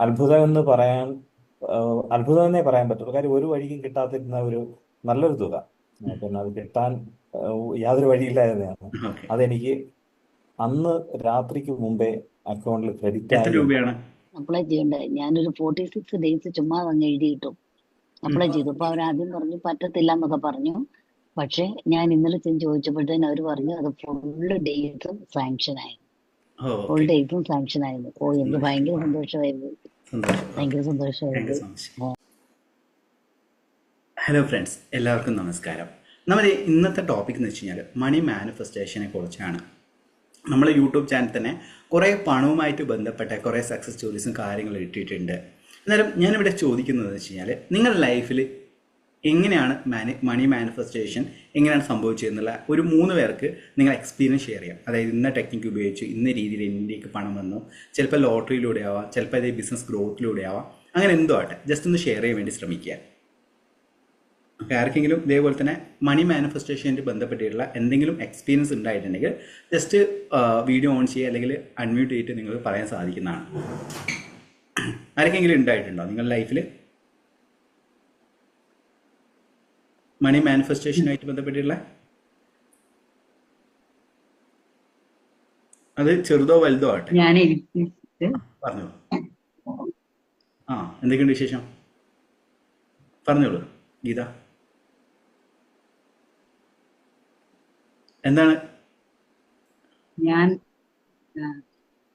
അത്ഭുതം എന്ന് പറയാൻ അത്ഭുതം എന്നേ പറയാൻ പറ്റുള്ളൂ. കാര്യം ഒരു വഴിക്കും കിട്ടാതിരുന്ന ഒരു നല്ലൊരു തുക, പിന്നെ അത് കിട്ടാൻ യാതൊരു വഴിയില്ലായിരുന്നതാണ്. ഓക്കെ. അതെനിക്ക് അന്ന് രാത്രിക്ക് മുമ്പേ അക്കൗണ്ടിൽ ക്രെഡിറ്റ് എത്ര ആയി എന്ന് രൂപയാണ്? അപ്ലൈ ചെയ്യണ്ടേ? ഞാനൊരു 46 ഡേയ്സ് ചുമ്മാ അങ്ങ് എഴുതി കിട്ടും. ഉം. അപ്ലൈ ചെയ്തു. അപ്പൊ അവരാദ്യം പറഞ്ഞു പറ്റത്തില്ല എന്നൊക്കെ പറഞ്ഞു. പക്ഷെ ഞാൻ ഇന്നലെ ചെന്ന് ചോദിച്ചപ്പോഴത്തേന് അവർ പറഞ്ഞു അത് ഫുള്ള് ഡേയ്സും സാങ്ഷൻ ആയിരുന്നു. ഓ, ഫുൾ ഓക്കെ. ഡേയ്സും സാങ്ഷൻ ആയിരുന്നു. ഓ, എനിക്ക് ഭയങ്കര സന്തോഷമായിരുന്നു. സന്തോഷം. ഓക്കെ. ഭയങ്കര താങ്ക് യു സന്തോഷമായിരുന്നു. So much. ഹലോ ഫ്രണ്ട്സ്, എല്ലാവർക്കും നമസ്കാരം. നമ്മുടെ ഇന്നത്തെ ടോപ്പിക് എന്ന് വെച്ച് കഴിഞ്ഞാൽ മണി മാനിഫെസ്റ്റേഷനെ കുറിച്ചാണ്. നമ്മൾ യൂട്യൂബ് ചാനൽ തന്നെ കുറേ പണവുമായിട്ട് ബന്ധപ്പെട്ട കുറേ സക്സസ് സ്റ്റോറീസും കാര്യങ്ങളും ഇട്ടിട്ടുണ്ട്. എന്നാലും ഞാനിവിടെ ചോദിക്കുന്നത് വെച്ച് കഴിഞ്ഞാൽ നിങ്ങളുടെ ലൈഫിൽ എങ്ങനെയാണ് മണി മാനിഫെസ്റ്റേഷൻ എങ്ങനെയാണ് സംഭവിച്ചതെന്നുള്ള ഒരു 3 പേർക്ക് നിങ്ങൾ എക്സ്പീരിയൻസ് ഷെയർ ചെയ്യാം. അതായത് ഇന്ന ടെക്നിക്ക് ഉപയോഗിച്ച് ഇന്ന രീതിയിൽ എന്നിലേക്ക് പണം വന്നു, ചിലപ്പോൾ ലോട്ടറിയിലൂടെ ആവാം, ചിലപ്പോൾ അതേ ബിസിനസ് ഗ്രോത്തിലൂടെ ആവാം, അങ്ങനെ എന്തോ ആട്ടെ, ജസ്റ്റ് ഒന്ന് ഷെയർ ചെയ്യാൻ വേണ്ടി ശ്രമിക്കുക. ഓക്കെ. ആർക്കെങ്കിലും ഇതേപോലെ തന്നെ മണി മാനിഫെസ്റ്റേഷനായിട്ട് ബന്ധപ്പെട്ടിട്ടുള്ള എന്തെങ്കിലും എക്സ്പീരിയൻസ് ഉണ്ടായിട്ടുണ്ടെങ്കിൽ ജസ്റ്റ് വീഡിയോ ഓൺ ചെയ്യുക, അല്ലെങ്കിൽ അൺമ്യൂട്ട് ചെയ്തിട്ട് നിങ്ങൾക്ക് പറയാൻ സാധിക്കുന്നതാണ്. ആർക്കെങ്കിലും ഉണ്ടായിട്ടുണ്ടോ നിങ്ങളുടെ ലൈഫിൽ മണി മാനിഫെസ്റ്റേഷനുമായിട്ട് ബന്ധപ്പെട്ടിട്ടുള്ള? അത് ചെറുതോ വലുതോ ആട്ടെ, ഞാൻ എഴുതിയിട്ട് പറഞ്ഞോളൂ. എന്തൊക്കെയുണ്ട് വിശേഷം? പറഞ്ഞോളൂ ഗീത. എന്താണ്? ഞാൻ ആ,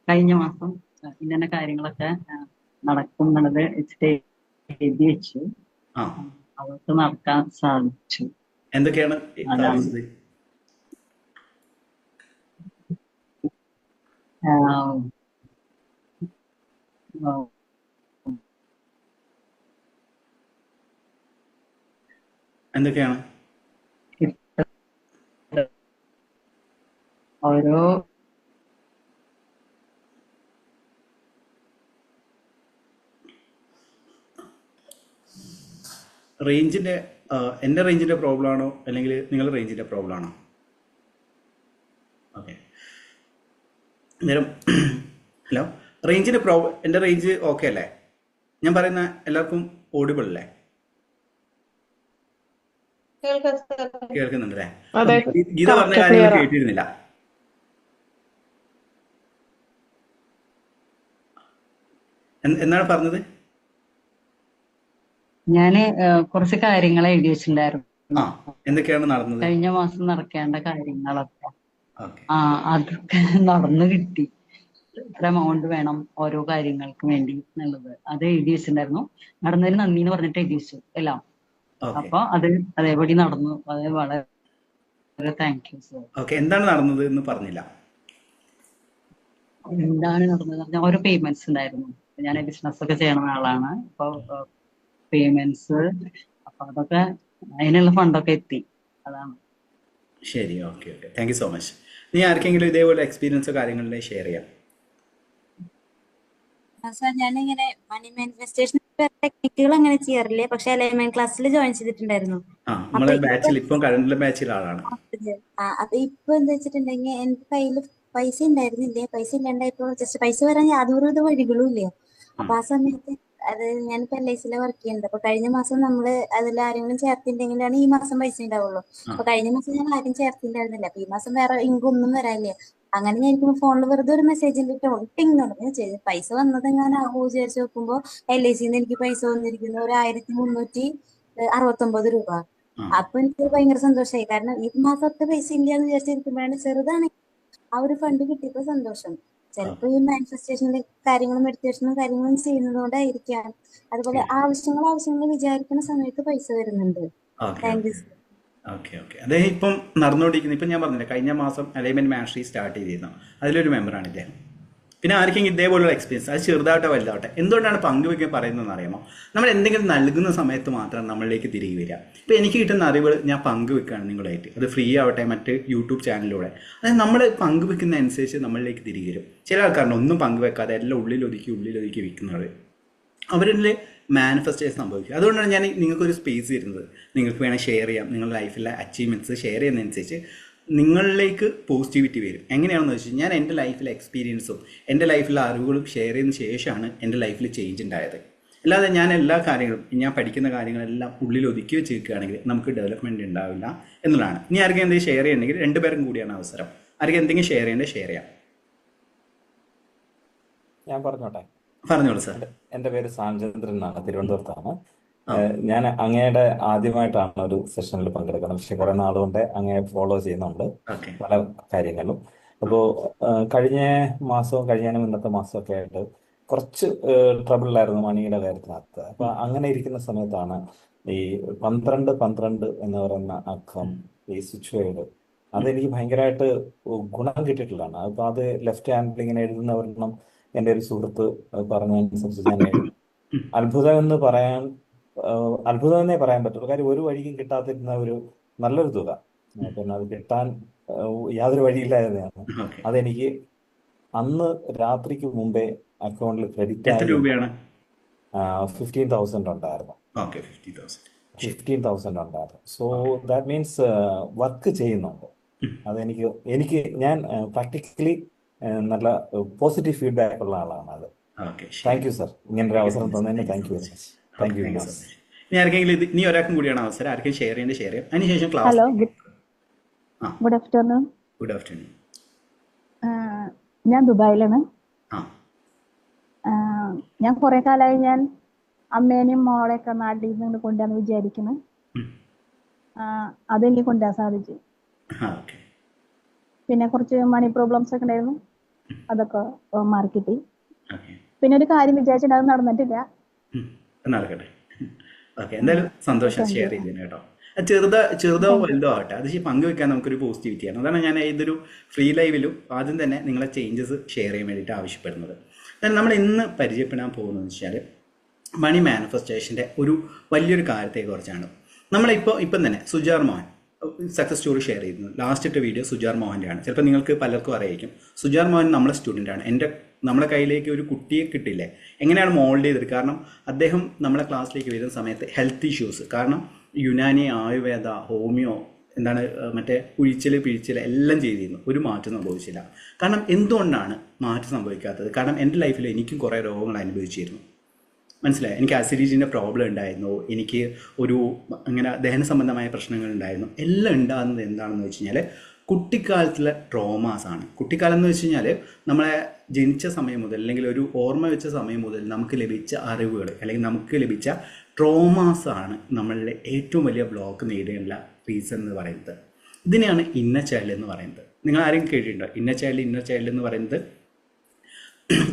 കഴിഞ്ഞ മാസം ഇന്ന കാര്യങ്ങളൊക്കെ നടക്കും എന്നുള്ളത് വെച്ചിട്ട് എഴുതി വെച്ചു. ആ അവർക്ക് നടക്കാൻ സാധിച്ചു. എന്തൊക്കെയാണ് അതാണ് സാധിച്ചത്? ആ, ആ, എന്തൊക്കെയാണ്? ഓരോ റേഞ്ചിൻ്റെ എൻ്റെ റേഞ്ചിൻ്റെ പ്രോബ്ലം ആണോ അല്ലെങ്കിൽ നിങ്ങളുടെ റേഞ്ചിൻ്റെ പ്രോബ്ലം ആണോ? ഓക്കെ. അന്നേരം ഹലോ, റേഞ്ചിൻ്റെ എൻ്റെ റേഞ്ച് ഓക്കെ അല്ലേ? ഞാൻ പറയുന്ന എല്ലാവർക്കും ഓഡിബിൾ അല്ലേ? കേൾക്കുന്നുണ്ടല്ലേ? അതെ, ഗീത പറഞ്ഞ കറക്റ്റ് കാര്യങ്ങൾ ക്ലിയർ. കേട്ടിരുന്നില്ല. എന്താണ് പറഞ്ഞത്? ഞാന് കുറച്ച് കാര്യങ്ങൾ എഴുതി വെച്ചിട്ടുണ്ടായിരുന്നു. ആ, എന്തൊക്കെയാണ് നടന്നത്? കഴിഞ്ഞ മാസം നടക്കേണ്ട കാര്യങ്ങളൊക്കെ ഓക്കെ. അതൊക്കെ നടന്നു കിട്ടി. ഇത്ര എമൗണ്ട് വേണം ഓരോ കാര്യങ്ങൾക്ക് വേണ്ടി എന്നുള്ളത് അത് എഴുതി വെച്ചിട്ടുണ്ടായിരുന്നു. നടന്നതിന് നന്ദി എന്ന് പറഞ്ഞിട്ട് എഴുതി വെച്ചു എല്ലാം. ഓക്കെ. അപ്പൊ അത് അതേപടി നടന്നു. അത് വളരെ താങ്ക് യു സർ. ഓക്കെ. എന്താണ് നടന്നത് എന്ന് പറഞ്ഞില്ല. എന്താണ് നടന്നത് പറഞ്ഞാൽ ഓരോ പേയ്മെന്റ്സ് ഉണ്ടായിരുന്നു. ഞാൻ ബിസിനസ് ഒക്കെ ചെയ്യണ ആളാണ്. അപ്പൊ പേയ്മെന്റ്സ്, അപ്പൊ അതൊക്കെ അതിനുള്ള ഫണ്ടൊക്കെ എത്തി. അതാണ്. ശരി. Okay. Okay. Thank you so much. നീ ആർക്കെങ്കിലും ഇതേപോലെ എക്സ്പീരിയൻസോ കാര്യങ്ങളിലെ ഷെയർ ചെയ്യാം? സാർ ഞാനിങ്ങനെ മണി മാനിഫെസ്റ്റേഷൻ ടെക്നിക്കുകൾ അങ്ങനെ ചെയ്യാറില്ലേ, പക്ഷെ അലൈൻമെന്റ് ക്ലാസ്സിൽ ജോയിൻ ചെയ്തിട്ടുണ്ടായിരുന്നു. അപ്പൊ നമ്മളെ ബാച്ചിൽ ഇപ്പം കറണ്ടിലെ ബാച്ചിൽ ആളാണ്. അപ്പൊ ഇപ്പൊ എന്താ വെച്ചിട്ടുണ്ടെങ്കിൽ എന്റെ കയ്യില് പൈസ ഉണ്ടായിരുന്നില്ലേ, പൈസ ഇല്ലാണ്ടായപ്പോ ജസ്റ്റ് പൈസ വരാൻ യാതൊരു വിധ വഴികളും ഇല്ല. ആ അപ്പൊ ആ സമയത്ത് അത് ഞാനിപ്പോ LIC വർക്ക് ചെയ്യുന്നത്. അപ്പൊ കഴിഞ്ഞ മാസം നമ്മള് അതിൽ ആരെങ്കിലും ചേർത്തിണ്ടെങ്കിലാണ് ഈ മാസം പൈസ ഉണ്ടാവുള്ളൂ. ആ അപ്പൊ കഴിഞ്ഞ മാസം ഞാൻ ആരും ചേർത്തിണ്ടായിരുന്നില്ല. അപ്പൊ ഈ മാസം വേറെ ഇൻകം ഒന്നും വരാനില്ല. അങ്ങനെ ഞാൻ ഇരിക്കുമ്പോ ഫോണിൽ വെറുതെ ഒരു മെസ്സേജിന്റെ ടിങ് ഞാൻ ചെയ്ത് പൈസ വന്നത് എങ്ങനെ ആകൂ വിചാരിച്ച് നോക്കുമ്പോ LICന്ന് എനിക്ക് പൈസ വന്നിരിക്കുന്നു 1369 രൂപ. ആ അപ്പൊ എനിക്ക് ഭയങ്കര സന്തോഷമായി. കാരണം ഈ മാസത്തെ പൈസ ഇല്ലാന്ന് വിചാരിച്ചിരിക്കുമ്പോഴാണ് ചെറുതാണ് ആ ഒരു ഫണ്ട് കിട്ടിയപ്പോ സന്തോഷം. ചിലപ്പോ ഈ മാനിഫെസ്റ്റേഷന്റെ കാര്യങ്ങളും മെഡിറ്റേഷനും കാര്യങ്ങളും ചെയ്യുന്നത് കൊണ്ടായിരിക്കാം. അതുപോലെ ശരി. ആവശ്യങ്ങൾ വിചാരിക്കുന്ന സമയത്ത് പൈസ വരുന്നുണ്ട്. Okay. Thank you okay. Sir. Okay. Okay. അദ്ദേഹം ഇപ്പം നടന്നുകൊണ്ടിരിക്കുന്നത്, ഇപ്പം ഞാൻ പറഞ്ഞില്ല കഴിഞ്ഞ മാസം അലൈൻമെന്റ് മാസ്റ്ററി സ്റ്റാർട്ട് ചെയ്തിരുന്നു. അതിലൊരു മെമ്പറാണ് ഇദ്ദേഹം. പിന്നെ ആർക്കെങ്കിലും ഇതേപോലുള്ള എക്സ്പീരിയൻസ്, അത് ചെറുതാവട്ടെ വലുതാവട്ടെ, എന്തുകൊണ്ടാണ് പങ്കുവെക്കാൻ പറയുന്നതെന്ന് അറിയാമോ? നമ്മൾ എന്തെങ്കിലും നൽകുന്ന സമയത്ത് മാത്രം നമ്മളിലേക്ക് തിരികെ വരിക. ഇപ്പോൾ എനിക്ക് കിട്ടുന്ന അറിവുകൾ ഞാൻ പങ്കുവെക്കുകയാണ് നിങ്ങളായിട്ട്. അത് ഫ്രീ ആവട്ടെ, മറ്റ് യൂട്യൂബ് ചാനലിലൂടെ. അതായത് നമ്മൾ പങ്കുവെക്കുന്ന അനുസരിച്ച് നമ്മളിലേക്ക് തിരികെ വരും. ചില ആൾക്കാരുണ്ട് ഒന്നും പങ്കുവെക്കാതെ എല്ലാം ഉള്ളിലൊതുക്കി വിൽക്കുന്നവർ. അവരിൽ മാനിഫെസ്റ്റേഷൻ സംഭവിക്കും. അതുകൊണ്ടാണ് ഞാൻ നിങ്ങൾക്കൊരു സ്പേസ് തരുന്നത്. നിങ്ങൾക്ക് വേണേൽ ഷെയർ ചെയ്യാം. നിങ്ങളുടെ ലൈഫിലെ അച്ചീവ്മെൻറ്റ്സ് ഷെയർ ചെയ്യുന്നതനുസരിച്ച് നിങ്ങളിലേക്ക് പോസിറ്റിവിറ്റി വരും. എങ്ങനെയാണെന്ന് വെച്ചാൽ ഞാൻ എൻ്റെ ലൈഫിലെ എക്സ്പീരിയൻസും എൻ്റെ ലൈഫിലെ അറിവുകളും ഷെയർ ചെയ്തതിന് ശേഷമാണ് എൻ്റെ ലൈഫിൽ ചേഞ്ച് ഉണ്ടായത്. അല്ലാതെ ഞാൻ എല്ലാ കാര്യങ്ങളും ഞാൻ പഠിക്കുന്ന കാര്യങ്ങളെല്ലാം ഉള്ളിൽ ഒതുക്കി വെച്ചിരിക്കുകയാണെങ്കിൽ നമുക്ക് ഡെവലപ്മെൻറ്റ് ഉണ്ടാവില്ല എന്നുള്ളതാണ്. ഇനി ആർക്കും എന്തെങ്കിലും ഷെയർ ചെയ്യണമെങ്കിൽ രണ്ടുപേരും കൂടിയാണ് അവസരം. ആർക്കും എന്തെങ്കിലും ഷെയർ ചെയ്യേണ്ടത് ഷെയർ ചെയ്യാം. ഞാൻ പറഞ്ഞോട്ടെ. പറഞ്ഞോളൂ സാർ. എൻ്റെ പേര് സാംചന്ദ്രൻ എന്നാണ്, തിരുവനന്തപുരത്താണ്. ഞാൻ അങ്ങയുടെ ആദ്യമായിട്ടാണ് ഒരു സെഷനിൽ പങ്കെടുക്കുന്നത്. പക്ഷെ കുറെ നാളുകൊണ്ട് അങ്ങയെ ഫോളോ ചെയ്യുന്നുണ്ട് ഓക്കെ. പല കാര്യങ്ങളും. അപ്പോൾ കഴിഞ്ഞ മാസവും കഴിഞ്ഞതിന് മുന്നത്തെ മാസമൊക്കെ ആയിട്ട് കുറച്ച് ട്രബിളിലായിരുന്നു മണിയുടെ കാര്യത്തിനകത്ത്. അപ്പൊ അങ്ങനെ ഇരിക്കുന്ന സമയത്താണ് ഈ 12 എന്ന് പറയുന്ന അക്കം, ഈ സ്വിച്ച് വേർഡ്, അതെനിക്ക് ഭയങ്കരമായിട്ട് ഗുണം കിട്ടിയിട്ടുള്ളതാണ്. അപ്പൊ അത് ലെഫ്റ്റ് ഹാൻഡിൽ ഇങ്ങനെ എഴുതുന്ന ഒരെണ്ണം എൻ്റെ ഒരു സുഹൃത്ത് പറഞ്ഞതനുസരിച്ച് ഞാൻ അത്ഭുതം എന്ന് പറയാൻ അത്ഭുതമെന്നേ പറയാൻ പറ്റുള്ളൂ. കാര്യം ഒരു വഴിക്കും കിട്ടാതിരുന്ന ഒരു നല്ലൊരു തുക, പിന്നെ അത് കിട്ടാൻ യാതൊരു വഴിയില്ലായിരുന്നതാണ്. ഓക്കെ. അതെനിക്ക് അന്ന് രാത്രിക്ക് മുമ്പേ അക്കൗണ്ടിൽ ക്രെഡിറ്റ് എത്ര ആയി രൂപയാണ്? 15,000 ഉണ്ടായിരുന്നു. ഓക്കെ. 50,000. 15,000 ഉണ്ടായിരുന്നു. സോ ദാറ്റ് മീൻസ് വർക്ക് ചെയ്യുന്നുണ്ട്. അതെനിക്ക് ഞാൻ പ്രാക്ടിക്കലി നല്ല പോസിറ്റീവ് ഫീഡ്ബാക്ക് ഉള്ള ആളാണ്. അത് ഓക്കെ. താങ്ക് യു സർ, ഇങ്ങനൊരു അവസരം തന്നതിന് thank you very much. Thank you thank you so much. ഇനി ആർക്കെങ്കിലും ഇനി ഒരാൾക്കും കൂടിയാണ് അവസരം. ആർക്കും ഷെയർ ചെയ്യേണ്ടത് ഷെയർ ചെയ്യാം. അതിനുശേഷം ക്ലാസ്. ഹലോ, ആ, ഗുഡ് ആഫ്റ്റർനൂൺ. Good afternoon. ഞാൻ ദുബായിലാണ്. ആ, ഞാൻ കുറെ കാലമായി ഞാൻ അമ്മേനെയും മോളെയൊക്കെ നാട്ടിൽ നിന്ന് കൊണ്ടുവന്ന് വിചാരിക്കുന്നു. ഉം. അതെനിക്ക് കൊണ്ടുവരാൻ സാധിച്ചു. ആ, ഓക്കെ. പിന്നെ കുറച്ച് മണി പ്രോബ്ലംസ് ഒക്കെ ഉണ്ടായിരുന്നു, അതൊക്കെ മാറി കിട്ടി. ഓക്കെ. പിന്നെ ഒരു കാര്യം വിചാരിച്ചിട്ട് അത് നടന്നിട്ടില്ല. നടക്കട്ടെ. ഓക്കെ. എന്തായാലും സന്തോഷം ഷെയർ ചെയ്തതിന് കേട്ടോ. ചെറുതോ വലുതോ ആവട്ടെ, അത് പങ്കുവെക്കാൻ നമുക്കൊരു പോസിറ്റിവിറ്റിയാണ്. അതാണ് ഞാൻ ഇതൊരു ഫ്രീ ലൈവിലും ആദ്യം തന്നെ നിങ്ങളെ ചേഞ്ചസ് ഷെയർ ചെയ്യാൻ വേണ്ടിയിട്ട് ആവശ്യപ്പെടുന്നത്. നമ്മൾ ഇന്ന് പരിചയപ്പെടാൻ പോകുന്നതെന്ന് വെച്ചാൽ മണി മാനിഫെസ്റ്റേഷൻ്റെ ഒരു വലിയൊരു കാര്യത്തെക്കുറിച്ചാണ്. ഇപ്പം തന്നെ Sujar Mohan success story share ചെയ്യുന്നു. ലാസ്റ്റ് ഇട്ട വീഡിയോ സുജാർ മോഹൻ്റെ ആണ്. ചിലപ്പോൾ നിങ്ങൾക്ക് പലർക്കും അറിയായിരിക്കും. സുജാർ മോഹൻ നമ്മളെ സ്റ്റുഡൻ്റാണ്. നമ്മളെ കയ്യിലേക്ക് ഒരു കുട്ടിയെ കിട്ടില്ലേ, എങ്ങനെയാണ് മോൾഡ് ചെയ്തത്? കാരണം അദ്ദേഹം നമ്മളെ ക്ലാസ്സിലേക്ക് വരുന്ന സമയത്ത് ഹെൽത്ത് ഇഷ്യൂസ്, കാരണം യുനാനി, ആയുർവേദ, ഹോമിയോ, മറ്റേ പിഴിച്ചിൽ എല്ലാം ചെയ്തിരുന്നു. ഒരു മാറ്റം സംഭവിച്ചില്ല. കാരണം എന്തുകൊണ്ടാണ് മാറ്റം സംഭവിക്കാത്തത്? കാരണം എൻ്റെ ലൈഫിൽ എനിക്കും കുറേ രോഗങ്ങൾ അനുഭവിച്ചിരുന്നു. മനസ്സിലായി. എനിക്ക് അസിഡിറ്റിൻ്റെ പ്രോബ്ലം ഉണ്ടായിരുന്നു, എനിക്ക് ഒരു അങ്ങനെ ദഹന സംബന്ധമായ പ്രശ്നങ്ങൾ ഉണ്ടായിരുന്നു. എല്ലാം ഉണ്ടാകുന്നത് എന്താണെന്ന് വെച്ച് കഴിഞ്ഞാൽ കുട്ടിക്കാലത്തിലെ ട്രോമാസാണ്. കുട്ടിക്കാലം എന്ന് വെച്ച് കഴിഞ്ഞാൽ നമ്മളെ ജനിച്ച സമയം മുതൽ അല്ലെങ്കിൽ ഒരു ഓർമ്മ വെച്ച സമയം മുതൽ നമുക്ക് ലഭിച്ച അറിവുകൾ അല്ലെങ്കിൽ നമുക്ക് ലഭിച്ച ട്രോമാസാണ് നമ്മളുടെ ഏറ്റവും വലിയ ബ്ലോക്ക് നേടിയുള്ള റീസൺ എന്ന് പറയുന്നത്. ഇതിനെയാണ് ഇന്നർ ചൈൽഡ് എന്ന് പറയുന്നത്. നിങ്ങൾ ആരെങ്കിലും കേട്ടിട്ടുണ്ടോ ഇന്നർ ചൈൽഡ് എന്ന് പറയുന്നത്?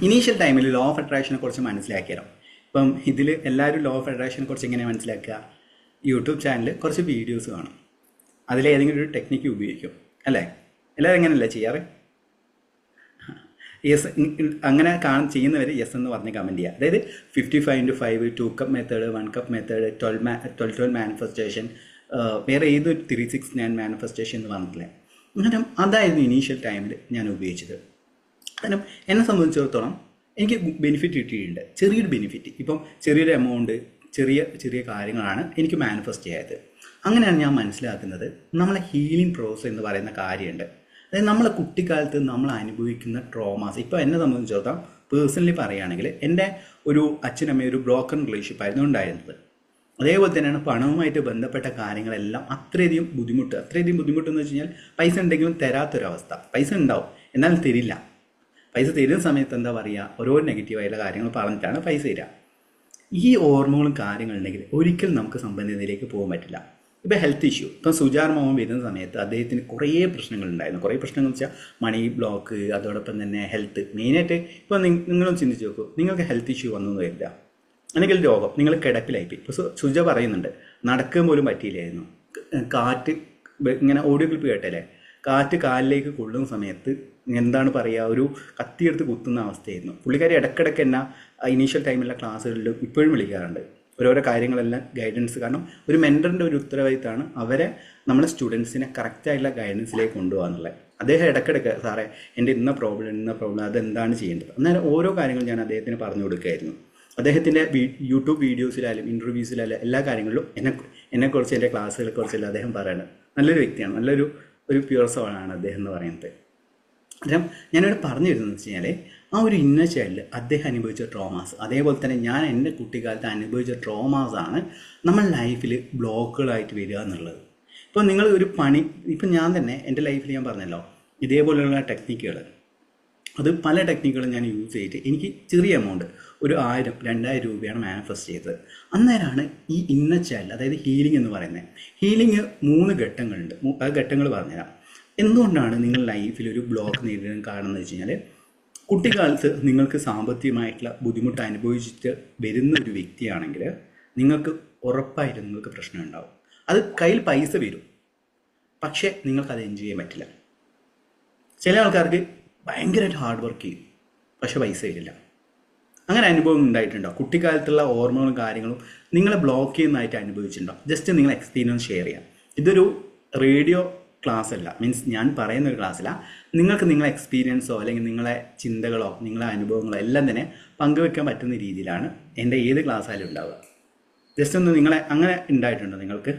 ഇനീഷ്യൽ ടൈമിൽ ലോ ഓഫ് അട്രാക്ഷനെ കുറിച്ച് മനസ്സിലാക്കിയാലോ. ഇപ്പം ഇതിൽ എല്ലാവരും ലോ ഓഫ് അട്രാക്ഷനെ കുറിച്ച് എങ്ങനെയാണ് മനസ്സിലാക്കുക? യൂട്യൂബ് ചാനലിൽ കുറച്ച് വീഡിയോസ് കാണും, അതിലേതെങ്കിലും ഒരു ടെക്നിക്ക് ഉപയോഗിക്കും, അല്ലേ? എല്ലാവരും എങ്ങനെയല്ലേ ചെയ്യാറ്? യെസ്, അങ്ങനെ ചെയ്യുന്നവർ യെസ് എന്ന് പറഞ്ഞ് കമൻറ്റ് ചെയ്യുക. അതായത് 55x5, 2 cup method, 1 cup method, 12 manifestation, വേറെ ഏതൊരു 369 മാനിഫെസ്റ്റേഷൻ എന്ന് പറഞ്ഞിട്ടില്ലേ. അങ്ങനെ അതായിരുന്നു ഇനീഷ്യൽ ടൈമിൽ ഞാൻ ഉപയോഗിച്ചത്. കാരണം എന്നെ സംബന്ധിച്ചിടത്തോളം എനിക്ക് ബെനിഫിറ്റ് കിട്ടിയിട്ടുണ്ട്, ചെറിയൊരു ബെനിഫിറ്റ്. ഇപ്പം ചെറിയൊരു എമൗണ്ട്, ചെറിയ കാര്യങ്ങളാണ് എനിക്ക് മാനിഫെസ്റ്റ് ചെയ്യാത്തത്. അങ്ങനെയാണ് ഞാൻ മനസ്സിലാക്കുന്നത് നമ്മളെ ഹീലിംഗ് പ്രോസസ് എന്ന് പറയുന്ന കാര്യമുണ്ട്. അതായത് നമ്മളെ കുട്ടിക്കാലത്ത് നമ്മൾ അനുഭവിക്കുന്ന ട്രോമാസ്. ഇപ്പോൾ എന്നെ സംബന്ധിച്ചിടത്തോളം പേഴ്സണലി പറയുകയാണെങ്കിൽ എൻ്റെ ഒരു അച്ഛനമ്മയും ഒരു ബ്രോക്കൺ റിലേഷൻഷിപ്പ് ആയിരുന്നു ഉണ്ടായിരുന്നത്. അതേപോലെ തന്നെയാണ് പണവുമായിട്ട് ബന്ധപ്പെട്ട കാര്യങ്ങളെല്ലാം അത്രയധികം ബുദ്ധിമുട്ടെന്ന് വെച്ച് കഴിഞ്ഞാൽ പൈസ ഉണ്ടെങ്കിലും തരാത്തൊരവസ്ഥ. പൈസ ഉണ്ടാവും എന്നാലും തരില്ല. പൈസ തരുന്ന സമയത്ത് എന്താ പറയുക, ഓരോ നെഗറ്റീവായിട്ടുള്ള കാര്യങ്ങൾ പറഞ്ഞിട്ടാണ് പൈസ തരിക. ഈ ഓർമ്മകളും കാര്യങ്ങളുണ്ടെങ്കിൽ ഒരിക്കലും നമുക്ക് സമ്പന്നതയിലേക്ക് പോകാൻ പറ്റില്ല. ഇപ്പോൾ ഹെൽത്ത് ഇഷ്യൂ, ഇപ്പം സുജാർ മോഹൻ വരുന്ന സമയത്ത് അദ്ദേഹത്തിന് കുറേ പ്രശ്നങ്ങളുണ്ടായിരുന്നു. കുറേ പ്രശ്നങ്ങൾ എന്ന് വെച്ചാൽ മണി ബ്ലോക്ക്, അതോടൊപ്പം തന്നെ ഹെൽത്ത്. മെയിനായിട്ട് ഇപ്പോൾ നിങ്ങളും ചിന്തിച്ച് നോക്കൂ, നിങ്ങൾക്ക് ഹെൽത്ത് ഇഷ്യൂ വന്നു വരില്ല, അല്ലെങ്കിൽ രോഗം, നിങ്ങൾ കിടപ്പിലായിപ്പോയി. ഇപ്പോൾ സുജ പറയുന്നുണ്ട് നടക്കാൻ പോലും പറ്റിയില്ലായിരുന്നു. കാറ്റ് ഇങ്ങനെ ഓഡിയോ ക്ലിപ്പ് കേട്ടല്ലേ, കാറ്റ് കാലിലേക്ക് കൊള്ളുന്ന സമയത്ത് എന്താണ് പറയുക, ഒരു കത്തിയെടുത്ത് കുത്തുന്ന അവസ്ഥയായിരുന്നു. പുള്ളിക്കാരി ഇടയ്ക്കിടയ്ക്ക് എന്നാ ഇനീഷ്യൽ ടൈമിലുള്ള ക്ലാസ്സുകളിലും ഇപ്പോഴും വിളിക്കാറുണ്ട്. ഓരോരോ കാര്യങ്ങളെല്ലാം ഗൈഡൻസ്. കാരണം ഒരു മെൻറ്ററിൻ്റെ ഒരു ഉത്തരവാദിത്തമാണ് അവരെ നമ്മളെ സ്റ്റുഡൻസിനെ കറക്റ്റായിട്ടുള്ള ഗൈഡൻസിലേക്ക് കൊണ്ടുപോകാന്നുള്ളത്. അദ്ദേഹം ഇടയ്ക്കിടയ്ക്ക് സാറേ എൻ്റെ ഇന്ന പ്രോബ്ലം അതെന്താണ് ചെയ്യേണ്ടത്, അന്നേരം ഓരോ കാര്യങ്ങളും ഞാൻ അദ്ദേഹത്തിന് പറഞ്ഞു കൊടുക്കുകയായിരുന്നു. അദ്ദേഹത്തിൻ്റെ യൂട്യൂബ് വീഡിയോസിലായാലും ഇൻ്റർവ്യൂസിലായാലും എല്ലാ കാര്യങ്ങളിലും എന്നെക്കുറിച്ച്, എൻ്റെ ക്ലാസ്സുകളെക്കുറിച്ചെല്ലാം അദ്ദേഹം പറയുന്നത്. നല്ലൊരു വ്യക്തിയാണ്, നല്ലൊരു ഒരു പ്യുവർ സോളാണ് അദ്ദേഹം എന്ന് പറയുന്നത്. അന്നേരം ഞാനിവിടെ പറഞ്ഞു വരുന്നത് വെച്ച് കഴിഞ്ഞാൽ ആ ഒരു ഇന്നർ ചൈൽഡ് അദ്ദേഹം അനുഭവിച്ച ട്രോമാസ്, അതേപോലെ തന്നെ ഞാൻ എൻ്റെ കുട്ടിക്കാലത്ത് അനുഭവിച്ച ട്രോമാസാണ് നമ്മൾ ലൈഫിൽ ബ്ലോക്കുകളായിട്ട് വരിക എന്നുള്ളത്. ഇപ്പോൾ നിങ്ങൾ ഒരു പണി, ഇപ്പം ഞാൻ തന്നെ എൻ്റെ ലൈഫിൽ ഞാൻ പറഞ്ഞല്ലോ ഇതേപോലെയുള്ള ടെക്നിക്കുകൾ, അത് പല ടെക്നിക്കുകളും ഞാൻ യൂസ് ചെയ്തിട്ട് എനിക്ക് ചെറിയ എമൗണ്ട് ഒരു 1000-2000 രൂപയാണ് മാനിഫെസ്റ്റ് ചെയ്തത്. അന്നേരമാണ് ഈ ഇന്നർ ചൈൽഡ്, അതായത് ഹീലിംഗ് എന്ന് പറയുന്നത്. ഹീലിംഗ് 3 ഘട്ടങ്ങളുണ്ട്. ആ ഘട്ടങ്ങൾ പറഞ്ഞുതരാം. എന്തുകൊണ്ടാണ് നിങ്ങൾ ലൈഫിൽ ഒരു ബ്ലോക്ക് നേരിടാൻ കാരണം എന്ന് വെച്ച് കഴിഞ്ഞാൽ, കുട്ടിക്കാലത്ത് നിങ്ങൾക്ക് സാമ്പത്തികമായിട്ടുള്ള ബുദ്ധിമുട്ട് അനുഭവിച്ചിട്ട് വരുന്ന ഒരു വ്യക്തിയാണെങ്കിൽ നിങ്ങൾക്ക് ഉറപ്പായിട്ടും നിങ്ങൾക്ക് പ്രശ്നം ഉണ്ടാവും. അത് കയ്യിൽ പൈസ വരും, പക്ഷേ നിങ്ങൾക്കത് എൻജോയ് ചെയ്യാൻ പറ്റില്ല. ചില ആൾക്കാർക്ക് ഭയങ്കരമായിട്ട് ഹാർഡ് വർക്ക് ചെയ്യും, പക്ഷെ പൈസ വരില്ല. അങ്ങനെ അനുഭവം ഉണ്ടായിട്ടുണ്ടോ? കുട്ടിക്കാലത്തുള്ള ഓർമ്മകളും കാര്യങ്ങളും നിങ്ങളെ ബ്ലോക്ക് ചെയ്യുന്നതായിട്ട് അനുഭവിച്ചിട്ടുണ്ടോ? ജസ്റ്റ് നിങ്ങൾ എക്സ്പീരിയൻസ് ഷെയർ ചെയ്യാം. ഇതൊരു റേഡിയോ ക്ലാസ് അല്ല, മീൻസ് ഞാൻ പറയുന്ന ഒരു ക്ലാസ്സില്ല. നിങ്ങൾക്ക് നിങ്ങളെ എക്സ്പീരിയൻസോ അല്ലെങ്കിൽ നിങ്ങളെ ചിന്തകളോ നിങ്ങളെ അനുഭവങ്ങളോ എല്ലാം തന്നെ പങ്കുവെക്കാൻ പറ്റുന്ന രീതിയിലാണ് എൻ്റെ ഏത് ക്ലാസ് ആയാലും ഉണ്ടാവുക. ജസ്റ്റ് ഒന്ന് നിങ്ങളെ അങ്ങനെ ഉണ്ടായിട്ടുണ്ടോ? നിങ്ങൾക്ക്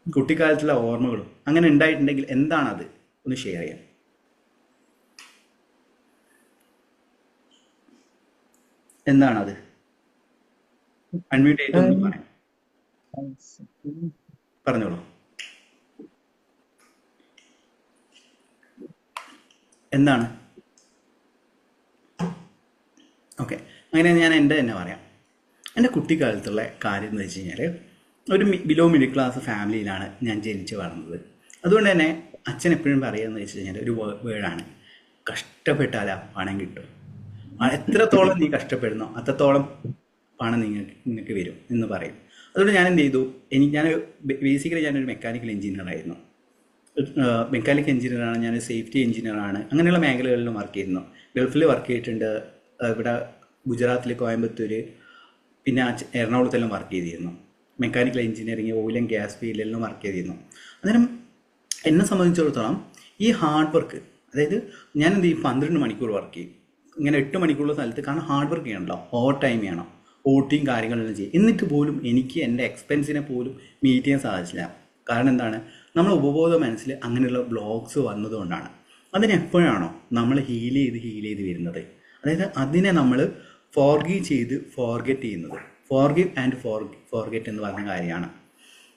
കുട്ടിക്കാലത്തുള്ള ഓർമ്മകളും അങ്ങനെ ഉണ്ടായിട്ടുണ്ടെങ്കിൽ എന്താണത് ഒന്ന് ഷെയർ ചെയ്യാം. എന്താണത്? അൺമ്യൂട്ട് ചെയ്തിട്ടൊന്ന് പറയാം, പറഞ്ഞോളൂ. എന്താണ്? ഓക്കെ, അങ്ങനെ ഞാൻ എൻ്റെ തന്നെ പറയാം. എൻ്റെ കുട്ടിക്കാലത്തുള്ള കാര്യം എന്ന് വെച്ച് കഴിഞ്ഞാൽ, ഒരു ബിലോ മിഡിൽ ക്ലാസ് ഫാമിലിയിലാണ് ഞാൻ ജനിച്ച് വളർന്നത്. അതുകൊണ്ട് തന്നെ അച്ഛൻ എപ്പോഴും പറയുകയെന്ന് വെച്ച് കഴിഞ്ഞാൽ ഒരു വേർഡാണ്, കഷ്ടപ്പെട്ടാലാ പണം കിട്ടും. എത്രത്തോളം നീ കഷ്ടപ്പെടുന്നോ അത്രത്തോളം പണം നിങ്ങൾക്ക് വരും എന്ന് പറയും. അതുകൊണ്ട് ഞാൻ എന്ത് ചെയ്തു, ഞാൻ ബേസിക്കലി ഞാനൊരു മെക്കാനിക്കൽ എഞ്ചിനീയർ ആയിരുന്നു. മെക്കാനിക്കൽ എഞ്ചിനീയറാണ്, ഞാൻ സേഫ്റ്റി എഞ്ചിനീയറാണ്, അങ്ങനെയുള്ള മേഖലകളിലും വർക്ക് ചെയ്യുന്നു. ഗൾഫിൽ വർക്ക് ചെയ്തിട്ടുണ്ട്, ഇവിടെ ഗുജറാത്തിൽ, കോയമ്പത്തൂർ, പിന്നെ എറണാകുളത്തെല്ലാം വർക്ക് ചെയ്തിരുന്നു. Mechanical engineering, oil and gas ഫീൽഡിലെല്ലാം വർക്ക് ചെയ്തിരുന്നു. അന്നേരം എന്നെ സംബന്ധിച്ചിടത്തോളം ഈ ഹാർഡ് വർക്ക്, അതായത് ഞാൻ എന്ത് ചെയ്യും, 12 മണിക്കൂർ വർക്ക് ചെയ്യും. ഇങ്ങനെ 8 മണിക്കൂറുള്ള സ്ഥലത്ത്, കാരണം ഹാർഡ് വർക്ക് ചെയ്യണമല്ലോ, ഓവർ ടൈം ചെയ്യണം, ഓട്ടിയും കാര്യങ്ങളെല്ലാം ചെയ്യും. എന്നിട്ട് പോലും എനിക്ക് എൻ്റെ എക്സ്പെൻസിനെ പോലും മീറ്റ് ചെയ്യാൻ സാധിച്ചില്ല. കാരണം എന്താണ്? നമ്മൾ ഉപബോധ മനസ്സിൽ അങ്ങനെയുള്ള ബ്ലോക്സ് വന്നതുകൊണ്ടാണ്. അതിനെപ്പോഴാണോ നമ്മൾ ഹീൽ ചെയ്ത് വരുന്നത്, അതായത് അതിനെ നമ്മൾ ഫോർഗീവ് ചെയ്ത് ഫോർഗെറ്റ് ചെയ്യുന്നത്, ഫോർഗീവ് ആൻഡ് ഫോർഗെറ്റ് എന്ന് പറഞ്ഞ കാര്യമാണ്.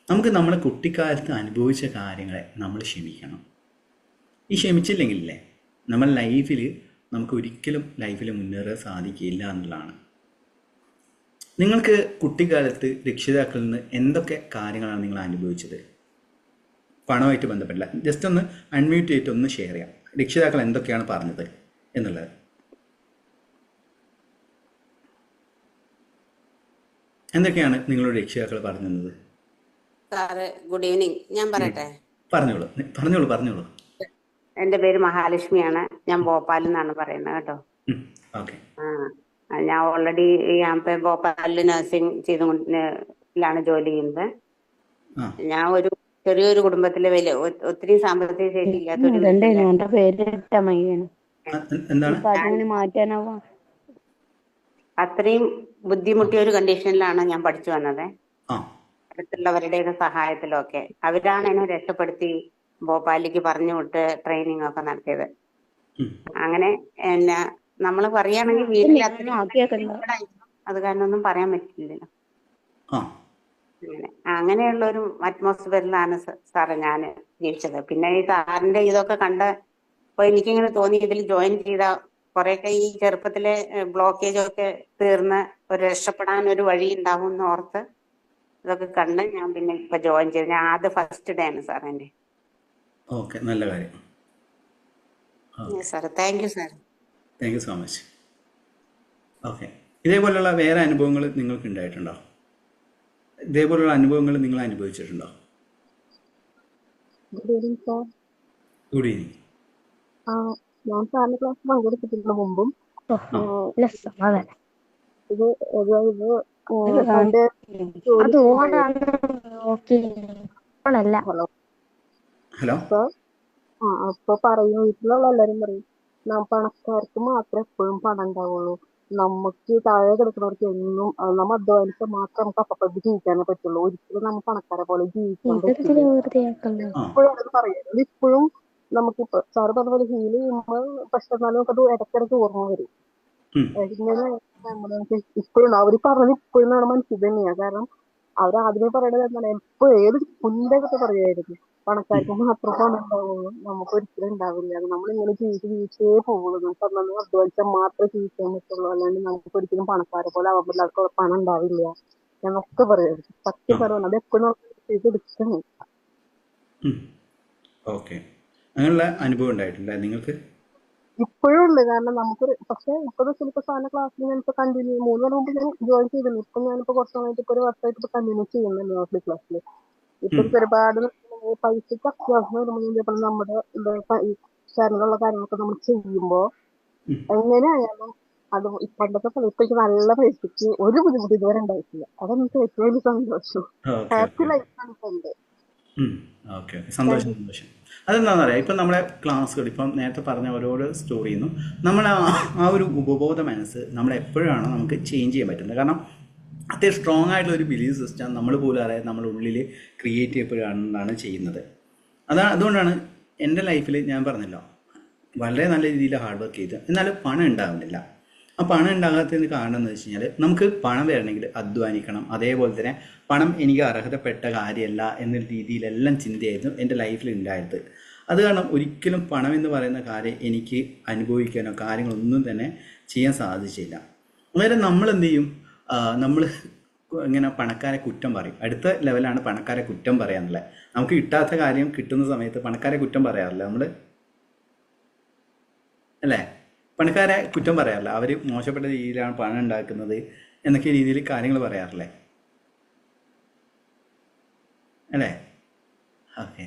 നമുക്ക് നമ്മളെ കുട്ടിക്കാലത്ത് അനുഭവിച്ച കാര്യങ്ങളെ നമ്മൾ ക്ഷമിക്കണം. ഈ ക്ഷമിച്ചില്ലെങ്കിലേ നമ്മൾ ലൈഫിൽ നമുക്ക് ഒരിക്കലും ലൈഫിൽ മുന്നേറാൻ സാധിക്കില്ല എന്നുള്ളതാണ്. നിങ്ങൾക്ക് കുട്ടിക്കാലത്ത് രക്ഷിതാക്കളിൽ നിന്ന് എന്തൊക്കെ കാര്യങ്ങളാണ് നിങ്ങൾ അനുഭവിച്ചത്? പണമായിട്ട് ബന്ധപ്പെട്ടില്ല, ജസ്റ്റ് ഒന്ന് അൺമ്യൂട്ട് ചെയ്തിട്ട് ഒന്ന് ഷെയർ ചെയ്യാം. രക്ഷിതാക്കൾ എന്തൊക്കെയാണ് പറഞ്ഞത് എന്നുള്ളത്. എന്തൊക്കെയാണ് നിങ്ങളുടെ രക്ഷിതാക്കൾ പറഞ്ഞത്? Sir good evening. ഞാൻ പറയട്ടെ? പറഞ്ഞോളൂ. എൻ്റെ പേര് മഹാലക്ഷ്മിയാണ്. ഞാൻ ഭോപ്പാലിൽ നിന്നാണ് പറയുന്നത് കേട്ടോ. ഓക്കെ. ഞാൻ ഓൾറെഡി ഭോപ്പാലിൽ നഴ്സിംഗ് ചെയ്തുകൊണ്ടിലാണ് ജോലി ചെയ്യുന്നത്. ഞാൻ ഒരു ചെറിയൊരു കുടുംബത്തിലെ ഒത്തിരി സാമ്പത്തിക ശേഷി ഇല്ലാത്തൊരു അത്രയും ബുദ്ധിമുട്ടിയ ഒരു കണ്ടീഷനിലാണ് ഞാൻ പഠിച്ചു വന്നത്. അടുത്തുള്ളവരുടെയൊക്കെ സഹായത്തിലൊക്കെ അവരാണ് എന്നെ രക്ഷപ്പെടുത്തി ഭോപ്പാലിലേക്ക് പറഞ്ഞു വിട്ട് ട്രെയിനിങ് ഒക്കെ നടത്തിയത്. അങ്ങനെ എന്നാ നമ്മള് പറയുകയാണെങ്കിൽ വീട്ടിൽ അത് കാരണം ഒന്നും പറയാൻ പറ്റില്ലല്ലോ. അങ്ങനെയുള്ള ഒരു അറ്റ്മോസ്ഫിയറിലാണ് സാറേ ഞാൻ ജീവിച്ചത്. പിന്നെ ഈ സാറിന്റെ ഇതൊക്കെ കണ്ടപ്പോ എനിക്കിങ്ങനെ തോന്നി, ഇതിൽ ജോയിൻ ചെയ്ത കുറെയൊക്കെ ഈ ചെറുപ്പത്തിലെ ബ്ലോക്കേജ് ഒക്കെ തീർന്ന് ഒരു രക്ഷപ്പെടാൻ ഒരു വഴി ഉണ്ടാവും എന്ന് ഓർത്ത് ഇതൊക്കെ കണ്ട് ഞാൻ പിന്നെ ഇപ്പൊ ജോയിൻ ചെയ്തു. ഞാൻ ആദ്യ ഫസ്റ്റ് ഡേ ആണ് സാർ എന്റെ. ഓക്കെ, നല്ല കാര്യം. Sir thank you sir. Thank you so much. Okay, ഇതേപോലുള്ള വേറെ അനുഭവങ്ങൾ നിങ്ങൾക്ക് ഉണ്ടായിട്ടുണ്ടോ? ഇതേപോലുള്ള അനുഭവങ്ങൾ നിങ്ങൾ അനുഭവിച്ചിട്ടുണ്ടോ? Good evening sir. Good evening. ഞാൻ സാറിന്റെ ക്ലാസ് പങ്കെടുത്തിട്ടുണ്ട് മുമ്പും. ഇത് ഹലോ. അപ്പൊ പറയും, വീട്ടിലുള്ള എല്ലാരും പറയും, പണക്കാർക്ക് മാത്രമേ എപ്പോഴും പണം ഉണ്ടാവുള്ളൂ, നമുക്ക് താഴെ കിടക്കുന്നവർക്ക് എന്നും നമ്മ അധ്വാനിച്ചാൽ മാത്രം നമുക്ക് അപ്പപ്പോ ജീവിക്കാനേ പറ്റുള്ളൂ. ഒരിക്കലും നമ്മ പണക്കാരെ പോലെ ജീവിക്കാൻ പറ്റില്ല. ഇപ്പോഴും അത് പറയുന്നത് ഇപ്പോഴും നമുക്കിപ്പോ സാറ് പറഞ്ഞ പോലെ ഹീൽ ചെയ്യുമ്പോൾ പക്ഷെ എന്നാലും നമുക്കത് ഇടയ്ക്കിടയ്ക്ക് ഓർമ്മ വരും. ഇങ്ങനെ നമുക്ക് ഇപ്പോഴും അവര് പറഞ്ഞത് ഇപ്പോഴും നമ്മുടെ മനസ്സിൽ തന്നെയാ. കാരണം അവരാദ്യമേ പറയണത് എന്താണ്, എപ്പോഴും ഏത് കുഞ്ഞിൻ്റെയൊക്കെ പറയുമായിരുന്നു പണക്കാർക്ക് മാത്രം പണം ഉണ്ടാവുള്ളൂ, നമുക്ക് ഒരിക്കലും ഉണ്ടാവില്ല, നമ്മളിങ്ങനെ ജീവിച്ചേ പോകുള്ളൂ, നമുക്ക് അന്നു അധ്വാനിച്ചാൽ മാത്രമേ ജീവിക്കാൻ പറ്റുള്ളൂ, അല്ലാണ്ട് നമുക്ക് ഒരിക്കലും പണക്കാരെ പോലെ ആവാൻ പറ്റില്ല, അവർക്ക് പണം ഉണ്ടാവില്ല എന്നൊക്കെ പറയുന്നത്. സത്യം പറയുന്നത് അത് എപ്പോഴും ചെയ്തെടുക്കണം. ഓക്കെ, അങ്ങനെയുള്ള അനുഭവം ഉണ്ടായിട്ടില്ല നിങ്ങൾക്ക്? ഇപ്പോഴും ഉണ്ട്. കാരണം നമുക്ക് പക്ഷെ ഇപ്പൊ ചിലപ്പോ സാറിന്റെ ക്ലാസ്സിൽ ഞാനിപ്പോ കണ്ടിന്യൂ 3 കൊല്ലം മുമ്പ് ഞാൻ ജോയിൻ ചെയ്തിരുന്നു. ഇപ്പൊ ഞാനിപ്പോ കുറച്ച് സമയത്ത് ഇപ്പൊ ഒരു വർഷമായിട്ട് ഇപ്പൊ കണ്ടിന്യൂ ചെയ്യുന്നുണ്ട് നോർമൽ ക്ലാസ്സിൽ. ഇപ്പൊ ഒരുപാട് പൈസക്ക് അത്യാവശ്യം വരുമ്പോൾ നമ്മുടെ ഈ ശരണമുള്ള കാര്യങ്ങളൊക്കെ നമ്മൾ ചെയ്യുമ്പോ എങ്ങനെയായാലും അത് പണ്ടത്തെ സമയത്തേക്ക് നല്ല പൈസക്ക് ഒരു ബുദ്ധിമുട്ട് ഇതുവരെ ഉണ്ടായിട്ടില്ല. അതെനിക്ക് ഏറ്റവും വലിയ സന്തോഷം. ഹാപ്പി ലൈഫാണ് ഇപ്പൊ ഉണ്ട്. ഓക്കെ, സന്തോഷം സന്തോഷം. അതെന്താണെന്ന് അറിയാം, ഇപ്പം നമ്മളെ ക്ലാസ്സുകൾ ഇപ്പം നേരത്തെ പറഞ്ഞ ഓരോരോ സ്റ്റോറിയിൽ നിന്നും നമ്മളെ ആ ഒരു ഉപബോധ മനസ്സ് നമ്മളെപ്പോഴാണ് നമുക്ക് ചേഞ്ച് ചെയ്യാൻ പറ്റുന്നത്. കാരണം അത്യാവശ്യം സ്ട്രോങ് ആയിട്ടുള്ള ഒരു ബിലീഫ് സിസ്റ്റം നമ്മൾ പോലും അറിയാതെ നമ്മുടെ ഉള്ളിൽ ക്രിയേറ്റ് ചെയ്യപ്പെടുകയാണ് ചെയ്യുന്നത്. അതുകൊണ്ടാണ് എൻ്റെ ലൈഫിൽ ഞാൻ പറഞ്ഞല്ലോ വളരെ നല്ല രീതിയിൽ ഹാർഡ് വർക്ക് ചെയ്ത് എന്നാലും പണം ഉണ്ടാകുന്നില്ല. ആ പണം ഉണ്ടാകാത്തതിന് കാരണം എന്ന് വെച്ച് കഴിഞ്ഞാൽ നമുക്ക് പണം വരണമെങ്കിൽ അധ്വാനിക്കണം, അതേപോലെ തന്നെ പണം എനിക്ക് അർഹതപ്പെട്ട കാര്യമല്ല എന്ന രീതിയിലെല്ലാം ചിന്തയായിരുന്നു എൻ്റെ ലൈഫിൽ ഉണ്ടായത്. അത് കാരണം ഒരിക്കലും പണം എന്ന് പറയുന്ന കാര്യം എനിക്ക് അനുഭവിക്കാനോ കാര്യങ്ങളൊന്നും തന്നെ ചെയ്യാൻ സാധിച്ചില്ല. അന്നേരം നമ്മൾ എന്ത് ചെയ്യും, നമ്മൾ ഇങ്ങനെ പണക്കാരെ കുറ്റം പറയും. അടുത്ത ലെവലാണ് പണക്കാരെ കുറ്റം പറയാന്നുള്ളത്. നമുക്ക് കിട്ടാത്ത കാര്യം കിട്ടുന്ന സമയത്ത് പണക്കാരെ കുറ്റം പറയാറില്ല നമ്മൾ, അല്ലേ? പണക്കാരെ കുറ്റം പറയാറില്ല, അവർ മോശപ്പെട്ട രീതിയിലാണ് പണം ഉണ്ടാക്കുന്നത് എന്നൊക്കെ രീതിയിൽ കാര്യങ്ങൾ പറയാറില്ലേ, അല്ലേ? ഓക്കെ,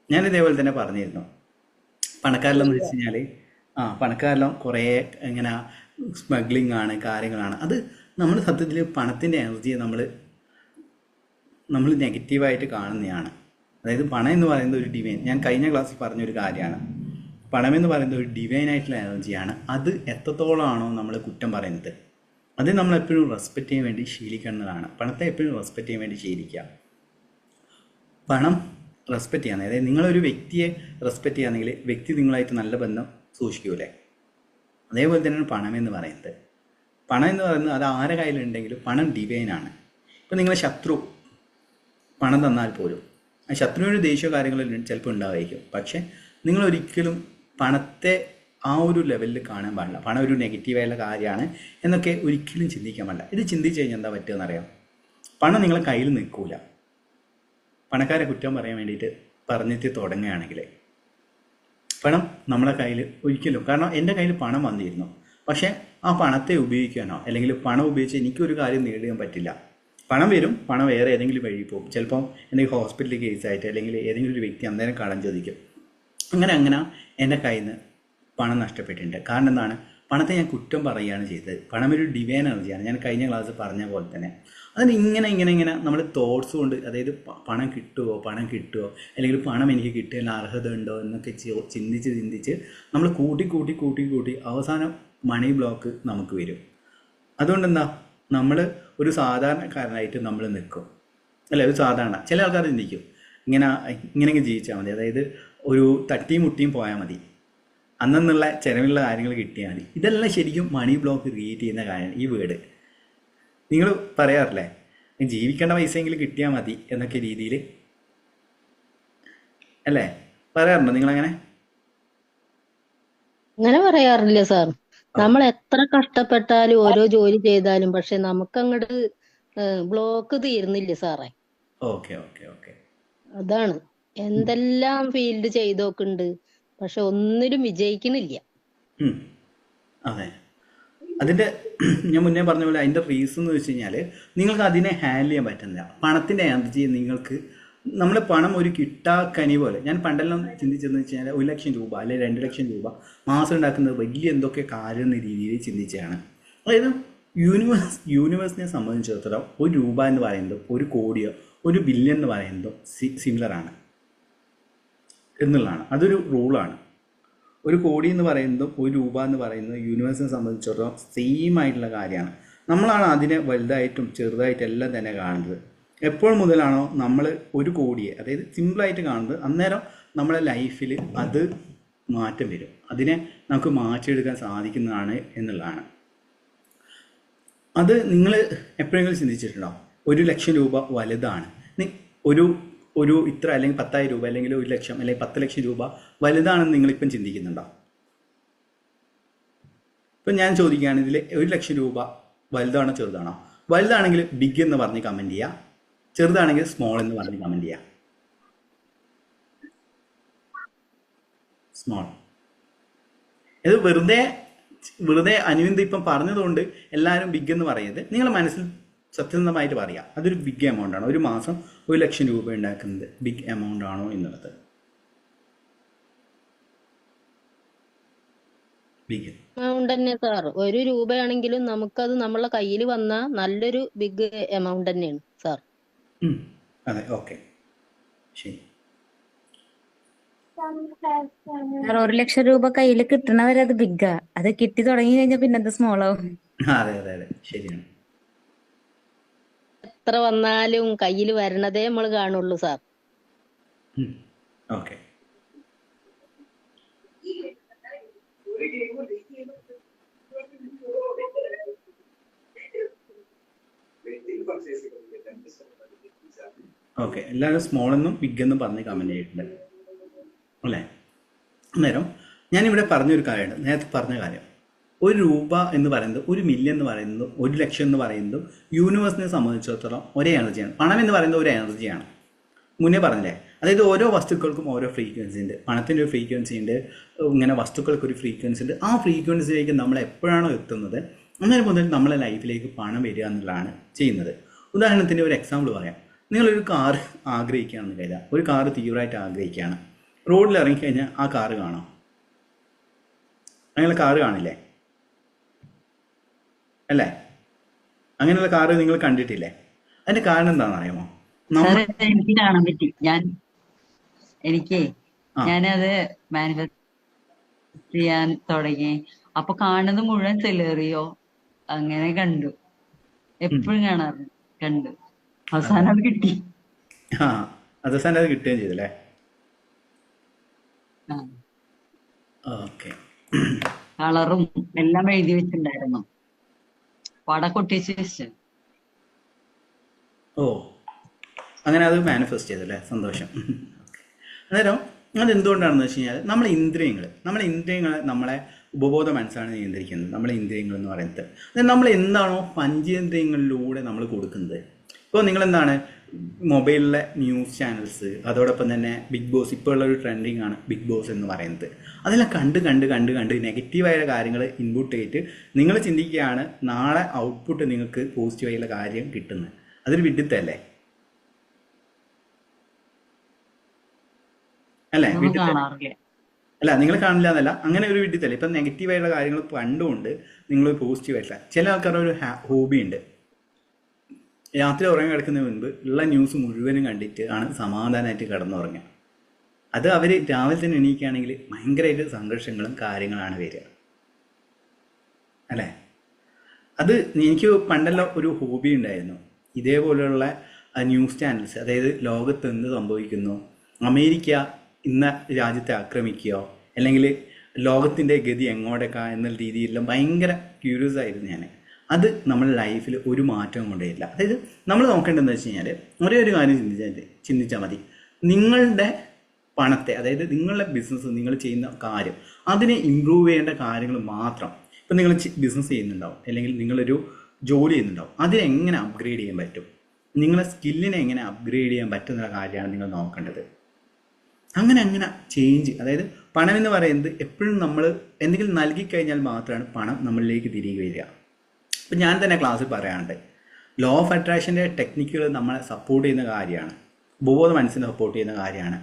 ഞാൻ ഇതേപോലെ തന്നെ പറഞ്ഞിരുന്നു പണക്കാരെല്ലാം എന്ന് വെച്ച് കഴിഞ്ഞാൽ പണക്കാരെല്ലാം കുറേ ഇങ്ങനെ സ്മഗ്ലിംഗ് ആണ്, കാര്യങ്ങളാണ്. അത് നമ്മൾ സത്യത്തിൽ പണത്തിൻ്റെ എനർജിയെ നമ്മൾ നെഗറ്റീവായിട്ട് കാണുന്നതാണ്. അതായത് പണം എന്ന് പറയുന്നത് ഒരു ഡിവൈൻ, ഞാൻ കഴിഞ്ഞ ക്ലാസ്സിൽ പറഞ്ഞൊരു കാര്യമാണ്, പണമെന്ന് പറയുന്നത് ഒരു ഡിവൈൻ ആയിട്ടുള്ള എനർജിയാണ്. അത് എത്രത്തോളമാണോ നമ്മൾ കുറ്റം പറയുന്നത് അത് നമ്മളെപ്പോഴും റെസ്പെക്റ്റ് ചെയ്യാൻ വേണ്ടി ശീലിക്കേണ്ടതാണ്. പണത്തെ എപ്പോഴും റെസ്പെക്റ്റ് ചെയ്യാൻ വേണ്ടി ശീലിക്കുക. പണം റെസ്പെക്റ്റ് ചെയ്യാൻ, അതായത് നിങ്ങളൊരു വ്യക്തിയെ റെസ്പെക്റ്റ് ചെയ്യുകയാണെങ്കിൽ വ്യക്തി നിങ്ങളായിട്ട് നല്ല ബന്ധം സൂക്ഷിക്കൂലേ? അതേപോലെ തന്നെയാണ് പണമെന്ന് പറയുന്നത്. പണം എന്ന് പറയുന്നത് അത് ആരെ കയ്യിലുണ്ടെങ്കിലും പണം ഡിവൈനാണ്. ഇപ്പം നിങ്ങളെ ശത്രു പണം തന്നാൽ പോലും ആ ശത്രുവിൻ്റെ ദേഷ്യ കാര്യങ്ങളിൽ ചിലപ്പോൾ ഉണ്ടാവുമായിരിക്കും, പക്ഷേ നിങ്ങളൊരിക്കലും പണത്തെ ആ ഒരു ലെവലിൽ കാണാൻ പാടില്ല. പണം ഒരു നെഗറ്റീവായുള്ള കാര്യമാണ് എന്നൊക്കെ ഒരിക്കലും ചിന്തിക്കാൻ പാടില്ല. ഇത് ചിന്തിച്ച് കഴിഞ്ഞാൽ എന്താ പറ്റുക എന്നറിയാം, പണം നിങ്ങളെ കയ്യിൽ നിൽക്കില്ല. പണക്കാരെ കുറ്റം പറയാൻ വേണ്ടിയിട്ട് പറഞ്ഞിട്ട് തുടങ്ങുകയാണെങ്കിൽ പണം നമ്മളെ കയ്യിൽ ഒരിക്കലും, കാരണം എൻ്റെ കയ്യിൽ പണം വന്നിരുന്നു, പക്ഷേ ആ പണത്തെ ഉപയോഗിക്കാനോ അല്ലെങ്കിൽ പണം ഉപയോഗിച്ച് എനിക്കൊരു കാര്യം നേടാൻ പറ്റില്ല. പണം വരും, പണം വേറെ ഏതെങ്കിലും വഴി പോകും. ചിലപ്പം എന്തെങ്കിലും ഹോസ്പിറ്റൽ കേസായിട്ട് അല്ലെങ്കിൽ ഏതെങ്കിലും ഒരു വ്യക്തി അന്നേരം കടം ചോദിക്കും. അങ്ങനെ എൻ്റെ കയ്യിൽ നിന്ന് പണം നഷ്ടപ്പെട്ടിട്ടുണ്ട്. കാരണം എന്താണ്, പണത്തെ ഞാൻ കുറ്റം പറയുകയാണ് ചെയ്തത്. പണം ഒരു ഡിവൈൻ എനർജിയാണ്, ഞാൻ കഴിഞ്ഞ ക്ലാസ് പറഞ്ഞ പോലെ തന്നെ. അതിന് ഇങ്ങനെ നമ്മൾ തോട്ട്സ് കൊണ്ട്, അതായത് പണം കിട്ടുമോ അല്ലെങ്കിൽ പണം എനിക്ക് കിട്ടാൻ അർഹത ഉണ്ടോ എന്നൊക്കെ ചിന്തിച്ച് നമ്മൾ കൂട്ടി അവസാനം മണി ബ്ലോക്ക് നമുക്ക് വരും. അതുകൊണ്ടെന്താ, നമ്മൾ ഒരു സാധാരണക്കാരനായിട്ട് നമ്മൾ നിൽക്കും, അല്ല ഒരു സാധാരണ ചില ആൾക്കാർ ചിന്തിക്കും ഇങ്ങനെയൊക്കെ ജീവിച്ചാൽ മതി, അതായത് ഒരു തട്ടിയും മുട്ടിയും പോയാൽ മതി, അന്നുള്ള ചിലവിലുള്ള കാര്യങ്ങൾ കിട്ടിയാൽ മതി. ഇതെല്ലാം ശരിക്കും മണി ബ്ലോക്ക് ക്രിയേറ്റ് ചെയ്യുന്ന കാര്യമാണ്. ഈ വേർഡ് നിങ്ങൾ പറയാറില്ലേ, ജീവിക്കേണ്ട പൈസയെങ്കിലും കിട്ടിയാൽ മതി എന്നൊക്കെ രീതിയിൽ, അല്ലേ? പറയാറുണ്ടോ നിങ്ങളങ്ങനെ? അങ്ങനെ പറയാറില്ല സാർ. നമ്മൾ എത്ര കഷ്ടപ്പെട്ടാലും ഓരോ ജോലി ചെയ്താലും പക്ഷെ നമുക്കങ്ങോട്ട് ബ്ലോക്ക് തീരുന്നില്ല സാറേ. ഓക്കെ ഓക്കെ ഓക്കെ, അതാണ്, എന്തെല്ലാം ഫീൽഡ് ചെയ്തോക്കുണ്ട് പക്ഷെ ഒന്നിലും വിജയിക്കണില്ല. അതെ, അതിൻ്റെ ഞാൻ മുന്നേ പറഞ്ഞ പോലെ അതിൻ്റെ റീസൺ എന്ന് വെച്ച് കഴിഞ്ഞാൽ നിങ്ങൾക്ക് അതിനെ ഹാൻഡിൽ ചെയ്യാൻ പറ്റുന്നില്ല. പണത്തിൻ്റെ എനർജി നിങ്ങൾക്ക്, നമ്മൾ പണം ഒരു കിട്ടാക്കനി പോലെ, ഞാൻ പണ്ടെല്ലാം ചിന്തിച്ചതെന്ന് വെച്ച് കഴിഞ്ഞാൽ 1 ലക്ഷം രൂപ അല്ലെങ്കിൽ 2 ലക്ഷം രൂപ മാസം ഉണ്ടാക്കുന്നത് വലിയ എന്തൊക്കെ കാര്യം എന്ന രീതിയിൽ ചിന്തിച്ചാണ്. അതായത് യൂണിവേഴ്സിനെ സംബന്ധിച്ചിടത്തോളം 1 രൂപ എന്ന് പറയുന്നത് 1 കോടിയോ 1 ബില്യൺ എന്ന് പറയുന്നതോ സിമിലറാണ് എന്നുള്ളതാണ്. അതൊരു റൂളാണ്. 1 കോടി എന്ന് പറയുന്നതും 1 രൂപ എന്ന് പറയുന്നതും യൂണിവേഴ്സിനെ സംബന്ധിച്ചിടത്തോളം സെയിം ആയിട്ടുള്ള കാര്യമാണ്. നമ്മളാണ് അതിനെ വലുതായിട്ടും ചെറുതായിട്ടും എല്ലാം തന്നെ കാണുന്നത്. എപ്പോൾ മുതലാണോ നമ്മൾ 1 കോടിയെ, അതായത് സിമ്പിളായിട്ട് കാണുന്നത്, അന്നേരം നമ്മളെ ലൈഫിൽ അത് മാറ്റം വരും. അതിനെ നമുക്ക് മാറ്റിയെടുക്കാൻ സാധിക്കുന്നതാണ് എന്നുള്ളതാണ്. അത് നിങ്ങൾ എപ്പോഴെങ്കിലും ചിന്തിച്ചിട്ടുണ്ടോ? 1 ലക്ഷം രൂപ വലുതാണ്, ഒരു ഇത്ര അല്ലെങ്കിൽ 10,000 രൂപ അല്ലെങ്കിൽ 1 ലക്ഷം അല്ലെങ്കിൽ 10 ലക്ഷം രൂപ വലുതാണെന്ന് നിങ്ങളിപ്പം ചിന്തിക്കുന്നുണ്ടോ? ഇപ്പം ഞാൻ ചോദിക്കുകയാണ്, ഇതിൽ 1 ലക്ഷം രൂപ വലുതാണോ ചെറുതാണോ? വലുതാണെങ്കിൽ ബിഗ് എന്ന് പറഞ്ഞ് കമൻറ്റ് ചെയ്യുക, ചെറുതാണെങ്കിൽ സ്മോൾ എന്ന് പറഞ്ഞ് കമൻറ്റ് ചെയ്യുക. സ്മോൾ. ഇത് വെറുതെ അനുവിന്ദ ഇപ്പം പറഞ്ഞതുകൊണ്ട് എല്ലാവരും ബിഗ് എന്ന് പറയരുത്. നിങ്ങളുടെ മനസ്സിൽ സത്യസന്ധമായിട്ട് പറയാം, അതൊരു ബിഗ് എമൗണ്ട് ആണോ? ഒരു മാസം 1 ലക്ഷം രൂപ ഉണ്ടാക്കുന്നത് ബിഗ് എമൗണ്ട് ആണോ എന്നുള്ളത്. ബിഗ് എമൗണ്ട് തന്നെ സാർ. 1 രൂപയാണെങ്കിലും നമുക്കത് നമ്മളെ കയ്യിൽ വന്ന നല്ലൊരു ബിഗ് എമൗണ്ട് തന്നെയാണ് സാർ. അതെ, ഓക്കെ, ശരി. സാർ 1 ലക്ഷം രൂപ കയ്യിൽ കിട്ടണവരെ അത് ബിഗ്ഗാ. അത് കിട്ടി തുടങ്ങി കഴിഞ്ഞാൽ പിന്നെ അത് സ്മോൾ ആവും. അതെ അതെ അതെ, ശരിയാണ്. എത്ര വന്നാലും കയ്യിൽ വരണതേ നമ്മൾ കാണുള്ളൂ സാർ. ഓക്കെ, ഓക്കെ, എല്ലാവരും സ്മോൾ എന്നും ബിഗ് എന്നും പറഞ്ഞ് കമൻറ്റ് ചെയ്തിട്ടുണ്ട് അല്ലേ? അന്നേരം ഞാനിവിടെ പറഞ്ഞൊരു കാര്യമുണ്ട്, നേരത്തെ പറഞ്ഞ കാര്യം. 1 രൂപ എന്ന് പറയുന്നത്, 1 മില്യൺ എന്ന് പറയുന്നതും 1 ലക്ഷം എന്ന് പറയുന്നതും യൂണിവേഴ്സിനെ സംബന്ധിച്ചിടത്തോളം ഒരേ എനർജിയാണ്. പണം എന്ന് പറയുന്നത് ഒരു എനർജിയാണ്, മുന്നേ പറഞ്ഞില്ലേ? അതായത് ഓരോ വസ്തുക്കൾക്കും ഓരോ ഫ്രീക്വൻസി ഉണ്ട്. പണത്തിൻ്റെ ഒരു ഫ്രീക്വൻസി ഉണ്ട്, ഇങ്ങനെ വസ്തുക്കൾക്കൊരു ഫ്രീക്വൻസി ഉണ്ട്. ആ ഫ്രീക്വൻസിയിലേക്ക് നമ്മൾ എപ്പോഴാണോ എത്തുന്നത് അന്നേരം മുതൽ നമ്മളെ ലൈഫിലേക്ക് പണം വരിക എന്നുള്ളതാണ് ചെയ്യുന്നത്. ഉദാഹരണത്തിന് ഒരു എക്സാമ്പിൾ പറയാം. നിങ്ങളൊരു കാർ ആഗ്രഹിക്കുകയാണെന്ന് കരുതാം. ഒരു കാർ തീവ്രമായിട്ട് ആഗ്രഹിക്കുകയാണ്. റോഡിൽ ഇറങ്ങിക്കഴിഞ്ഞാൽ ആ കാറ് കാണാം, അങ്ങനെ കാറ് കാണില്ലേ? അല്ലേ? അങ്ങനെയുള്ള കാറ് നിങ്ങൾ കണ്ടിട്ടില്ലേ? അതിന്റെ കാരണം എന്താണെന്ന് അറിയാമോ? എനിക്ക് കാണാൻ പറ്റി. ഞാനത് മാനിഫെസ്റ്റ് ചെയ്യാൻ തുടങ്ങി. അപ്പൊ കാണുന്നത് മുഴുവൻ സെലേറിയോ അങ്ങനെ കണ്ടു. എപ്പോഴും കണ്ടു. അവസാനം അത് കിട്ടി. അവസാനം അത് കിട്ടുകയും ചെയ്തല്ലേ? ഓക്കെ. കളറും എല്ലാം എഴുതി വെച്ചിട്ടുണ്ടായിരുന്നു, പടക്കൊട്ടിച്ച് വെച്ച്. ഓ, അങ്ങനെ അത് മാനിഫെസ്റ്റ് ചെയ്തല്ലേ? സന്തോഷം. അന്നേരം അതെന്തുകൊണ്ടാണെന്ന് വെച്ച് കഴിഞ്ഞാൽ നമ്മളെ ഇന്ദ്രിയങ്ങളെ നമ്മളെ ഉപബോധ മനസ്സാണ് നിയന്ത്രിക്കുന്നത്. നമ്മളെ ഇന്ദ്രിയങ്ങൾ എന്ന് പറയുന്നത് നമ്മൾ എന്താണോ പഞ്ചേന്ദ്രിയങ്ങളിലൂടെ നമ്മൾ കൊടുക്കുന്നത്. ഇപ്പോൾ നിങ്ങളെന്താണ് മൊബൈലിലെ ന്യൂസ് ചാനൽസ്, അതോടൊപ്പം തന്നെ ബിഗ് ബോസ്, ഇപ്പോൾ ഉള്ളൊരു ട്രെൻഡിങ് ആണ് ബിഗ് ബോസ് എന്ന് പറയുന്നത്. അതെല്ലാം കണ്ട് നെഗറ്റീവായ കാര്യങ്ങൾ ഇൻപുട്ട് ചെയ്തിട്ട് നിങ്ങൾ ചിന്തിക്കുകയാണ് നാളെ ഔട്ട്പുട്ട് നിങ്ങൾക്ക് പോസിറ്റീവായുള്ള കാര്യം കിട്ടുന്നത്. അതൊരു വിഡിത്തല്ലേ? അല്ലേ? അല്ല, നിങ്ങൾ കാണില്ല എന്നല്ല, അങ്ങനെ ഒരു വിഡിത്തല്ലേ? ഇപ്പം നെഗറ്റീവായിട്ടുള്ള കാര്യങ്ങൾ കണ്ടുകൊണ്ട് നിങ്ങൾ പോസിറ്റീവായിട്ടില്ല. ചില ആൾക്കാരുടെ ഒരു ഹോബി ഉണ്ട്, രാത്രി ഉറങ്ങി കിടക്കുന്നതിന് മുൻപ് ഉള്ള ന്യൂസ് മുഴുവനും കണ്ടിട്ട് ആണ് സമാധാനമായിട്ട് കിടന്നുറങ്ങുക. അത് അവർ രാവിലെ തന്നെ എണീക്കുകയാണെങ്കിൽ ഭയങ്കരമായിട്ട് സംഘർഷങ്ങളും കാര്യങ്ങളാണ് വരിക അല്ലേ? അത് എനിക്ക് പണ്ടെല്ലാം ഒരു ഹോബി ഉണ്ടായിരുന്നു, ഇതേപോലെയുള്ള ന്യൂസ് ചാനൽസ്, അതായത് ലോകത്ത് എന്ത് സംഭവിക്കുന്നു, അമേരിക്ക ഇന്ന രാജ്യത്തെ ആക്രമിക്കുകയോ അല്ലെങ്കിൽ ലോകത്തിൻ്റെ ഗതി എങ്ങോട്ടേക്കാ എന്നുള്ള രീതിയിലെല്ലാം ഭയങ്കര ക്യൂരിയസ് ആയിരുന്നു ഞാൻ. അത് നമ്മുടെ ലൈഫിൽ ഒരു മാറ്റവും കൊണ്ടേയില്ല. അതായത് നമ്മൾ നോക്കേണ്ടതെന്ന് വെച്ച് കഴിഞ്ഞാൽ ഒരേ ഒരു കാര്യം ചിന്തിച്ചാൽ മതി. നിങ്ങളുടെ പണത്തെ, അതായത് നിങ്ങളുടെ ബിസിനസ്, നിങ്ങൾ ചെയ്യുന്ന കാര്യം, അതിനെ ഇമ്പ്രൂവ് ചെയ്യേണ്ട കാര്യങ്ങൾ മാത്രം. ഇപ്പം നിങ്ങൾ ബിസിനസ് ചെയ്യുന്നുണ്ടാവും, അല്ലെങ്കിൽ നിങ്ങളൊരു ജോലി ചെയ്യുന്നുണ്ടാവും, അതിനെ എങ്ങനെ അപ്ഗ്രേഡ് ചെയ്യാൻ പറ്റും, നിങ്ങളുടെ സ്കില്ലിനെ എങ്ങനെ അപ്ഗ്രേഡ് ചെയ്യാൻ പറ്റുന്ന കാര്യമാണ് നിങ്ങൾ നോക്കേണ്ടത്. അങ്ങനെ ചേഞ്ച്, അതായത് പണം എന്ന് പറയുന്നത് എപ്പോഴും നമ്മൾ എന്തെങ്കിലും നൽകിക്കഴിഞ്ഞാൽ മാത്രമാണ് പണം നമ്മളിലേക്ക് തിരികെ വരിക. ഇപ്പം ഞാൻ തന്നെ ക്ലാസ്സിൽ പറയാറുണ്ട്, ലോ ഓഫ് അട്രാക്ഷൻ്റെ ടെക്നിക്കുകൾ നമ്മളെ സപ്പോർട്ട് ചെയ്യുന്ന കാര്യമാണ്, ഉപബോധ മനസ്സിനെ സപ്പോർട്ട് ചെയ്യുന്ന കാര്യമാണ്.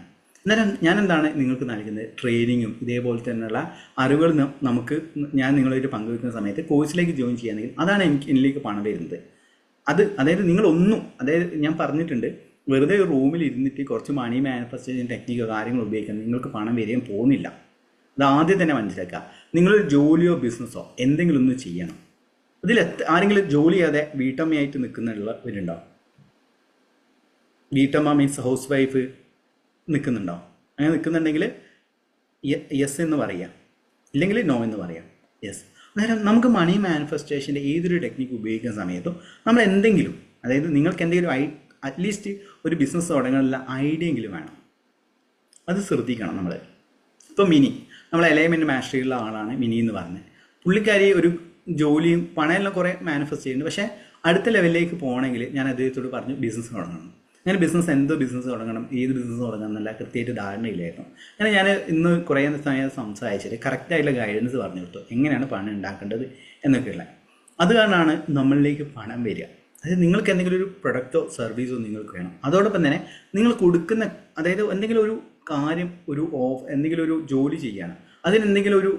അന്നേരം ഞാൻ എന്താണ് നിങ്ങൾക്ക് നൽകുന്നത്? ട്രെയിനിങ്ങും ഇതേപോലെ തന്നെയുള്ള അറിവുകൾ ഞാൻ നിങ്ങളായിട്ട് പങ്കുവെക്കുന്ന സമയത്ത് കോഴ്സിലേക്ക് ജോയിൻ ചെയ്യുകയാണെങ്കിൽ അതാണ് എന്നിലേക്ക് പണം വരുന്നത്. അതായത് നിങ്ങളൊന്നും, അതായത് ഞാൻ പറഞ്ഞിട്ടുണ്ട്, വെറുതെ ഒരു റൂമിൽ ഇരുന്നിട്ട് കുറച്ച് മണി മാനിഫെസ്റ്റേഷൻ ടെക്നിക്കോ കാര്യങ്ങൾ ഉപയോഗിക്കുന്നത് നിങ്ങൾക്ക് പണം വരികയും പോകുന്നില്ല. അത് ആദ്യം തന്നെ മനസ്സിലാക്കുക. നിങ്ങളൊരു ജോലിയോ ബിസിനസ്സോ എന്തെങ്കിലും ഒന്ന് ചെയ്യണം. അതിൽ ആരെങ്കിലും ജോലി ചെയ്യാതെ വീട്ടമ്മയായിട്ട് നിൽക്കുന്നുള്ളവരുണ്ടോ? വീട്ടമ്മ മീൻസ് ഹൗസ് വൈഫ് നിൽക്കുന്നുണ്ടോ? അങ്ങനെ നിൽക്കുന്നുണ്ടെങ്കിൽ യെസ് എന്ന് പറയാം, ഇല്ലെങ്കിൽ നോ എന്ന് പറയാം. യെസ്. അന്നേരം നമുക്ക് മണി മാനിഫെസ്റ്റേഷൻ്റെ ഏതൊരു ടെക്നിക്ക് ഉപയോഗിക്കുന്ന സമയത്തും നമ്മൾ എന്തെങ്കിലും, അതായത് നിങ്ങൾക്ക് എന്തെങ്കിലും അറ്റ്ലീസ്റ്റ് ഒരു ബിസിനസ് തുടങ്ങാനുള്ള ഐഡിയ എങ്കിലും വേണം. അത് ശ്രദ്ധിക്കണം നമ്മൾ. ഇപ്പോൾ മിനി, നമ്മൾ എലൈൻമെൻറ്റ് മാസ്റ്ററിയുള്ള ആളാണ് മിനി എന്ന് പറഞ്ഞത്. പുള്ളിക്കാരി ഒരു ജോലിയും പണമെല്ലാം കുറേ മാനിഫെസ്റ്റ് ചെയ്യുന്നുണ്ട്. പക്ഷേ അടുത്ത ലെവലിലേക്ക് പോകണമെങ്കിൽ ഞാൻ അദ്ദേഹത്തോട് പറഞ്ഞു ബിസിനസ് തുടങ്ങണം. ഞാൻ എന്തോ ബിസിനസ് തുടങ്ങണം, ഏത് ബിസിനസ് തുടങ്ങണം എന്നല്ല കൃത്യമായിട്ട് ധാരണയില്ലായിരുന്നു. അങ്ങനെ ഞാൻ ഇന്ന് കുറേ സമയം സംസാരിച്ചിട്ട് കറക്റ്റായിട്ടുള്ള ഗൈഡൻസ് പറഞ്ഞു കൊടുത്തു എങ്ങനെയാണ് പണം ഉണ്ടാക്കേണ്ടത് എന്നൊക്കെയുള്ള. അത് കാരണമാണ് നമ്മളിലേക്ക് പണം വരിക. അതായത് നിങ്ങൾക്ക് എന്തെങ്കിലും ഒരു പ്രൊഡക്റ്റോ സർവീസോ നിങ്ങൾക്ക് വേണം. അതോടൊപ്പം തന്നെ നിങ്ങൾ കൊടുക്കുന്ന, അതായത് എന്തെങ്കിലും ഒരു കാര്യം, എന്തെങ്കിലും ഒരു ജോലി ചെയ്യണം, അതിനെന്തെങ്കിലും ഒരു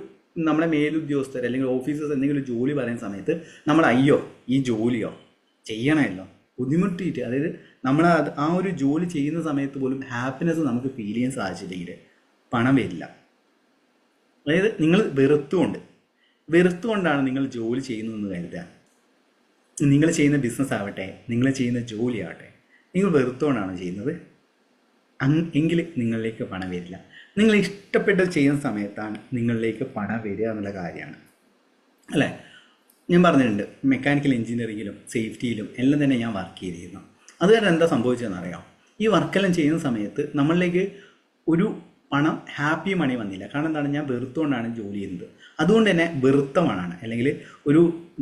നമ്മളെ മേലുദ്യോഗസ്ഥർ അല്ലെങ്കിൽ ഓഫീസേഴ്സ് എന്തെങ്കിലും ജോലി പറയുന്ന സമയത്ത് നമ്മൾ അയ്യോ ഈ ജോലിയോ ചെയ്യണമല്ലോ ബുദ്ധിമുട്ടിയിട്ട്, അതായത് നമ്മൾ ആ ഒരു ജോലി ചെയ്യുന്ന സമയത്ത് പോലും ഹാപ്പിനെസ് നമുക്ക് ഫീൽ ചെയ്യാൻ സാധിച്ചില്ലെങ്കിൽ പണം വരില്ല. അതായത് നിങ്ങൾ വെറുത്തുകൊണ്ടാണ് നിങ്ങൾ ജോലി ചെയ്യുന്നതെന്ന് കരുതുക. നിങ്ങൾ ചെയ്യുന്ന ബിസിനസ് ആവട്ടെ, നിങ്ങൾ ചെയ്യുന്ന ജോലി ആവട്ടെ, നിങ്ങൾ വെറുത്തുകൊണ്ടാണ് ചെയ്യുന്നത് എങ്കിൽ നിങ്ങളിലേക്ക് പണം വരില്ല. നിങ്ങൾ ഇഷ്ടപ്പെട്ട് ചെയ്യുന്ന സമയത്താണ് നിങ്ങളിലേക്ക് പണം വരിക എന്നുള്ള കാര്യമാണ് അല്ലേ. ഞാൻ പറഞ്ഞിട്ടുണ്ട് മെക്കാനിക്കൽ എഞ്ചിനീയറിങ്ങിലും സേഫ്റ്റിയിലും എല്ലാം തന്നെ ഞാൻ വർക്ക് ചെയ്തിരുന്നു. അത് കാരണം എന്താ സംഭവിച്ചതെന്ന് അറിയാം, ഈ വർക്കെല്ലാം ചെയ്യുന്ന സമയത്ത് നമ്മളിലേക്ക് ഒരു പണം ഹാപ്പി മണി വന്നില്ല. കാരണം എന്താണ്, ഞാൻ വെറുത്തുകൊണ്ടാണ് ജോലി ചെയ്യുന്നത്. അതുകൊണ്ട് തന്നെ വെറുത്ത മണമാണ്, അല്ലെങ്കിൽ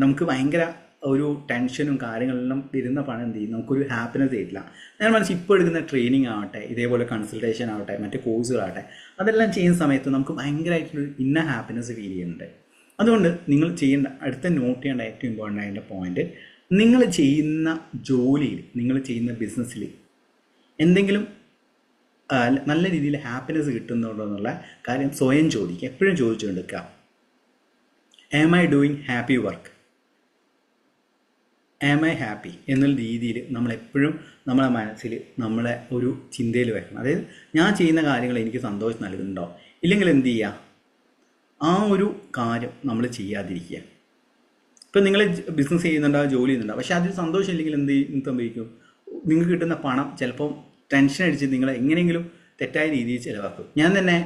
നമുക്ക് ഭയങ്കര ഒരു ടെൻഷനും കാര്യങ്ങളെല്ലാം വരുന്ന പണം എന്ത് ചെയ്യും, നമുക്കൊരു ഹാപ്പിനെസ് തരില്ല. ഞാൻ മനസ്സിൽ ഇപ്പോൾ എടുക്കുന്ന ട്രെയിനിങ് ആവട്ടെ, ഇതേപോലെ കൺസൾട്ടേഷൻ ആവട്ടെ, മറ്റു കോഴ്സുകളാവട്ടെ, അതെല്ലാം ചെയ്യുന്ന സമയത്ത് നമുക്ക് ഭയങ്കരമായിട്ടുള്ളൊരു ഇന്ന ഹാപ്പിനെസ് ഫീൽ ചെയ്യുന്നുണ്ട്. അതുകൊണ്ട് നിങ്ങൾ അടുത്ത നോട്ട് ചെയ്യേണ്ട ഏറ്റവും ഇമ്പോർട്ടൻ്റ് ആയിട്ടുള്ള പോയിന്റ്, നിങ്ങൾ ചെയ്യുന്ന ജോലിയിൽ, നിങ്ങൾ ചെയ്യുന്ന ബിസിനസ്സിൽ എന്തെങ്കിലും നല്ല രീതിയിൽ ഹാപ്പിനെസ് കിട്ടുന്നുണ്ടോ എന്നുള്ള കാര്യം സ്വയം ചോദിക്കുക. എപ്പോഴും ചോദിച്ചുകൊണ്ടിരിക്കുക, am I doing happy work, am I happy എന്നുള്ള രീതിയിൽ നമ്മളെപ്പോഴും നമ്മളെ മനസ്സിൽ നമ്മളെ ഒരു ചിന്തയിൽ വെക്കണം. അതായത് ഞാൻ ചെയ്യുന്ന കാര്യങ്ങൾ എനിക്ക് സന്തോഷം നൽകുന്നുണ്ടോ, ഇല്ലെങ്കിൽ എന്ത് ചെയ്യുക, ആ ഒരു കാര്യം നമ്മൾ ചെയ്യാതിരിക്കുക. ഇപ്പം നിങ്ങൾ ബിസിനസ് ചെയ്യുന്നുണ്ടാവും, ജോലി ചെയ്യുന്നുണ്ടാവും, പക്ഷേ അതിൽ സന്തോഷം ഇല്ലെങ്കിൽ എന്ത് സംഭവിക്കും, നിങ്ങൾക്ക് കിട്ടുന്ന പണം ചിലപ്പോൾ ടെൻഷൻ അടിച്ച് നിങ്ങൾ എങ്ങനെയെങ്കിലും തെറ്റായ രീതിയിൽ ചിലവാക്കും. ഞാൻ തന്നെ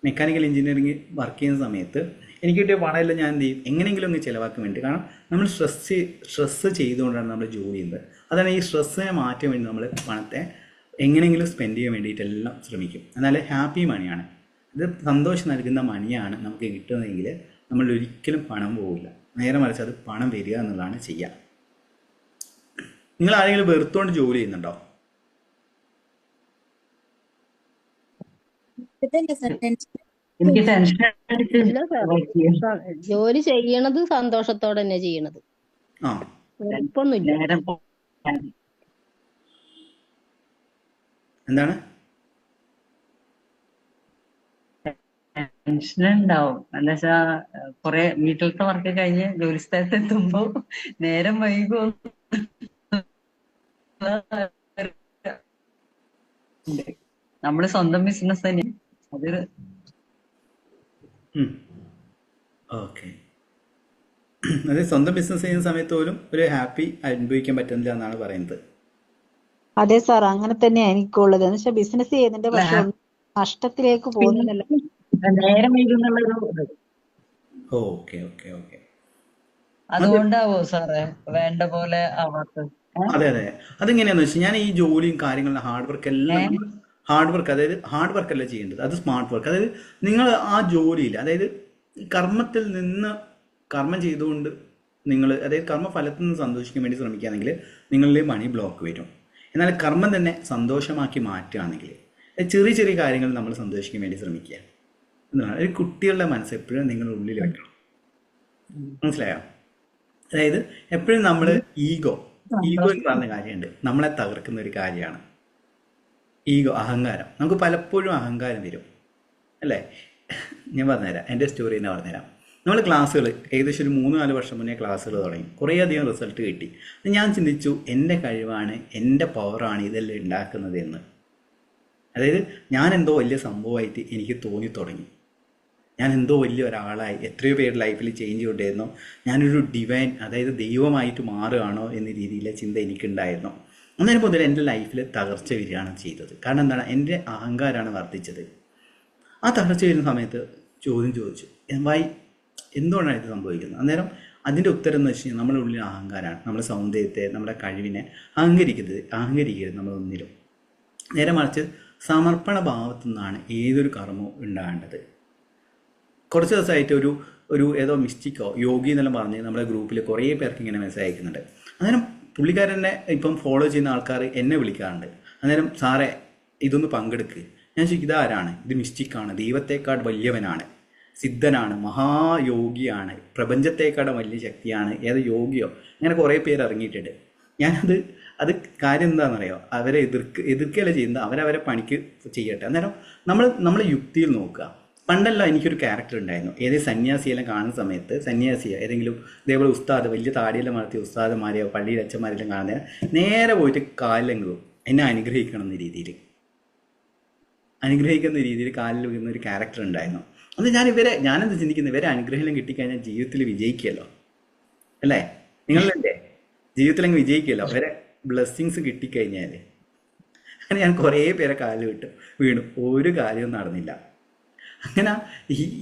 മെക്കാനിക്കൽ എഞ്ചിനീയറിംഗ് വർക്ക് ചെയ്യുന്ന സമയത്ത് എനിക്ക് കിട്ടിയ പണമെല്ലാം ഞാൻ എന്ത് ചെയ്യും, എങ്ങനെയെങ്കിലും ഒന്ന് ചിലവാക്കാൻ വേണ്ടി. കാരണം നമ്മൾ സ്ട്രെസ്സ് ചെയ്തുകൊണ്ടാണ് നമ്മൾ ജോലി ചെയ്യുന്നത്. അതാണ് ഈ സ്ട്രെസ്സിനെ മാറ്റാൻ വേണ്ടി നമ്മൾ പണത്തെ എങ്ങനെയെങ്കിലും സ്പെൻഡ് ചെയ്യാൻ വേണ്ടിയിട്ടെല്ലാം ശ്രമിക്കും. എന്നാൽ ഹാപ്പി മണിയാണ്, ഇത് സന്തോഷം നൽകുന്ന മണിയാണ് നമുക്ക് കിട്ടുന്നതെങ്കിൽ നമ്മൾ ഒരിക്കലും പണം പോവില്ല. നേരെ മറിച്ച് അത് പണം വരിക എന്നുള്ളതാണ് ചെയ്യുക. നിങ്ങൾ ആരെങ്കിലും വെറുത്തുകൊണ്ട് ജോലി ചെയ്യുന്നുണ്ടോ? എനിക്ക് ടെൻഷൻ ഇല്ല സാർ, ജോലി ചെയ്യണത് സന്തോഷത്തോടെ തന്നെ ചെയ്യണത്, ആ വെറുപ്പൊന്നുമില്ല. നേരം എന്താണ് ടെൻഷൻ ഉണ്ടാവും. എന്താ വെച്ചാ കൊറേ വീട്ടിലത്തെ വർക്ക് കഴിഞ്ഞ് ജോലി സ്ഥലത്ത് എത്തുമ്പോ നേരം വൈകും. നമ്മള് സ്വന്തം ബിസിനസ് തന്നെ അതൊരു ഓക്കെ. അത് സ്വന്തം ബിസിനസ് ചെയ്യുന്ന സമയത്ത് പോലും ഒരു ഹാപ്പി അനുഭവിക്കാൻ പറ്റുന്നില്ല എന്നാണ് പറയുന്നത്. അതെ സാർ, അങ്ങനെ തന്നെയാ എനിക്കുള്ളത്. എന്ന് വെച്ചാൽ ബിസിനസ് ചെയ്യുന്നുണ്ട്, പക്ഷെ നഷ്ടത്തിലേക്ക് പോകുന്നില്ല. നേരം വൈകുന്നുള്ളൊരു ഓക്കെ ഓക്കെ ഓക്കെ. അതുകൊണ്ടാവോ സാറേ വേണ്ട പോലെ ആവാത്തത്? അതെ അതെ, അതെങ്ങനെയാന്ന് വെച്ചാൽ ഞാൻ ഈ ജോലിയും കാര്യങ്ങളും ഹാർഡ് വർക്ക് എല്ലാം അതായത് ഹാർഡ് വർക്ക് അല്ല ചെയ്യേണ്ടത്, അത് സ്മാർട്ട് വർക്ക്. അതായത് നിങ്ങൾ ആ ജോലിയിൽ, അതായത് കർമ്മത്തിൽ നിന്ന് കർമ്മം ചെയ്തുകൊണ്ട് നിങ്ങൾ, അതായത് കർമ്മഫലത്തിൽ നിന്ന് സന്തോഷിക്കാൻ വേണ്ടി ശ്രമിക്കുകയാണെങ്കിൽ നിങ്ങളിൽ മണി ബ്ലോക്ക് വരും. എന്നാൽ കർമ്മം തന്നെ സന്തോഷമാക്കി മാറ്റുകയാണെങ്കിൽ ചെറിയ ചെറിയ കാര്യങ്ങൾ നമ്മൾ സന്തോഷിക്കാൻ വേണ്ടി ശ്രമിക്കുക എന്നതാണ്. ഒരു കുട്ടികളുടെ മനസ്സ് എപ്പോഴും നിങ്ങളുടെ ഉള്ളിൽ വെക്കണം, മനസ്സിലായോ? അതായത് എപ്പോഴും നമ്മൾ ഈഗോ എന്ന് പറഞ്ഞ കാര്യമുണ്ട്, നമ്മളെ തകർക്കുന്ന ഒരു കാര്യമാണ് ഈഗോ, അഹങ്കാരം. നമുക്ക് പലപ്പോഴും അഹങ്കാരം വരും അല്ലേ. ഞാൻ പറഞ്ഞുതരാം, എൻ്റെ സ്റ്റോറി തന്നെ പറഞ്ഞുതരാം. നമ്മൾ ക്ലാസ്സുകൾ ഏകദേശം ഒരു 3-4 വർഷം മുന്നേ ക്ലാസ്സുകൾ തുടങ്ങി, കുറേയധികം റിസൾട്ട് കിട്ടി. ഞാൻ ചിന്തിച്ചു എൻ്റെ കഴിവാണ്, എൻ്റെ പവറാണ് ഇതെല്ലാം ഉണ്ടാക്കുന്നത് എന്ന്. അതായത് ഞാൻ എന്തോ വലിയ സംഭവമായിട്ട് എനിക്ക് തോന്നി തുടങ്ങി. ഞാൻ എന്തോ വലിയ ഒരാളായി, എത്രയോ പേര് ലൈഫിൽ ചേഞ്ച് കൊണ്ടിരുന്നു, ഞാനൊരു ഡിവൈൻ, അതായത് ദൈവമായിട്ട് മാറുകയാണോ എന്ന രീതിയിലെ ചിന്ത എനിക്കുണ്ടായിരുന്നു. അന്നേരം മുതൽ എൻ്റെ ലൈഫിൽ തകർച്ച വരികയാണ് ചെയ്തത്. കാരണം എന്താണ്, എൻ്റെ അഹങ്കാരമാണ് വർദ്ധിച്ചത്. ആ തകർച്ച വരുന്ന സമയത്ത് ചോദ്യം ചോദിച്ചു, എന്തുകൊണ്ടാണ് ഇത് സംഭവിക്കുന്നത്? അന്നേരം അതിൻ്റെ ഉത്തരം എന്ന് വെച്ച് കഴിഞ്ഞാൽ നമ്മുടെ ഉള്ളിൽ അഹങ്കാരമാണ്. നമ്മുടെ സൗന്ദര്യത്തെ, നമ്മുടെ കഴിവിനെ അഹങ്കരിക്കരുത് നമ്മളൊന്നിലും. നേരെ മറിച്ച് സമർപ്പണ ഭാവത്തു നിന്നാണ് ഏതൊരു കർമ്മവും ഉണ്ടാകേണ്ടത്. കുറച്ച് ദിവസമായിട്ട് ഒരു ഏതോ മിസ്റ്റിക്കോ യോഗി എന്നെല്ലാം പറഞ്ഞ് നമ്മുടെ ഗ്രൂപ്പിൽ കുറേ പേർക്ക് ഇങ്ങനെ മെസ്സേജ് അയക്കുന്നുണ്ട്. അന്നേരം പുള്ളിക്കാരനെ ഇപ്പം ഫോളോ ചെയ്യുന്ന ആൾക്കാർ എന്നെ വിളിക്കാറുണ്ട്. അന്നേരം സാറേ ഇതൊന്ന് പങ്കെടുക്ക്. ഞാൻ ചോദിക്കും, ഇതാരാണ്? ഇത് മിസ്റ്റിക്കാണ്, ദൈവത്തെക്കാൾ വലിയവനാണ്, സിദ്ധനാണ്, മഹായോഗിയാണ്, പ്രപഞ്ചത്തെക്കാൾ വലിയ ശക്തിയാണ്, ഏത് യോഗിയോ, അങ്ങനെ കുറേ പേര് ഇറങ്ങിയിട്ടുണ്ട്. അത് കാര്യം എന്താണെന്നറിയോ, അവരെ എതിർക്കുകയല്ല ചെയ്യുന്നത്, അവരവരെ പണിക്ക് ചെയ്യട്ടെ. അന്നേരം നമ്മൾ യുക്തിയിൽ നോക്കുക. പണ്ടെല്ലാം എനിക്കൊരു ക്യാരക്ടർ ഉണ്ടായിരുന്നു. ഏതെങ്കിലും സന്യാസിയെല്ലാം കാണുന്ന സമയത്ത്, സന്യാസിയോ ഏതെങ്കിലും ഇതേപോലെ ഉസ്താദ്, വലിയ താടിയെല്ലാം വളർത്തിയ ഉസ്താദുമാരെയോ പള്ളിയിൽ അച്ഛന്മാരെല്ലാം കാണുന്നതിന് നേരെ പോയിട്ട് കാലിലെങ്കിലും എന്നെ അനുഗ്രഹിക്കുന്ന രീതിയിൽ കാലിൽ വീഴുന്ന ഒരു ക്യാരക്ടർ ഉണ്ടായിരുന്നു. അത് ഞാനെന്ത് ചിന്തിക്കുന്നത്, ഇവരെ അനുഗ്രഹം കിട്ടിക്കഴിഞ്ഞാൽ ജീവിതത്തിൽ വിജയിക്കുമല്ലോ, അല്ലേ? നിങ്ങളല്ലേ ജീവിതത്തിൽ വിജയിക്കുമല്ലോ, ഇവരെ ബ്ലെസ്സിങ്സ് കിട്ടിക്കഴിഞ്ഞാൽ. അങ്ങനെ ഞാൻ കുറേ പേരെ കാലിൽ വീണു, ഒരു കാര്യവും നടന്നില്ല. അങ്ങനെ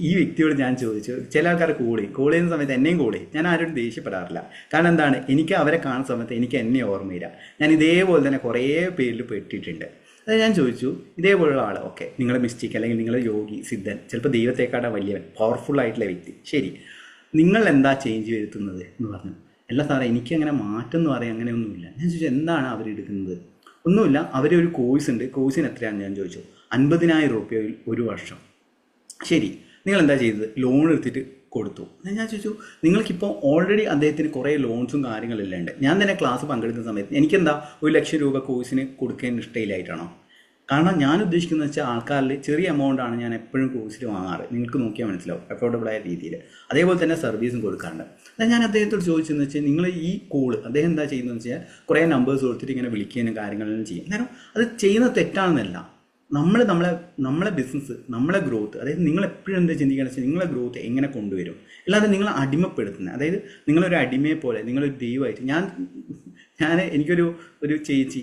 ഈ വ്യക്തിയോട് ഞാൻ ചോദിച്ചു, ചില ആൾക്കാർ കോൾ ചെയ്യുന്ന സമയത്ത് എന്നെയും കോൾ ചെയ്യും. ഞാൻ ആരോടും ദേഷ്യപ്പെടാറില്ല. കാരണം എന്താണ്, എനിക്ക് അവരെ കാണുന്ന സമയത്ത് എനിക്ക് എന്നെ ഓർമ്മയില്ല. ഞാൻ ഇതേപോലെ തന്നെ കുറേ പേരിൽ പെട്ടിട്ടുണ്ട്. അത് ഞാൻ ചോദിച്ചു, ഇതേപോലുള്ള ആൾ, ഓക്കെ, നിങ്ങളെ മിസ്റ്റേക്ക് അല്ലെങ്കിൽ നിങ്ങളെ യോഗി, സിദ്ധൻ, ചിലപ്പോൾ ദൈവത്തെക്കാളും വലിയവൻ, പവർഫുൾ ആയിട്ടുള്ള വ്യക്തി, ശരി, നിങ്ങൾ എന്താ ചേഞ്ച് വരുത്തുന്നത് എന്ന് പറഞ്ഞു. അല്ല സാറേ, എനിക്കങ്ങനെ മാറ്റം എന്ന് പറയാൻ അങ്ങനെയൊന്നുമില്ല. ഞാൻ ചോദിച്ചു, എന്താണ് അവരെടുക്കുന്നത്? ഒന്നുമില്ല, അവരൊരു കോഴ്സ് ഉണ്ട്, കോഴ്സിന് എത്രയാണെന്ന് ഞാൻ ചോദിച്ചു. 50,000 രൂപ ഒരു വർഷം. ശരി, നിങ്ങൾ എന്താ ചെയ്തത്? ലോൺ എടുത്തിട്ട് കൊടുത്തു. ഞാൻ ചോദിച്ചു, നിങ്ങൾക്കിപ്പോൾ ഓൾറെഡി അദ്ദേഹത്തിന് കുറേ ലോൺസും കാര്യങ്ങളെല്ലാം ഉണ്ട്. ഞാൻ തന്നെ ക്ലാസ് പങ്കെടുക്കുന്ന സമയത്ത് എനിക്കെന്താ 1,00,000 രൂപ കോഴ്സിന് കൊടുക്കാൻ ഇഷ്ടമില്ലായിട്ടാണോ? കാരണം ഞാൻ ഉദ്ദേശിക്കുന്നത് വെച്ചാൽ ആൾക്കാരിൽ ചെറിയ എമൗണ്ടാണ് ഞാൻ എപ്പോഴും കോഴ്സിൽ വാങ്ങാറ്. നിങ്ങൾക്ക് നോക്കിയാൽ മനസ്സിലാവും, അഫോർഡബിൾ ആയ രീതിയിൽ. അതേപോലെ തന്നെ സർവീസും കൊടുക്കാറുണ്ട്. എന്നാൽ ഞാൻ അദ്ദേഹത്തോട് ചോദിച്ചതെന്ന് വെച്ചാൽ, നിങ്ങൾ ഈ കോള് അദ്ദേഹം എന്താ ചെയ്യുന്നതെന്ന് വെച്ചാൽ കുറേ നമ്പേഴ്സ് കൊടുത്തിട്ട് ഇങ്ങനെ വിളിക്കാനും കാര്യങ്ങളെല്ലാം ചെയ്യും. അന്നേരം അത് ചെയ്യുന്നത് തെറ്റാണെന്നല്ല, നമ്മളെ ബിസിനസ്, നമ്മളെ ഗ്രോത്ത്, അതായത് നിങ്ങൾ എപ്പോഴും എന്താ ചിന്തിക്കുകയെന്ന് വെച്ചാൽ നിങ്ങളെ ഗ്രോത്ത് എങ്ങനെ കൊണ്ടുവരും, അല്ലാതെ നിങ്ങളെ അടിമപ്പെടുത്തുന്നത്. അതായത് നിങ്ങളൊരു അടിമയെ പോലെ, നിങ്ങളൊരു ദൈവമായിട്ട്. എനിക്കൊരു ചേച്ചി,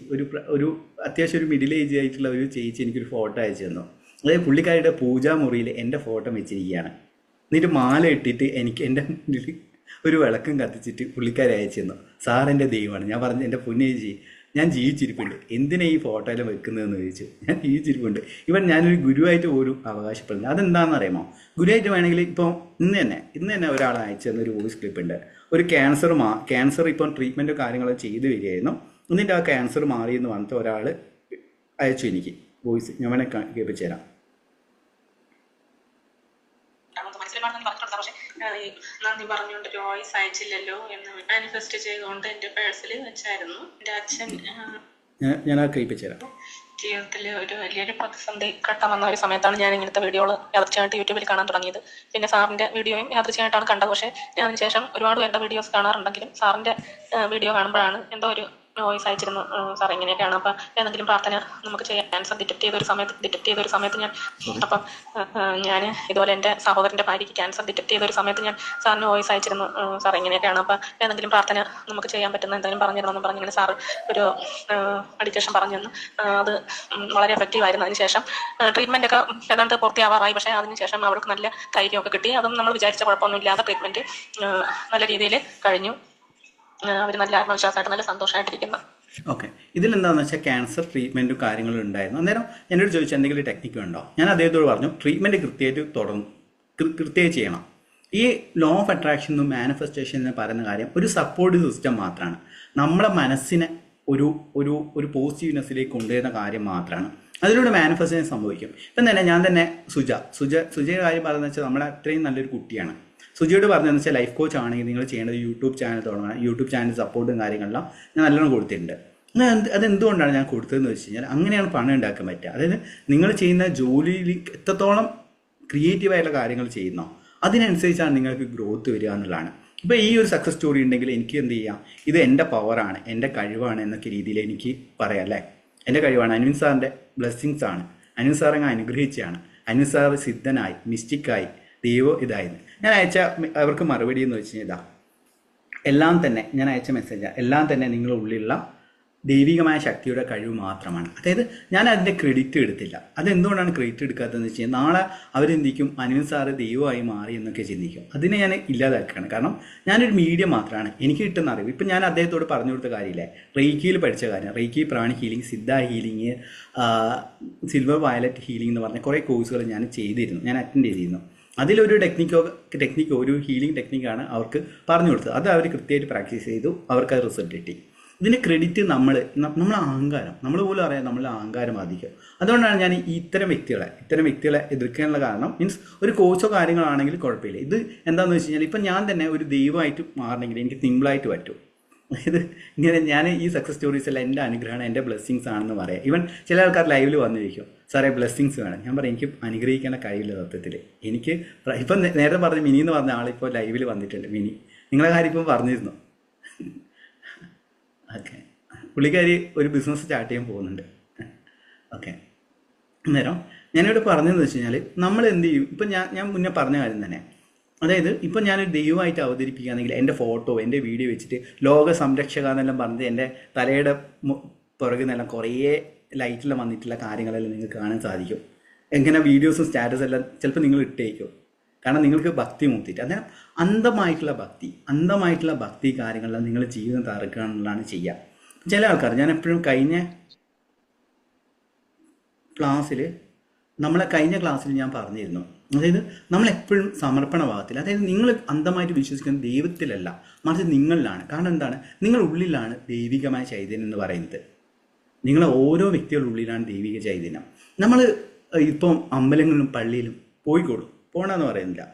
ഒരു അത്യാവശ്യം ഒരു മിഡിൽ ഏജ് ആയിട്ടുള്ള ഒരു ചേച്ചി എനിക്കൊരു ഫോട്ടോ അയച്ചു തന്നു. അതായത് പുള്ളിക്കാരുടെ പൂജാമുറിയിൽ എൻ്റെ ഫോട്ടോ വെച്ചിരിക്കുകയാണ്. എന്നിട്ട് മാല ഇട്ടിട്ട് എനിക്ക് എൻ്റെ മുന്നിൽ ഒരു വിളക്കം കത്തിച്ചിട്ട് പുള്ളിക്കാരെ അയച്ചു തന്നു. സാർ എൻ്റെ ദൈവമാണ്. ഞാൻ പറഞ്ഞു, എൻ്റെ പൊന്നേച്ചി, ഞാൻ ജീവിച്ചിരിപ്പുണ്ട്, എന്തിനാ ഈ ഫോട്ടോയിലും വെക്കുന്നതെന്ന് ചോദിച്ചു. ഞാൻ ജീവിച്ചിരിപ്പുണ്ട്. ഞാനൊരു ഗുരുവായിട്ട് പോലും അവകാശപ്പെടുന്നു. അതെന്താണെന്ന് അറിയാമോ? ഗുരുവായിട്ട് വേണമെങ്കിൽ ഇപ്പോൾ ഇന്ന് തന്നെ ഒരാൾ അയച്ചു തന്നൊരു വോയിസ് ക്ലിപ്പ് ഉണ്ട്. ഒരു ക്യാൻസർ ഇപ്പം ട്രീറ്റ്മെൻറ്റോ കാര്യങ്ങളോ ചെയ്ത് വരികയായിരുന്നു. എന്നിട്ട് ആ ക്യാൻസർ മാറിയെന്ന് പറഞ്ഞിട്ട് ഒരാൾ അയച്ചു എനിക്ക് വോയിസ്. ഞാൻ വേണേൽ കേൾപ്പിച്ചു തരാം. നന്ദി പറഞ്ഞുകൊണ്ട് ഒരു വോയിസ് അയച്ചില്ലല്ലോ എന്ന് മാനിഫെസ്റ്റ് ചെയ്തുകൊണ്ട് എന്റെ പേഴ്സിൽ വെച്ചായിരുന്നു. എന്റെ അച്ഛൻ ഞാൻ കേൾപ്പിച്ചു തരാം. ജീവിതത്തിൽ ഒരു വലിയൊരു പ്രതിസന്ധി ഘട്ടം വന്ന ഒരു സമയത്താണ് ഞാൻ ഇങ്ങനത്തെ വീഡിയോകൾ യാദൃച്ഛമായിട്ട് യൂട്യൂബിൽ കാണാൻ തുടങ്ങിയത്. പിന്നെ സാറിന്റെ വീഡിയോയും യാദൃച്ഛമായിട്ടാണ് കണ്ടത്. പക്ഷേ ഞാൻ അതിനുശേഷം ഒരുപാട് പേരുടെ വീഡിയോസ് കാണാറുണ്ടെങ്കിലും സാറിന്റെ വീഡിയോ കാണുമ്പോഴാണ് എന്തോ ഒരു വോയിസ് അയച്ചിരുന്നു, സാർ ഇങ്ങനെയൊക്കെയാണ്, അപ്പം ഏതെങ്കിലും പ്രാർത്ഥന നമുക്ക് ചെയ്യാൻ ക്യാൻസർ ഡിറ്റക്ട് ചെയ്ത ഒരു സമയത്ത് ഞാൻ ഇതുപോലെ എൻ്റെ സഹോദരൻ്റെ ഭാര്യയ്ക്ക് ക്യാൻസർ ഡിറ്റക്ട് ചെയ്ത ഒരു സമയത്ത് ഞാൻ സാറിന് വോയിസ് അയച്ചിരുന്നു, സാർ ഇങ്ങനെയൊക്കെയാണ്, അപ്പം ഏതെങ്കിലും പ്രാർത്ഥന നമുക്ക് ചെയ്യാൻ പറ്റുന്ന എന്തെങ്കിലും പറഞ്ഞിരുന്നെന്ന് പറഞ്ഞിങ്ങനെ സാർ ഒരു മെഡിറ്റേഷൻ പറഞ്ഞു തന്നു. അത് വളരെ എഫക്റ്റീവ് ആയിരുന്നു. അതിനുശേഷം ട്രീറ്റ്മെൻ്റ് ഒക്കെ ഏതാണ്ട് പൂർത്തിയാവാറായി. പക്ഷേ അതിനുശേഷം അവർക്ക് നല്ല ധൈര്യമൊക്കെ കിട്ടി. അതും നമ്മൾ വിചാരിച്ച കുഴപ്പമൊന്നുമില്ലാതെ ട്രീറ്റ്മെൻറ്റ് നല്ല രീതിയിൽ കഴിഞ്ഞു. അവർ നല്ല ആത്മവിശ്വാസമായിട്ട് നല്ല സന്തോഷമായിട്ടിരിക്കുന്നു. ഓക്കെ, ഇതിലെന്താണെന്ന് വെച്ചാൽ ക്യാൻസർ ട്രീറ്റ്മെൻറ്റും കാര്യങ്ങളും ഉണ്ടായിരുന്നു. അന്നേരം എന്നോട് ചോദിച്ചാൽ എന്തെങ്കിലും ടെക്നിക്ക് ഉണ്ടോ? ഞാൻ അദ്ദേഹത്തോട് പറഞ്ഞു, ട്രീറ്റ്മെൻറ്റ് കൃത്യമായിട്ട് ചെയ്യണം. ഈ ലോ ഓഫ് അട്രാക്ഷൻ എന്നും മാനിഫെസ്റ്റേഷൻ എന്ന് പറയുന്ന കാര്യം ഒരു സപ്പോർട്ടീവ് സിസ്റ്റം മാത്രമാണ്. നമ്മളെ മനസ്സിനെ ഒരു പോസിറ്റീവ്നെസ്സിലേക്ക് കൊണ്ടുവരുന്ന കാര്യം മാത്രമാണ്. അതിലൂടെ മാനിഫെസ്റ്റേഷൻ സംഭവിക്കും. ഇപ്പം തന്നെ ഞാൻ തന്നെ സുജയുടെ കാര്യം പറയുന്നത് വെച്ചാൽ നമ്മളെ അത്രയും നല്ലൊരു കുട്ടിയാണ്. സുജിയോട് പറഞ്ഞതെന്ന് വെച്ചാൽ ലൈഫ് കോച്ച് ആണെങ്കിൽ നിങ്ങൾ ചെയ്യേണ്ടത് യൂട്യൂബ് ചാനൽ തുടങ്ങണം. യൂട്യൂബ് ചാനൽ സപ്പോർട്ടും കാര്യങ്ങളെല്ലാം ഞാൻ നല്ലോണം കൊടുത്തിട്ടുണ്ട്. അതെന്തുകൊണ്ടാണ് ഞാൻ കൊടുത്തതെന്ന് വെച്ച് കഴിഞ്ഞാൽ അങ്ങനെയാണ് പണം ഉണ്ടാക്കാൻ പറ്റുക. അതായത് നിങ്ങൾ ചെയ്യുന്ന ജോലിയിൽ എത്രത്തോളം ക്രിയേറ്റീവായിട്ടുള്ള കാര്യങ്ങൾ ചെയ്യുന്നോ അതിനനുസരിച്ചാണ് നിങ്ങൾക്ക് ഗ്രോത്ത് വരിക എന്നുള്ളതാണ്. ഇപ്പോൾ ഈ ഒരു സക്സസ് സ്റ്റോറി ഉണ്ടെങ്കിൽ എനിക്ക് എന്ത് ചെയ്യാം, ഇത് എൻ്റെ പവറാണ്, എൻ്റെ കഴിവാണ് എന്നൊക്കെ രീതിയിൽ എനിക്ക് പറയാം, അല്ലേ? എൻ്റെ കഴിവാണ്, അനിൽ സാറിൻ്റെ ബ്ലെസ്സിങ്സ് ആണ്, അനിൽ സാർ അങ്ങ് അനുഗ്രഹിച്ചാണ്, അനിൽ സാർ സിദ്ധനായി, മിസ്റ്റിക്കായി, ദൈവം ഇതായിരുന്നു. ഞാൻ അയച്ച അവർക്ക് മറുപടി എന്ന് വെച്ച് കഴിഞ്ഞാൽ ഇതാ, എല്ലാം തന്നെ ഞാൻ അയച്ച മെസ്സേജ് എല്ലാം തന്നെ നിങ്ങളുടെ ഉള്ളിലുള്ള ദൈവികമായ ശക്തിയുടെ കഴിവ് മാത്രമാണ്. അതായത് ഞാൻ അതിൻ്റെ ക്രെഡിറ്റ് എടുത്തില്ല. അതെന്തുകൊണ്ടാണ് ക്രെഡിറ്റ് എടുക്കാത്തതെന്ന് വെച്ച് കഴിഞ്ഞാൽ നാളെ അവരെന്തിക്കും അനുവിൻ സാറ് ദൈവമായി മാറി എന്നൊക്കെ ചിന്തിക്കും. അതിനെ ഞാൻ ഇല്ലാതാക്കുകയാണ്. കാരണം ഞാനൊരു മീഡിയ മാത്രമാണ്. എനിക്ക് കിട്ടുന്ന അറിവ് ഇപ്പം ഞാൻ അദ്ദേഹത്തോട് പറഞ്ഞു കൊടുത്ത കാര്യമില്ലേ, റെയ്ക്കിയിൽ പഠിച്ച കാര്യം, reiki pranic healing, Siddha healing, silver violet healing എന്ന് പറഞ്ഞ കുറേ കോഴ്സുകൾ ഞാൻ ചെയ്തിരുന്നു, ഞാൻ അറ്റൻഡ് ചെയ്തിരുന്നു. അതിലൊരു ടെക്നിക്ക് ഒരു ഹീലിംഗ് ടെക്നിക്കാണ് അവർക്ക് പറഞ്ഞു കൊടുത്തത്. അത് അവർ കൃത്യമായിട്ട് പ്രാക്ടീസ് ചെയ്തു, അവർക്ക് അത് റിസൾട്ട് കിട്ടി. ഇതിന് ക്രെഡിറ്റ് നമ്മളെ അഹങ്കാരം, നമ്മൾ പോലും അറിയാം നമ്മളെ അഹങ്കാരം ബാധിക്കും. അതുകൊണ്ടാണ് ഞാൻ ഇത്തരം വ്യക്തികളെ എതിർക്കാനുള്ള കാരണം. മീൻസ് ഒരു കോച്ചോ കാര്യങ്ങളാണെങ്കിൽ കുഴപ്പമില്ല. ഇത് എന്താണെന്ന് വെച്ച് കഴിഞ്ഞാൽ ഇപ്പം ഞാൻ തന്നെ ഒരു ദൈവമായിട്ട് മാറണമെങ്കിൽ എനിക്ക് സിമ്പിളായിട്ട് പറ്റും. ഇത് ഇങ്ങനെ ഞാൻ ഈ സക്സസ് സ്റ്റോറീസ് എല്ലാം എൻ്റെ അനുഗ്രഹമാണ്, എൻ്റെ ബ്ലെസ്സിങ്സ് ആണെന്ന് പറയാം. ഈവൻ ചില ആൾക്കാർ ലൈവിൽ വന്നിരിക്കും, സാറേ ബ്ലെസ്സിങ്സ് വേണം. ഞാൻ പറയും എനിക്ക് അനുഗ്രഹിക്കേണ്ട കഴിയില്ല സത്യത്തിൽ. എനിക്ക് ഇപ്പം നേരത്തെ പറഞ്ഞ മിനി എന്ന് പറഞ്ഞ ആളിപ്പോൾ ലൈവിൽ വന്നിട്ടുണ്ട്. മിനി നിങ്ങളെ കാര്യം ഇപ്പം പറഞ്ഞിരുന്നു. ഓക്കെ, പുള്ളിക്കാരി ഒരു ബിസിനസ് സ്റ്റാർട്ട് ചെയ്യാൻ പോകുന്നുണ്ട്. ഓക്കെ, അന്നേരം ഞാനിവിടെ പറഞ്ഞതെന്ന് വെച്ച് കഴിഞ്ഞാൽ നമ്മൾ എന്ത് ചെയ്യും, ഇപ്പം ഞാൻ മുന്നേ പറഞ്ഞ കാര്യം തന്നെ. അതായത് ഇപ്പം ഞാനൊരു ദൈവമായിട്ട് അവതരിപ്പിക്കുകയാണെങ്കിൽ എൻ്റെ ഫോട്ടോ എൻ്റെ വീഡിയോ വെച്ചിട്ട് ലോക സംരക്ഷക എന്നെല്ലാം പറഞ്ഞ് എൻ്റെ തലയുടെ പുറകിൽ നിന്നെല്ലാം കുറേ ലൈറ്റിൽ വന്നിട്ടുള്ള കാര്യങ്ങളെല്ലാം നിങ്ങൾക്ക് കാണാൻ സാധിക്കും. എങ്ങനെ വീഡിയോസും സ്റ്റാറ്റസ് എല്ലാം ചിലപ്പോൾ നിങ്ങൾ ഇട്ടേക്കും. കാരണം നിങ്ങൾക്ക് ഭക്തി മൂത്തിയിട്ട് അന്നേരം അന്ധമായിട്ടുള്ള ഭക്തി കാര്യങ്ങളെല്ലാം നിങ്ങൾ ജീവിതം തറക്കുക എന്നുള്ളതാണ് ചെയ്യുക. ചില ആൾക്കാർ, ഞാൻ എപ്പോഴും കഴിഞ്ഞ ക്ലാസ്സിൽ ഞാൻ പറഞ്ഞിരുന്നു, അതായത് നമ്മളെപ്പോഴും സമർപ്പണ ഭാഗത്തിൽ, അതായത് നിങ്ങൾ അന്ധമായിട്ട് വിശ്വസിക്കുന്ന ദൈവത്തിലല്ല, മറിച്ച് നിങ്ങളിലാണ്. കാരണം എന്താണ്, നിങ്ങളുടെ ഉള്ളിലാണ് ദൈവികമായ ചൈതന്യം എന്ന് പറയുന്നത്. നിങ്ങളെ ഓരോ വ്യക്തികളുടെ ഉള്ളിലാണ് ദൈവിക ചൈതന്യം. നമ്മൾ ഇപ്പം അമ്പലങ്ങളിലും പള്ളിയിലും പോകണമെന്ന് പറയുന്നില്ല,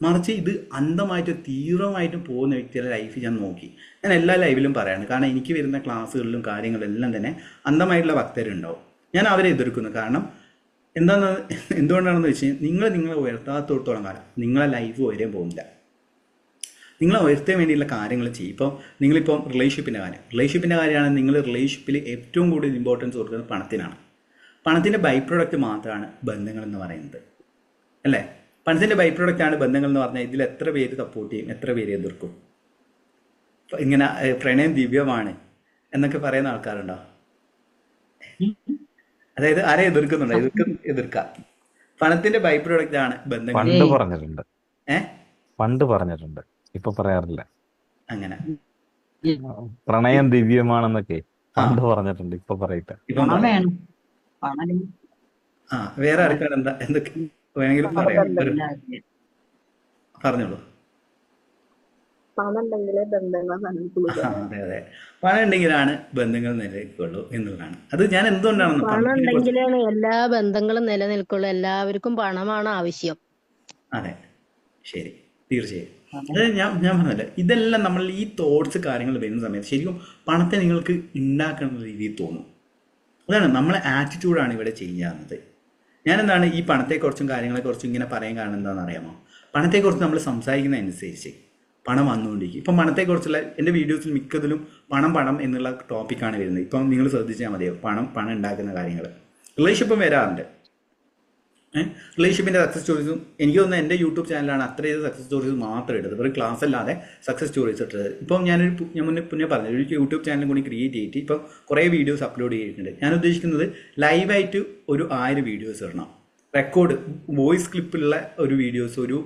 മറിച്ച് ഇത് അന്ധമായിട്ട് തീവ്രമായിട്ടും പോകുന്ന വ്യക്തിയുടെ ലൈഫ് ഞാൻ നോക്കി. ഞാൻ എല്ലാ ലൈവിലും പറയാണ്. കാരണം എനിക്ക് വരുന്ന ക്ലാസ്സുകളിലും കാര്യങ്ങളെല്ലാം തന്നെ അന്ധമായിട്ടുള്ള ഭക്തരുണ്ടാവും. ഞാൻ അവരെ എതിർക്കുന്നു. കാരണം എന്തുകൊണ്ടാണെന്ന് വെച്ച് കഴിഞ്ഞാൽ നിങ്ങളെ ഉയർത്താത്തോടത്തോളം കാലം നിങ്ങളെ ലൈഫ് ഉയരാൻ പോകുന്നില്ല. നിങ്ങളെ ഉയർത്താൻ വേണ്ടിയുള്ള കാര്യങ്ങൾ ചെയ്യും. ഇപ്പം നിങ്ങളിപ്പം റിലേഷൻഷിപ്പിൻ്റെ കാര്യമാണ്. നിങ്ങൾ റിലേഷൻഷിപ്പിൽ ഏറ്റവും കൂടുതൽ ഇമ്പോർട്ടൻസ് കൊടുക്കുന്നത് പണത്തിനാണ്. പണത്തിൻ്റെ ബൈ പ്രോഡക്റ്റ് മാത്രമാണ് ബന്ധങ്ങൾ എന്ന് പറയുന്നത്, അല്ലേ? പണത്തിൻ്റെ ബൈ പ്രോഡക്റ്റാണ് ബന്ധങ്ങൾ എന്ന് പറഞ്ഞാൽ ഇതിൽ എത്ര പേര് സപ്പോർട്ട് ചെയ്യും, എത്ര പേര് എതിർക്കും? ഇങ്ങനെ പ്രണയം ദിവ്യമാണ് എന്നൊക്കെ പറയുന്ന ആൾക്കാരുണ്ടോ? അതായത് ആരെ എതിർക്കുന്നുണ്ടോ? എതിർക്കാം. പണത്തിന്റെ ബൈ പ്രോഡക്റ്റ് ആണ് ബന്ധങ്ങൾ. പണ്ട് പറഞ്ഞിട്ടുണ്ട്, ഇപ്പൊ പറയാറില്ല. അങ്ങനെ പ്രണയം ദിവ്യമാണെന്നൊക്കെ പണ്ട് പറഞ്ഞിട്ടുണ്ട്, ഇപ്പൊ പറയട്ടെ. വേറെ ആർക്കാണ് എന്തൊക്കെ വേണമെങ്കിലും പറയാം, പറഞ്ഞോളൂ. അതെ, പണം ഉണ്ടെങ്കിലാണ് ബന്ധങ്ങൾ നിലനിൽക്കുള്ളൂ എന്നുള്ളതാണ്. അത് ഞാൻ എന്തുകൊണ്ടാണെന്ന് പണം ഉണ്ടെങ്കിലാണ് എല്ലാ ബന്ധങ്ങളും നിലനിൽക്കുള്ളൂ. എല്ലാവർക്കും പണമാണ് ആവശ്യം. അതെ, ശരി, തീർച്ചയായും. അതായത് ഞാൻ പറഞ്ഞില്ല, ഇതെല്ലാം നമ്മൾ ഈ തോട്ട്സ് കാര്യങ്ങൾ വരുന്ന സമയത്ത് ശരിക്കും പണത്തെ നിങ്ങൾക്ക് ഉണ്ടാക്കുന്ന രീതിയിൽ തോന്നും. അതാണ് നമ്മളെ ആറ്റിറ്റ്യൂഡാണ് ഇവിടെ ചെയ്യാവുന്നത്. ഞാനെന്താണ് ഈ പണത്തെക്കുറിച്ചും കാര്യങ്ങളെക്കുറിച്ചും ഇങ്ങനെ പറയാൻ കാരണം എന്താണെന്ന് അറിയാമോ? പണത്തെക്കുറിച്ച് നമ്മൾ സംസാരിക്കുന്നതനുസരിച്ച് പണം വന്നുകൊണ്ടിരിക്കും. ഇപ്പം പണത്തെക്കുറിച്ചുള്ള എൻ്റെ വീഡിയോസിൽ മിക്കതിലും പണം എന്നുള്ള ടോപ്പിക്കാണ് വരുന്നത്. ഇപ്പം നിങ്ങൾ ശ്രദ്ധിച്ചാൽ മതിയോ, പണം ഉണ്ടാക്കുന്ന കാര്യങ്ങൾ. റിലേഷൻഷിപ്പും വരാറുണ്ട്. റിലേഷൻഷിപ്പിൻ്റെ സക്സസ് സ്റ്റോറീസും എനിക്ക് തോന്നുന്നത് എൻ്റെ യൂട്യൂബ് ചാനലാണ് അത്രയും സക്സസ് സ്റ്റോറീസ് മാത്രം എടുത്തത്, ഒരു ക്ലാസ് അല്ലാതെ സക്സസ് സ്റ്റോറീസ് ഇട്ടത്. ഇപ്പം ഞാൻ മുന്നേ പറഞ്ഞു, ഒരു യൂട്യൂബ് ചാനൽ കൂടി ക്രിയേറ്റ് ചെയ്തിട്ട് ഇപ്പം കുറേ വീഡിയോസ് അപ്ലോഡ് ചെയ്തിട്ടുണ്ട്. ഞാൻ ഉദ്ദേശിക്കുന്നത് ലൈവായിട്ട് ഒരു 1000 വീഡിയോസ് ഇടണം. റെക്കോർഡ് വോയിസ് ക്ലിപ്പുള്ള ഒരു വീഡിയോസ് ഒരു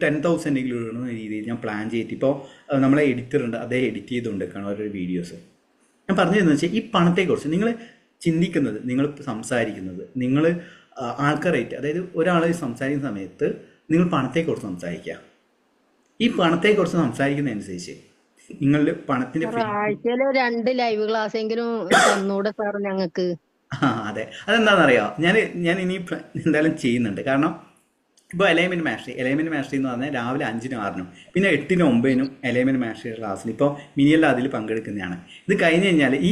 10,000 എങ്കിലും ഇടുന്ന രീതിയിൽ ഞാൻ പ്ലാൻ ചെയ്തിട്ട് ഇപ്പോൾ നമ്മളെ എഡിറ്റർ ഉണ്ട്, അതേ എഡിറ്റ് ചെയ്തുകൊണ്ടിരിക്കണം ഓരോ വീഡിയോസ്. ഞാൻ പറഞ്ഞതെന്ന് വെച്ചാൽ ഈ പണത്തെക്കുറിച്ച് നിങ്ങൾ ചിന്തിക്കുന്നത്, നിങ്ങൾ സംസാരിക്കുന്നത്, നിങ്ങൾ ആൾക്കാരായിട്ട്, അതായത് ഒരാളെ സംസാരിക്കുന്ന സമയത്ത് നിങ്ങൾ പണത്തെക്കുറിച്ച് സംസാരിക്കുക. ഈ പണത്തെക്കുറിച്ച് സംസാരിക്കുന്നതനുസരിച്ച് നിങ്ങളുടെ പണത്തിന്റെ ആഴ്ചയിൽ 2 ലൈവ് ക്ലാസ് എങ്കിലും തന്നൂടെ സാർ ഞങ്ങൾക്ക്? അതെ, അതെന്താണെന്നറിയാം, ഞാൻ ഇനി എന്തായാലും ചെയ്യുന്നുണ്ട്. കാരണം ഇപ്പോൾ എലൈൻമെൻറ്റ് മാസ്റ്ററി എന്ന് പറഞ്ഞാൽ രാവിലെ 5-നും 6-നും പിന്നെ 8-നും 9-നും എലൈൻമെൻറ്റ് മാസ്റ്ററിയുടെ ക്ലാസ്സിൽ ഇപ്പോൾ മിനിയെല്ലാം അതിൽ പങ്കെടുക്കുന്നതാണ്. ഇത് കഴിഞ്ഞ് കഴിഞ്ഞാൽ ഈ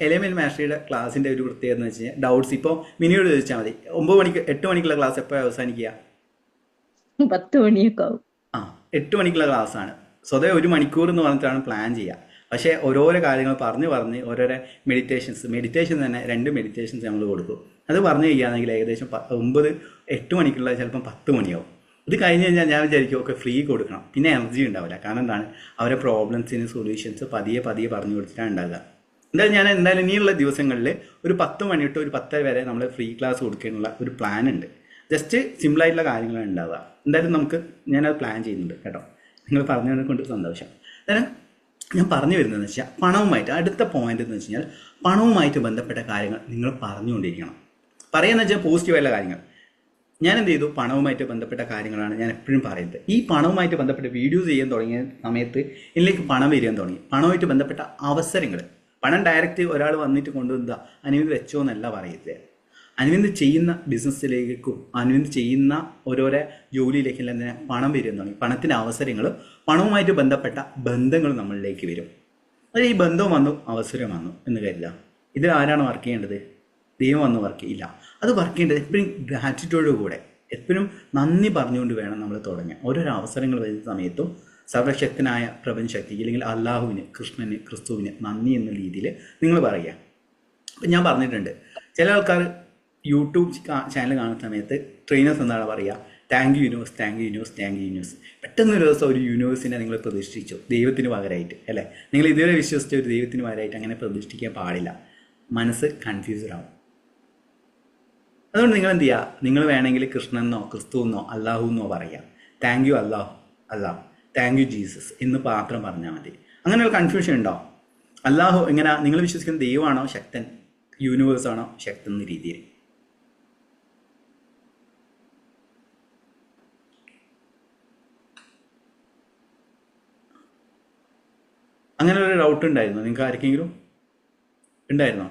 എലൈൻമെൻറ്റ് മാസ്റ്ററിയുടെ ക്ലാസ്സിൻ്റെ ഒരു പ്രത്യേകത എന്ന് വെച്ച് കഴിഞ്ഞാൽ ഡൗട്ട്സ് ഇപ്പോൾ മിനിയോട് ചോദിച്ചാൽ മതി. 8 മണിക്കുള്ള ക്ലാസ് എപ്പോഴാണ് അവസാനിക്കുക? 10 മണിയൊക്കെ ആവും. 8 മണിക്കുള്ള ക്ലാസ്സാണ്. സ്വതവേ 1 മണിക്കൂർ എന്ന് പറഞ്ഞിട്ടാണ് പ്ലാൻ ചെയ്യുക. പക്ഷേ ഓരോരോ കാര്യങ്ങൾ പറഞ്ഞ് ഓരോരോ മെഡിറ്റേഷൻ തന്നെ 2 മെഡിറ്റേഷൻസ് നമ്മൾ കൊടുക്കും. അത് പറഞ്ഞു ചെയ്യുകയാണെങ്കിൽ ഏകദേശം 8 മണിക്കുള്ള ചിലപ്പം 10 മണിയാവും. ഇത് കഴിഞ്ഞ് കഴിഞ്ഞാൽ ഞാൻ വിചാരിക്കും ഓക്കെ ഫ്രീ കൊടുക്കണം, പിന്നെ എനർജി ഉണ്ടാവില്ല. കാരണം എന്താണ്, അവരെ പ്രോബ്ലംസിന് സൊല്യൂഷൻസ് പതിയെ പറഞ്ഞു കൊടുത്തിട്ടാണ് ഉണ്ടാകുക. എന്തായാലും ഇനിയുള്ള ദിവസങ്ങളിൽ ഒരു 10 മണി തൊട്ട് ഒരു 10 വരെ നമ്മൾ ഫ്രീ ക്ലാസ് കൊടുക്കാനുള്ള ഒരു പ്ലാൻ ഉണ്ട്. ജസ്റ്റ് സിമ്പിളായിട്ടുള്ള കാര്യങ്ങളാണ് ഉണ്ടാവുക. എന്തായാലും ഞാനത് പ്ലാൻ ചെയ്യുന്നുണ്ട് കേട്ടോ. നിങ്ങൾ പറഞ്ഞതിനെ കൊണ്ട് സന്തോഷം. അന്നേരം ഞാൻ പറഞ്ഞു വരുന്നതെന്ന് വെച്ചാൽ പണവുമായിട്ട് അടുത്ത പോയിന്റ് എന്ന് വെച്ച് കഴിഞ്ഞാൽ പണവുമായിട്ട് ബന്ധപ്പെട്ട കാര്യങ്ങൾ നിങ്ങൾ പറഞ്ഞുകൊണ്ടിരിക്കണം. പറയുന്നത് വെച്ചാൽ പോസിറ്റീവായിട്ടുള്ള കാര്യങ്ങൾ. ഞാൻ എന്ത് ചെയ്തു, പണവുമായിട്ട് ബന്ധപ്പെട്ട കാര്യങ്ങളാണ് ഞാൻ എപ്പോഴും പറയുന്നത്. ഈ പണവുമായിട്ട് ബന്ധപ്പെട്ട വീഡിയോസ് ചെയ്യാൻ തുടങ്ങിയ സമയത്ത് ഇതിലേക്ക് പണം വരാൻ തുടങ്ങി. പണവുമായിട്ട് ബന്ധപ്പെട്ട അവസരങ്ങൾ, പണം ഡയറക്റ്റ് ഒരാൾ വന്നിട്ട് കൊണ്ടുവന്ന അനുവിന്ദ് വെച്ചോ എന്നല്ല പറയുന്നത്. അനുവിന്ദ് ചെയ്യുന്ന ബിസിനസ്സിലേക്കും അനുവിന്ദ് ചെയ്യുന്ന ഓരോരോ ജോലിയിലേക്കെല്ലാം തന്നെ പണം വരാൻ തുടങ്ങി. പണത്തിൻ്റെ അവസരങ്ങൾ, പണവുമായിട്ട് ബന്ധപ്പെട്ട ബന്ധങ്ങൾ നമ്മളിലേക്ക് വരും. അത് ഈ ബന്ധവും വന്നു അവസരം വന്നു എന്ന് കരുതാം. ഇത് ആരാണ് വർക്ക് ചെയ്യേണ്ടത്? ദൈവം വന്ന് വർക്ക് ചെയ്യില്ല. അത് വർക്ക് ചെയ്യേണ്ടത് എപ്പോഴും ഗ്രാറ്റിറ്റ്യൂഡോട് കൂടെ, എപ്പോഴും നന്ദി പറഞ്ഞുകൊണ്ട് വേണം നമ്മൾ തുടങ്ങാൻ. ഓരോരോ അവസരങ്ങൾ വരുന്ന സമയത്തും സർവശക്തനായ പ്രപഞ്ചശക്തി അല്ലെങ്കിൽ അള്ളാഹുവിന്, കൃഷ്ണന്, ക്രിസ്തുവിന് നന്ദി എന്ന രീതിയിൽ നിങ്ങൾ പറയുക. അപ്പം ഞാൻ പറഞ്ഞിട്ടുണ്ട്, ചില ആൾക്കാർ യൂട്യൂബ് ചാനൽ കാണുന്ന സമയത്ത് ട്രെയിനേഴ്സ് എന്താണ് പറയുക, thank you universe, thank you universe, thank you universe. പെട്ടെന്ന് ഒരു ദിവസം ഒരു യൂണിവേഴ്സിനെ നിങ്ങൾ പ്രതിഷ്ഠിച്ചു ദൈവത്തിന് പകരമായിട്ട്, അല്ലേ? നിങ്ങൾ ഇതുവരെ വിശ്വസിച്ച ഒരു ദൈവത്തിന് പകരമായിട്ട് അങ്ങനെ പ്രതിഷ്ഠിക്കാൻ പാടില്ല. മനസ്സ് കൺഫ്യൂസ്ഡ് ആവും. അതുകൊണ്ട് നിങ്ങൾ എന്ത് ചെയ്യുക, നിങ്ങൾ വേണമെങ്കിൽ കൃഷ്ണനെന്നോ ക്രിസ്തുവെന്നോ അല്ലാഹുവെന്നോ പറയാം. താങ്ക് യു അല്ലാഹു, താങ്ക് യു ജീസസ് എന്ന് മാത്രം പറഞ്ഞാൽ മതി. അങ്ങനെയുള്ള കൺഫ്യൂഷൻ ഉണ്ടോ? അല്ലാഹു എങ്ങനെ, നിങ്ങൾ വിശ്വസിക്കുന്ന ദൈവമാണോ ശക്തൻ, യൂണിവേഴ്സ് ആണോ ശക്തൻ എന്ന രീതിയിൽ? അങ്ങനെ ഒരു ഡൗട്ട് ഉണ്ടായിരുന്നോ നിങ്ങൾക്ക് ആർക്കെങ്കിലും? ഉണ്ടായിരുന്നോ?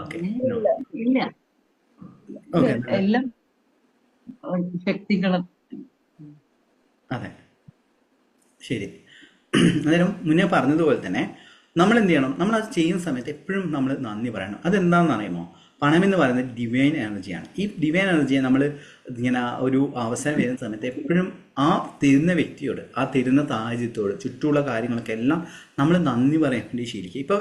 ഓക്കെ, ഇല്ല, ഓക്കെ, എല്ലാം ശക്തികളും. അതെ, ശരി. അന്നേരം മുന്നേ പറഞ്ഞതുപോലെ തന്നെ നമ്മൾ എന്ത് ചെയ്യണം, നമ്മൾ അത് ചെയ്യുന്ന സമയത്ത് എപ്പോഴും നമ്മൾ നന്ദി പറയണം. അതെന്താണെന്ന് അറിയുമോ? പണം എന്ന് പറയുന്നത് ഡിവൈൻ എനർജിയാണ്. ഈ ഡിവൈൻ എനർജിയെ നമ്മൾ ഇങ്ങനെ ഒരു അവസരം വരുന്ന സമയത്ത് എപ്പോഴും ആ തരുന്ന വ്യക്തിയോട്, ആ തരുന്ന സാഹചര്യത്തോട്, ചുറ്റുമുള്ള കാര്യങ്ങളൊക്കെ എല്ലാം നമ്മൾ നന്ദി പറയാൻ വേണ്ടി ശീലിക്കുക. ഇപ്പോൾ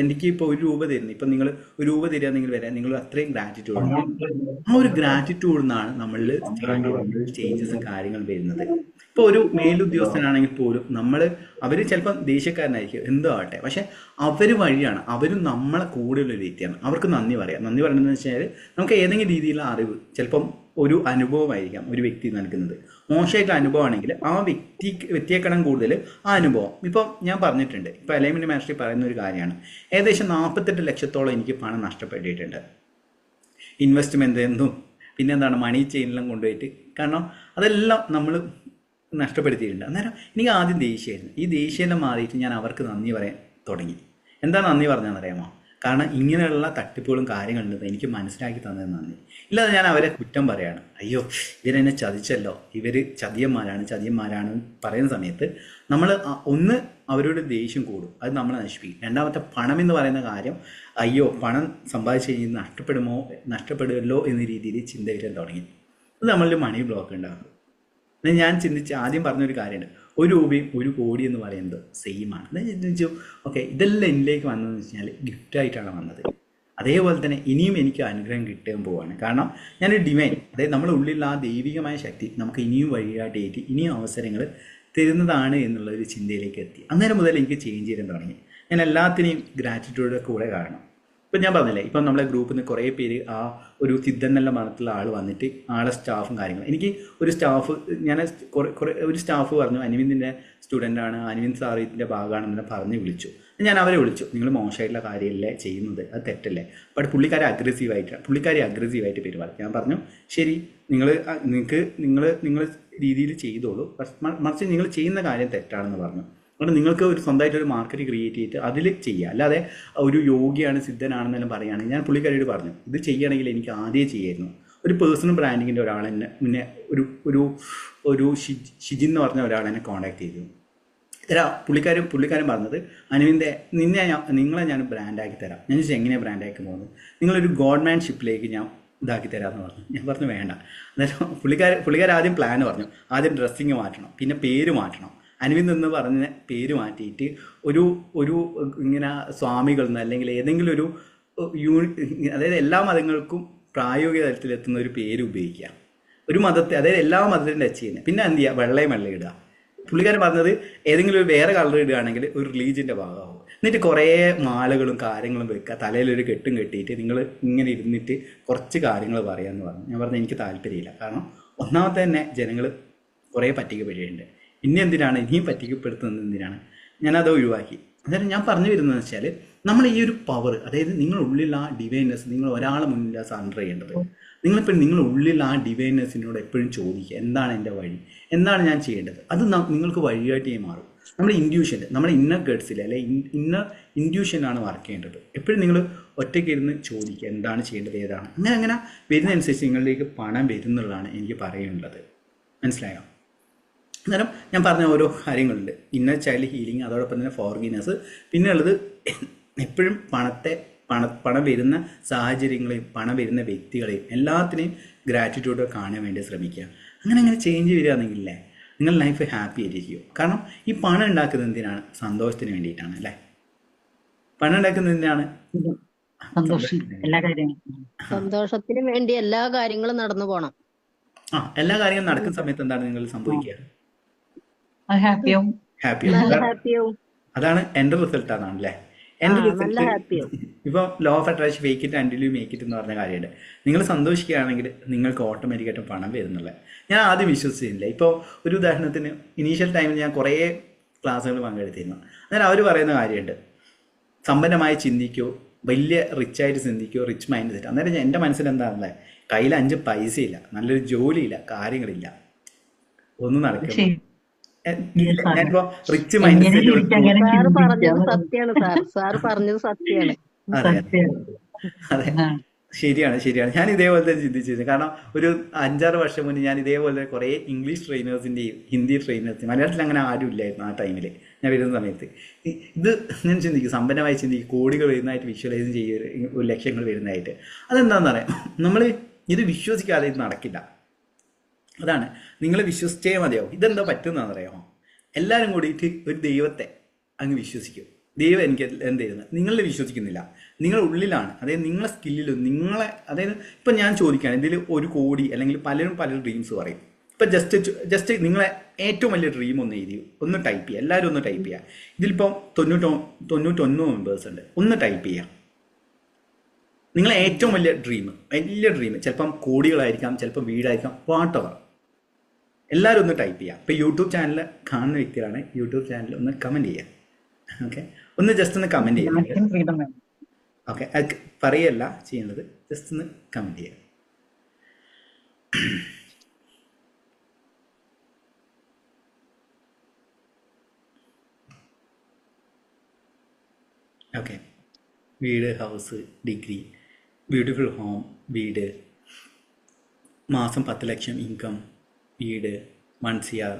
എനിക്ക് ഇപ്പോൾ 1 രൂപ തരുന്നു, ഇപ്പം നിങ്ങൾ 1 രൂപ തരിക, നിങ്ങൾ വരാൻ നിങ്ങൾ അത്രയും ഗ്രാറ്റിറ്റ്യൂഡ് ഉണ്ട്. ആ ഒരു ഗ്രാറ്റിറ്റ്യൂഡിൽ നിന്നാണ് നമ്മളിൽ ചേഞ്ചസും കാര്യങ്ങളും വരുന്നത്. ഇപ്പോൾ ഒരു മേലുദ്യോഗസ്ഥനാണെങ്കിൽ പോലും അവർ ചിലപ്പോൾ ദേഷ്യക്കാരനായിരിക്കും, എന്തോ ആവട്ടെ, പക്ഷെ അവർ വഴിയാണ്, അവരും നമ്മളെ കൂടെയുള്ള ഒരു വ്യക്തിയാണ്. അവർക്ക് നന്ദി പറയാം. നന്ദി പറയുന്നതെന്ന് വെച്ചാൽ നമുക്ക് ഏതെങ്കിലും രീതിയിലുള്ള അറിവ്, ചിലപ്പം ഒരു അനുഭവമായിരിക്കാം ഒരു വ്യക്തി നൽകുന്നത്. മോശമായിട്ടുള്ള അനുഭവമാണെങ്കിൽ ആ വ്യക്തിയെക്കാളും കൂടുതൽ ആ അനുഭവം. ഇപ്പം ഞാൻ പറഞ്ഞിട്ടുണ്ട്, ഇപ്പോൾ അലൈൻമെന്റ് മാസ്റ്ററി പറയുന്ന ഒരു കാര്യമാണ്, ഏകദേശം 48 ലക്ഷത്തോളം എനിക്ക് പണം നഷ്ടപ്പെട്ടിട്ടുണ്ട്. ഇൻവെസ്റ്റ്മെന്റ് എന്നും പിന്നെന്താണ് മണി ചെയിനെല്ലാം കൊണ്ടുപോയിട്ട്, കാരണം അതെല്ലാം നമ്മൾ നഷ്ടപ്പെടുത്തിയിട്ടുണ്ട്. അന്നേരം എനിക്ക് ആദ്യം ദേഷ്യമായിരുന്നു. ഈ ദേഷ്യമെല്ലാം മാറിയിട്ട് ഞാൻ അവർക്ക് നന്ദി പറയാൻ തുടങ്ങി. എന്താ നന്ദി പറഞ്ഞതെന്നറിയാമോ? കാരണം ഇങ്ങനെയുള്ള തട്ടിപ്പുകളും കാര്യങ്ങളുണ്ടെന്ന് എനിക്ക് മനസ്സിലാക്കി തന്നത് നന്ദി. ഇല്ലാതെ ഞാൻ അവരെ കുറ്റം പറയാണ്, അയ്യോ ഇവരെന്നെ ചതിച്ചല്ലോ, ഇവർ ചതിയന്മാരാണ് പറയുന്ന സമയത്ത് നമ്മൾ ഒന്ന് അവരോട് ദേഷ്യം കൂടും, അത് നമ്മളെ നശിപ്പിക്കും. രണ്ടാമത്തെ പണം എന്ന് പറയുന്ന കാര്യം, അയ്യോ പണം സമ്പാദിച്ച് കഴിഞ്ഞ് നഷ്ടപ്പെടുമല്ലോ എന്ന രീതിയിൽ ചിന്ത വരാൻ തുടങ്ങി. അത് നമ്മളിൽ മണി ബ്ലോക്ക് ഉണ്ടാകും. ഞാൻ ആദ്യം പറഞ്ഞൊരു കാര്യമുണ്ട്, 1 രൂപയും 1 കോടി എന്ന് പറയുന്നത് സെയിമാണ്. ഞാൻ ചിന്തിച്ചു, ഓക്കെ ഇതെല്ലാം എന്നിലേക്ക് വന്നതെന്ന് വെച്ച് കഴിഞ്ഞാൽ ഗിഫ്റ്റായിട്ടാണ് വന്നത്. അതേപോലെ തന്നെ ഇനിയും എനിക്ക് അനുഗ്രഹം കിട്ടാൻ പോവാണ്. കാരണം ഞാനൊരു ഡിവൈൻ, അതായത് നമ്മുടെ ഉള്ളിലുള്ള ആ ദൈവികമായ ശക്തി നമുക്ക് ഇനിയും വഴികാട്ടിയിട്ട് ഇനിയും അവസരങ്ങൾ തരുന്നതാണ് എന്നുള്ള ഒരു ചിന്തയിലേക്ക് എത്തി. അന്നേരം മുതൽ എനിക്ക് ചേഞ്ച് ചെയ്യാൻ തുടങ്ങി. ഞാൻ എല്ലാത്തിനെയും ഗ്രാറ്റിറ്റ്യൂഡ് കൂടെ കാണണം. ഇപ്പം ഞാൻ പറഞ്ഞില്ലേ, ഇപ്പം നമ്മളെ ഗ്രൂപ്പിൽ നിന്ന് കുറേ പേര് ആ ഒരു സിദ്ധൻ എന്നുള്ള മതത്തിലുള്ള ആൾ വന്നിട്ട് ആളെ സ്റ്റാഫും കാര്യങ്ങളും, എനിക്ക് ഒരു സ്റ്റാഫ് പറഞ്ഞു അനുവിന്ദിൻ്റെ സ്റ്റുഡൻ്റാണ്, അനുവിന്ദ് സാർ ഇതിൻ്റെ ഭാഗമാണെന്ന് പറഞ്ഞ് വിളിച്ചു. ഞാൻ അവരെ വിളിച്ചു, നിങ്ങൾ മോശമായിട്ടുള്ള കാര്യമല്ലേ ചെയ്യുന്നത്, അത് തെറ്റല്ലേ. ബട്ട് പുള്ളിക്കാരി അഗ്രസീവായിട്ട് പെരുമാറി. ഞാൻ പറഞ്ഞു ശരി, നിങ്ങൾ രീതിയിൽ ചെയ്തോളൂ, മറിച്ച് നിങ്ങൾ ചെയ്യുന്ന കാര്യം തെറ്റാണെന്ന് പറഞ്ഞു. അതുകൊണ്ട് നിങ്ങൾക്ക് ഒരു സ്വന്തമായിട്ടൊരു മാർക്കറ്റ് ക്രിയേറ്റ് ചെയ്തിട്ട് അതിൽ ചെയ്യുക, അല്ലാതെ ഒരു യോഗിയാണ് സിദ്ധനാണെന്നെല്ലാം പറയുകയാണെങ്കിൽ. ഞാൻ പുള്ളിക്കാരിയോട് പറഞ്ഞു, ഇത് ചെയ്യുകയാണെങ്കിൽ എനിക്ക് ആദ്യം ചെയ്യായിരുന്നു. ഒരു പേഴ്സണൽ ബ്രാൻഡിങ്ങിൻ്റെ ഒരാളെന്നെ മുന്നേ ഒരു ഷിജിൻ എന്ന് പറഞ്ഞ ഒരാളെന്നെ കോൺടാക്ട് ചെയ്തു. പുള്ളിക്കാരൻ പറഞ്ഞത്, അനുവിൻ്റെ നിങ്ങളെ ഞാൻ ബ്രാൻഡാക്കി തരാം. ഞാൻ ചോദിച്ചാൽ എങ്ങനെയാണ് ബ്രാൻഡാക്കി പോകുന്നത്? നിങ്ങളൊരു ഗവൺമെൻറ്റ്ഷിപ്പിലേക്ക് ഞാൻ ഇതാക്കി തരാമെന്ന് പറഞ്ഞു. ഞാൻ പറഞ്ഞു വേണ്ട. അന്നേരം പുള്ളിക്കാരൻ ആദ്യം പ്ലാൻ പറഞ്ഞു, ആദ്യം ഡ്രസ്സിങ് മാറ്റണം, പിന്നെ പേര് മാറ്റണം. അനുവിന്ദ് എന്ന് പറഞ്ഞ പേര് മാറ്റിയിട്ട് ഒരു ഇങ്ങനെ സ്വാമികളിൽ നിന്ന് അല്ലെങ്കിൽ ഏതെങ്കിലും ഒരു അതായത് എല്ലാ മതങ്ങൾക്കും പ്രായോഗിക തലത്തിലെത്തുന്ന ഒരു പേര് ഉപയോഗിക്കുക. ഒരു മതത്തെ, അതായത് എല്ലാ മതത്തിലും ടച്ച് ചെയ്യുന്നത്. പിന്നെ എന്ത് ചെയ്യുക, വെള്ളയും വെള്ളം ഇടുക. പുള്ളിക്കാരൻ പറഞ്ഞത് ഏതെങ്കിലും ഒരു വേറെ കളർ ഇടുകയാണെങ്കിൽ ഒരു റിലീജിയൻ്റെ ഭാഗമാകും. എന്നിട്ട് കുറേ മാലകളും കാര്യങ്ങളും വെക്കുക, തലയിലൊരു കെട്ടും കെട്ടിയിട്ട് നിങ്ങൾ ഇങ്ങനെ ഇരുന്നിട്ട് കുറച്ച് കാര്യങ്ങൾ പറയാമെന്ന് പറഞ്ഞു. ഞാൻ പറഞ്ഞു എനിക്ക് താല്പര്യമില്ല. കാരണം ഒന്നാമത്തെ തന്നെ ജനങ്ങൾ കുറേ പറ്റിക്കപ്പെടുന്നുണ്ട്. ഇനി എന്തിനാണ് ഇനിയും പറ്റിക്കപ്പെടുത്തുന്നത് എന്തിനാണ്? ഞാനത് ഒഴിവാക്കി. അതായത് ഞാൻ പറഞ്ഞു വരുന്നതെന്ന് വെച്ചാൽ നമ്മൾ ഈ ഒരു പവർ, അതായത് നിങ്ങളുള്ളിൽ ആ ഡിവൈൻനെസ്, നിങ്ങൾ ഒരാളെ മുന്നിൽ സറണ്ടർ ചെയ്യേണ്ടത്. നിങ്ങളിപ്പോൾ നിങ്ങളുള്ളിൽ ആ ഡിവൈൻനെസ്സിനോട് എപ്പോഴും ചോദിക്കുക, എന്താണ് എൻ്റെ വഴി, എന്താണ് ഞാൻ ചെയ്യേണ്ടത്. അത് നിങ്ങൾക്ക് വഴിയായിട്ട് മാറും. നമ്മുടെ ഇൻഡ്യൂഷൻ, നമ്മുടെ ഇന്നർ ഗഡ്സിൽ അല്ലെ ഇന്നർ ഇൻഡ്യൂഷനാണ് വർക്ക് ചെയ്യേണ്ടത്. എപ്പോഴും നിങ്ങൾ ഒറ്റയ്ക്ക് ഇരുന്ന് ചോദിക്കുക എന്താണ് ചെയ്യേണ്ടത്, ഏതാണ്. അങ്ങനെ വരുന്നതനുസരിച്ച് നിങ്ങളിലേക്ക് പണം വരുന്നുള്ളതാണ് എനിക്ക് പറയാനുള്ളത്. മനസ്സിലായോ? അന്നേരം ഞാൻ പറഞ്ഞ ഓരോ കാര്യങ്ങളുണ്ട്. ഇന്നർ ചൈൽഡ് ഹീലിംഗ്, അതോടൊപ്പം തന്നെ ഫോർഗീവ്നെസ്. പിന്നെ ഉള്ളത് എപ്പോഴും പണം വരുന്ന സാഹചര്യങ്ങളെയും പണം വരുന്ന വ്യക്തികളെയും എല്ലാത്തിനെയും ഗ്രാറ്റിറ്റ്യൂഡ് കാണാൻ വേണ്ടി ശ്രമിക്കുക. അങ്ങനെ ചേഞ്ച് വരികയാണെങ്കിലേ നിങ്ങൾ ലൈഫ് ഹാപ്പി ആയിരിക്കും. കാരണം ഈ പണം ഉണ്ടാക്കുന്നത് എന്തിനാണ്? സന്തോഷത്തിന് വേണ്ടിയിട്ടാണ് അല്ലേ? പണം ഉണ്ടാക്കുന്നത് എന്തിനാണ്? സന്തോഷത്തിന് വേണ്ടി എല്ലാ കാര്യങ്ങളും നടന്നു പോണം. എല്ലാ കാര്യങ്ങളും നടക്കുന്ന സമയത്ത് എന്താണ് നിങ്ങൾ സംഭവിക്കുക? ഹാപ്പിയാവും. അതാണ് എൻ്റെ റിസൾട്ട്. അതാണ് അല്ലേ എൻ്റെ റിസൾട്ട്. ഇപ്പം law of attraction fake it until you make it എന്ന് പറഞ്ഞ കാര്യമുണ്ട്. നിങ്ങൾ സന്തോഷിക്കുകയാണെങ്കിൽ നിങ്ങൾക്ക് ഓട്ടോമാറ്റിക്കായിട്ടും പണം വരുന്നുള്ളത്. ഞാൻ ആദ്യം വിശ്വസിച്ചില്ല. ഇപ്പോൾ ഒരു ഉദാഹരണത്തിന് ഇനീഷ്യൽ ടൈമിൽ ഞാൻ കുറേ ക്ലാസ്സുകൾ പങ്കെടുത്തിരുന്നു. അന്നേരം അവർ പറയുന്ന കാര്യമുണ്ട്, സമ്പന്നമായി ചിന്തിക്കോ, വലിയ റിച്ചായിട്ട് ചിന്തിക്കോ, റിച്ച് മൈൻഡ് സെറ്റ്. അന്നേരം എൻ്റെ മനസ്സിൽ എന്താണല്ലേ, കയ്യിൽ 5 പൈസയില്ല, നല്ലൊരു ജോലിയില്ല, കാര്യങ്ങളില്ല, ഒന്നും നടക്കില്ല. ഞാനിപ്പോ റിച്ച് മൈൻഡ് സാറ് പറഞ്ഞത് സത്യമാണ്. സാറ് പറഞ്ഞത് സത്യമാണ്. അതെ, ശരിയാണ്. ഞാൻ ഇതേപോലെ തന്നെ ചിന്തിച്ചിരുന്നു. കാരണം ഒരു 5-6 വർഷം മുന്നേ ഞാൻ ഇതേപോലെ കുറേ ഇംഗ്ലീഷ് ട്രെയിനേഴ്സിൻ്റെയും ഹിന്ദി ട്രെയിനേഴ്സിൻ്റെയും, മലയാളത്തിൽ അങ്ങനെ ആരും ഇല്ലായിരുന്നു ആ ടൈമിൽ ഞാൻ വരുന്ന സമയത്ത്. ഇത് ഞാൻ ചിന്തിക്കും, സമ്പന്നമായി ചിന്തിക്കും, കോടികൾ വരുന്നതായിട്ട് വിഷ്വലൈസ് ചെയ്യുക, ലക്ഷ്യങ്ങൾ വരുന്നതായിട്ട്. അതെന്താണെന്ന് പറയാം, നമ്മൾ ഇത് വിശ്വസിക്കാതെ ഇത് നടക്കില്ല. അതാണ്, നിങ്ങൾ വിശ്വസിച്ചേ മതിയാവും. ഇതെന്താ പറ്റുന്നതെന്ന് അറിയാമോ? എല്ലാവരും കൂടിയിട്ട് ഒരു ദൈവത്തെ അങ്ങ് വിശ്വസിക്കും. ദൈവം എനിക്ക് എന്ത് ചെയ്യുന്നത്, നിങ്ങളിൽ വിശ്വസിക്കുന്നില്ല, നിങ്ങളുടെ ഉള്ളിലാണ്. അതായത് നിങ്ങളെ സ്കില്ലിലും നിങ്ങളെ, അതായത് ഇപ്പം ഞാൻ ചോദിക്കുകയാണ്, ഇതിൽ 1 കോടി അല്ലെങ്കിൽ പലരും പല ഡ്രീംസ് പറയും. ഇപ്പം ജസ്റ്റ് നിങ്ങളെ ഏറ്റവും വലിയ ഡ്രീം ഒന്ന് എഴുതി ഒന്ന് ടൈപ്പ് ചെയ്യുക. എല്ലാവരും ഒന്ന് ടൈപ്പ് ചെയ്യുക. ഇതിലിപ്പം 99 മെമ്പേഴ്സ് ഉണ്ട്. ഒന്ന് ടൈപ്പ് ചെയ്യുക നിങ്ങളെ ഏറ്റവും വലിയ ഡ്രീം. ചിലപ്പം കോടികളായിരിക്കാം, ചിലപ്പം വീടായിരിക്കാം, വാട്ടെവർ. എല്ലാവരും ഒന്ന് ടൈപ്പ് ചെയ്യുക. ഇപ്പോൾ യൂട്യൂബ് ചാനൽ കാണുന്ന വ്യക്തികളാണ്, യൂട്യൂബ് ചാനൽ ഒന്ന് കമൻറ്റ് ചെയ്യുക. ഓക്കെ, ഒന്ന് ജസ്റ്റ് ഒന്ന് കമൻറ്റ് ചെയ്യുക. ഓക്കെ, അത് പറയല്ല ചെയ്യേണ്ടത്, ജസ്റ്റ് ഒന്ന് കമൻറ്റ് ചെയ്യുക. ഓക്കെ, വീട്, ഹൗസ്, ഡിഗ്രി, ബ്യൂട്ടിഫുൾ ഹോം, വീട്, മാസം 10 ലക്ഷം ഇൻകം, വീട്, 1 CR,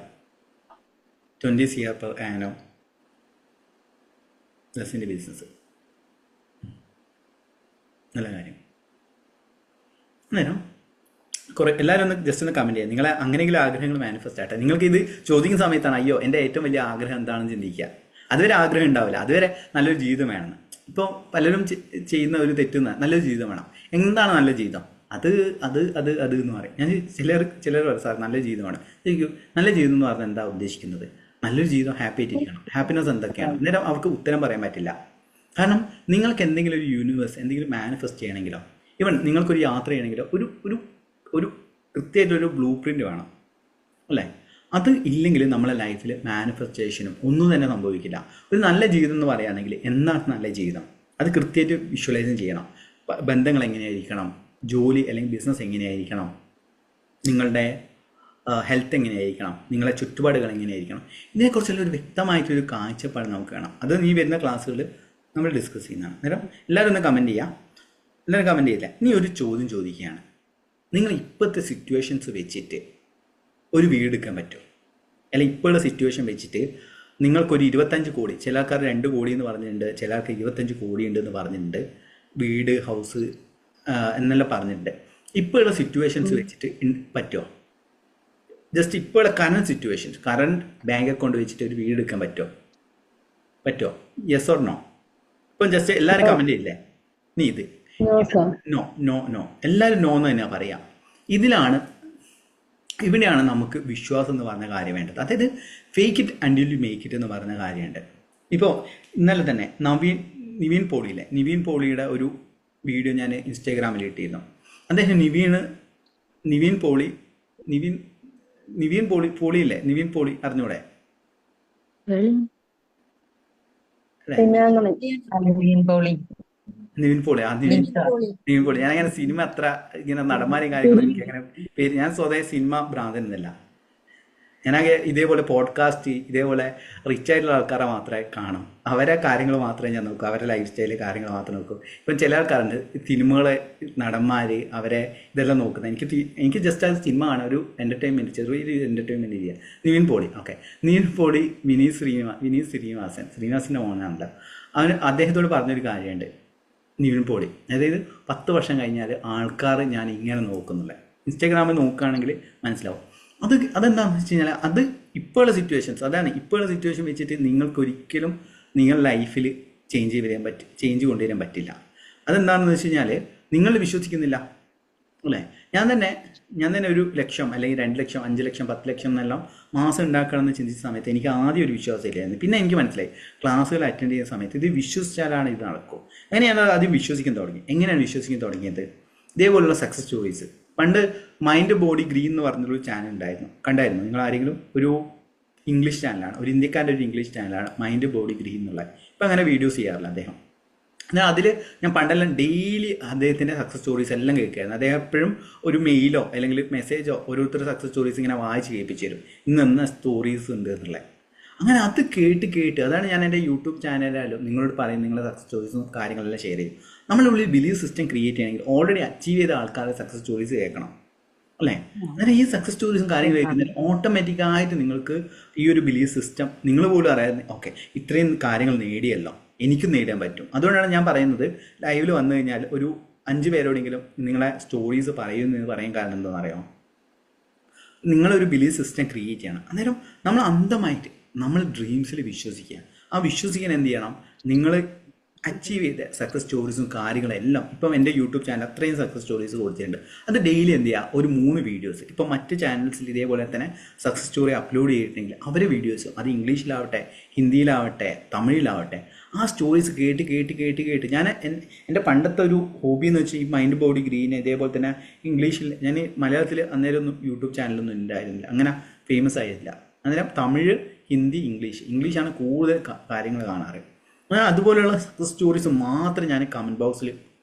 20 CR per annum, പ്ലസിൻ്റെ business. നല്ല കാര്യം. അന്നേരം എല്ലാവരും ഒന്ന് ജസ്റ്റ് ഒന്ന് കമൻറ്റ് ചെയ്യുക. നിങ്ങളെ അങ്ങനെയെങ്കിലും ആഗ്രഹങ്ങൾ മാനിഫെസ്റ്റ് ആട്ടെ. നിങ്ങൾക്ക് ഇത് ചോദിക്കുന്ന സമയത്താണ് അയ്യോ എൻ്റെ ഏറ്റവും വലിയ ആഗ്രഹം എന്താണെന്ന് ചിന്തിക്കുക. അതുവരെ ആഗ്രഹം ഉണ്ടാവില്ല, അതുവരെ നല്ലൊരു ജീവിതം വേണം. ഇപ്പോൾ പലരും ചെയ്യുന്ന ഒരു തെറ്റുന്ന നല്ലൊരു ജീവിതം വേണം. എന്താണ് നല്ല ജീവിതം? അത് എന്ന് പറയും. ഞാൻ ചിലർ പറയും സാർ നല്ല ജീവിതമാണ്. ശരിക്കും നല്ല ജീവിതം എന്ന് പറഞ്ഞാൽ എന്താ ഉദ്ദേശിക്കുന്നത്? നല്ലൊരു ജീവിതം ഹാപ്പി ആയിട്ടിരിക്കണം. ഹാപ്പിനെസ് എന്തൊക്കെയാണ്? അന്നേരം അവർക്ക് ഉത്തരം പറയാൻ പറ്റില്ല. കാരണം നിങ്ങൾക്ക് എന്തെങ്കിലും ഒരു യൂണിവേഴ്സ് എന്തെങ്കിലും മാനിഫെസ്റ്റ് ചെയ്യണമെങ്കിലോ, ഈവൻ നിങ്ങൾക്കൊരു യാത്ര ചെയ്യണമെങ്കിലോ ഒരു കൃത്യമായിട്ടൊരു ബ്ലൂ പ്രിൻ്റ് വേണം അല്ലേ? അത് ഇല്ലെങ്കിൽ നമ്മളെ ലൈഫിൽ മാനിഫെസ്റ്റേഷനും ഒന്നും തന്നെ സംഭവിക്കില്ല. ഒരു നല്ല ജീവിതം എന്ന് പറയുകയാണെങ്കിൽ എന്താണ് നല്ല ജീവിതം? അത് കൃത്യമായിട്ട് വിഷ്വലൈസും ചെയ്യണം. ബന്ധങ്ങൾ എങ്ങനെയായിരിക്കണം, ജോലി അല്ലെങ്കിൽ ബിസിനസ് എങ്ങനെയായിരിക്കണം, നിങ്ങളുടെ ഹെൽത്ത് എങ്ങനെയായിരിക്കണം, നിങ്ങളുടെ ചുറ്റുപാടുകൾ എങ്ങനെയായിരിക്കണം, ഇതിനെക്കുറിച്ചുള്ള ഒരു വ്യക്തമായിട്ടൊരു കാഴ്ചപ്പാട് നമുക്ക് വേണം. അത് ഈ വരുന്ന ക്ലാസ്സുകളിൽ നമ്മൾ ഡിസ്കസ് ചെയ്യുന്നതാണ്. അന്നേരം എല്ലാവരും ഒന്ന് കമൻറ്റ് ചെയ്യാം. എല്ലാവരും കമൻറ്റ് ചെയ്യില്ല. ഇനി ഒരു ചോദ്യം ചോദിക്കുകയാണ്, നിങ്ങൾ ഇപ്പോഴത്തെ സിറ്റുവേഷൻസ് വെച്ചിട്ട് ഒരു വീട് എടുക്കാൻ പറ്റുമോ? അല്ലെങ്കിൽ ഇപ്പോഴുള്ള സിറ്റുവേഷൻ വെച്ചിട്ട് നിങ്ങൾക്കൊരു 25 കോടി, ചില ആൾക്കാർ 2 കോടി എന്ന് പറഞ്ഞിട്ടുണ്ട്, ചില ആൾക്ക് 25 കോടി ഉണ്ട് എന്ന് പറഞ്ഞിട്ടുണ്ട്, വീട്, ഹൗസ് എന്നെല്ലാം പറഞ്ഞിട്ടുണ്ട്. ഇപ്പോഴുള്ള സിറ്റുവേഷൻസ് വെച്ചിട്ട് പറ്റുമോ? ജസ്റ്റ് ഇപ്പോഴുള്ള current situations, current bank account വെച്ചിട്ട് ഒരു വീട് എടുക്കാൻ പറ്റുമോ? Yes or no? ഇപ്പം ജസ്റ്റ് എല്ലാവരും കമൻറ്റ് ചെയ്യില്ലേ? ഇത് നോ എല്ലാവരും നോ എന്ന് തന്നെയാണ് പറയാം. ഇതിലാണ് ഇവിടെയാണ് നമുക്ക് വിശ്വാസം എന്ന് പറഞ്ഞ കാര്യം വേണ്ടത്. അതായത് fake it until you make it എന്ന് പറഞ്ഞ കാര്യമുണ്ട്. ഇപ്പോൾ ഇന്നലെ തന്നെ നിവിൻ പോളിയുടെ ഒരു വീഡിയോ ഞാൻ ഇൻസ്റ്റാഗ്രാമിൽ ഇട്ടിരുന്നു. അദ്ദേഹം നിവിൻ പോളി അറിഞ്ഞൂടെ? നിവിൻ പോളി ഞാനങ്ങനെ സിനിമ അത്ര ഇങ്ങനെ നടന്മാരെയും കാര്യങ്ങളും എനിക്ക് അങ്ങനെ പേര്, ഞാൻ സ്വതവേ സിനിമ ഭ്രാന്തനല്ല. ഞാനാകെ ഇതേപോലെ പോഡ്കാസ്റ്റ് ഇതേപോലെ റിച്ച് ആയിട്ടുള്ള ആൾക്കാരെ മാത്രമേ കാണും. അവരെ കാര്യങ്ങൾ മാത്രമേ ഞാൻ നോക്കൂ, അവരുടെ ലൈഫ് സ്റ്റൈല് കാര്യങ്ങൾ മാത്രമേ നോക്കൂ. ഇപ്പം ചില ആൾക്കാരുണ്ട് സിനിമകളെ നടന്മാര് അവരെ ഇതെല്ലാം നോക്കുന്നത്. എനിക്ക് ജസ്റ്റ് അത് സിനിമ കാണാൻ ഒരു എൻ്റർടൈൻമെൻറ്റ്, ചെറിയൊരു എൻ്റർടൈൻമെൻറ്റ് ചെയ്യുക. നിവിൻ പോളി ശ്രീനിവാസൻ്റെ മോനാണല്ലോ. അദ്ദേഹത്തോട് പറഞ്ഞൊരു കാര്യമുണ്ട്. നിവിൻ പോളി അതായത് 10 വർഷം കഴിഞ്ഞാൽ ആൾക്കാർ ഞാൻ ഇങ്ങനെ നോക്കുന്നില്ല. ഇൻസ്റ്റാഗ്രാമിൽ നോക്കുകയാണെങ്കിൽ മനസ്സിലാവും. അതെന്താണെന്ന് വെച്ച് കഴിഞ്ഞാൽ അത് ഇപ്പോഴുള്ള സിറ്റുവേഷൻസ്, അതാണ് ഇപ്പോഴുള്ള സിറ്റുവേഷൻ വെച്ചിട്ട് നിങ്ങൾക്കൊരിക്കലും നിങ്ങളുടെ ലൈഫിൽ ചേഞ്ച് കൊണ്ടുവരാൻ പറ്റില്ല. അതെന്താണെന്ന് വെച്ച് കഴിഞ്ഞാൽ നിങ്ങൾ വിശ്വസിക്കുന്നില്ല അല്ലേ? ഞാൻ തന്നെ 1 ലക്ഷം അല്ലെങ്കിൽ 2 ലക്ഷം 5 ലക്ഷം 10 ലക്ഷം എന്നെല്ലാം മാസം ഉണ്ടാക്കണമെന്ന് ചിന്തിച്ച സമയത്ത് എനിക്ക് ആദ്യം ഒരു വിശ്വാസമില്ലായിരുന്നു. പിന്നെ എനിക്ക് മനസ്സിലായി ക്ലാസ്സുകൾ അറ്റൻഡ് ചെയ്യുന്ന സമയത്ത് ഇത് വിശ്വസിച്ചാലാണ് ഇത് നടക്കും. അങ്ങനെ ഞാൻ ആദ്യം വിശ്വസിക്കാൻ തുടങ്ങി. എങ്ങനെയാണ് വിശ്വസിക്കാൻ തുടങ്ങിയത്? ഇതേപോലുള്ള സക്സസ് സ്റ്റോറീസ്. പണ്ട് മൈൻഡ് ബോഡി ഗ്രീൻ എന്ന് പറഞ്ഞൊരു ചാനൽ കണ്ടായിരുന്നു നിങ്ങൾ ആരെങ്കിലും? ഒരു ഇംഗ്ലീഷ് ചാനലാണ്, ഒരു ഇന്ത്യക്കാരുടെ ഒരു ഇംഗ്ലീഷ് ചാനലാണ് മൈൻഡ് ബോഡി ഗ്രീൻ എന്നുള്ളത്. ഇപ്പം അങ്ങനെ വീഡിയോസ് ചെയ്യാറില്ല അദ്ദേഹം. എന്നാൽ അതിൽ ഞാൻ പണ്ടെല്ലാം ഡെയിലി അദ്ദേഹത്തിൻ്റെ സക്സസ് സ്റ്റോറീസ് എല്ലാം കേൾക്കുകയായിരുന്നു. അദ്ദേഹം എപ്പോഴും ഒരു മെയിലോ അല്ലെങ്കിൽ മെസ്സേജോ ഓരോരുത്തരുടെ സക്സസ് സ്റ്റോറീസ് ഇങ്ങനെ വായിച്ച് കേൾപ്പിച്ചു തരും, ഇന്ന സ്റ്റോറീസ് ഉണ്ട് എന്നുള്ളത്. അങ്ങനെ അത് കേട്ട് അതാണ് ഞാൻ എൻ്റെ യൂട്യൂബ് ചാനലിലായാലും നിങ്ങളോട് പറയും, നിങ്ങളുടെ സക്സസ് സ്റ്റോറീസും കാര്യങ്ങളെല്ലാം ഷെയർ ചെയ്യും. നമ്മുടെ ഉള്ളിൽ ബിലീഫ് സിസ്റ്റം ക്രിയേറ്റ് ചെയ്യണമെങ്കിൽ ഓൾറെഡി അച്ചീവ് ചെയ്ത ആൾക്കാരുടെ സക്സസ് സ്റ്റോറീസ് കേൾക്കണം അല്ലേ? അന്നേരം ഈ സക്സസ് സ്റ്റോറീസും കാര്യങ്ങൾ കേൾക്കുന്നതിൽ ഓട്ടോമാറ്റിക്കായിട്ട് നിങ്ങൾക്ക് ഈ ഒരു ബിലീഫ് സിസ്റ്റം നിങ്ങൾ പോലും അറിയാതെ ഓക്കെ ഇത്രയും കാര്യങ്ങൾ നേടിയല്ലോ, എനിക്കും നേടാൻ പറ്റും. അതുകൊണ്ടാണ് ഞാൻ പറയുന്നത് ലൈവിൽ വന്നു കഴിഞ്ഞാൽ ഒരു 5 പേരോടെങ്കിലും നിങ്ങളെ സ്റ്റോറീസ് പറയുമെന്ന് പറയാൻ കാരണം എന്താണെന്ന് അറിയാമോ? നിങ്ങളൊരു ബിലീഫ് സിസ്റ്റം ക്രിയേറ്റ് ചെയ്യണം. അന്നേരം നമ്മൾ അന്ധമായിട്ട് നമ്മൾ ഡ്രീംസിൽ വിശ്വസിക്കുക. ആ വിശ്വസിക്കാൻ എന്ത് ചെയ്യണം? നിങ്ങൾ അച്ചീവ് ചെയ്ത സക്സസ് സ്റ്റോറീസും കാര്യങ്ങളെല്ലാം ഇപ്പം എൻ്റെ യൂട്യൂബ് ചാനൽ അത്രയും സക്സസ് സ്റ്റോറീസ് കൊടുത്തിട്ടുണ്ട്. അത് ഡെയിലി എന്ത് ചെയ്യുക? ഒരു 3 വീഡിയോസ്. ഇപ്പം മറ്റ് ചാനൽസിൽ ഇതേപോലെ തന്നെ സക്സസ് സ്റ്റോറി അപ്ലോഡ് ചെയ്തിട്ടുണ്ടെങ്കിൽ അവരെ വീഡിയോസ് അത് ഇംഗ്ലീഷിലാവട്ടെ ഹിന്ദിയിലാവട്ടെ തമിഴിലാവട്ടെ ആ സ്റ്റോറീസ് കേട്ട് ഞാൻ എൻ്റെ പണ്ടത്തെ ഒരു ഹോബി എന്ന് വെച്ചാൽ ഈ മൈൻഡ് ബോഡി ഗ്രീൻ ഇതേപോലെ തന്നെ ഇംഗ്ലീഷിൽ ഞാൻ മലയാളത്തിൽ അന്നേരം ഒന്നും യൂട്യൂബ് ചാനലൊന്നും ഉണ്ടായിരുന്നില്ല, അങ്ങനെ ഫേമസ് ആയിരുന്നില്ല. അന്നേരം തമിഴ് ഹിന്ദി ഇംഗ്ലീഷാണ് കൂടുതൽ കാര്യങ്ങൾ കാണാറ്. അങ്ങനെ അതുപോലെയുള്ള സക്സസ് സ്റ്റോറീസ് മാത്രം ഞാൻ കമൻറ്റ് ബോക്സിൽ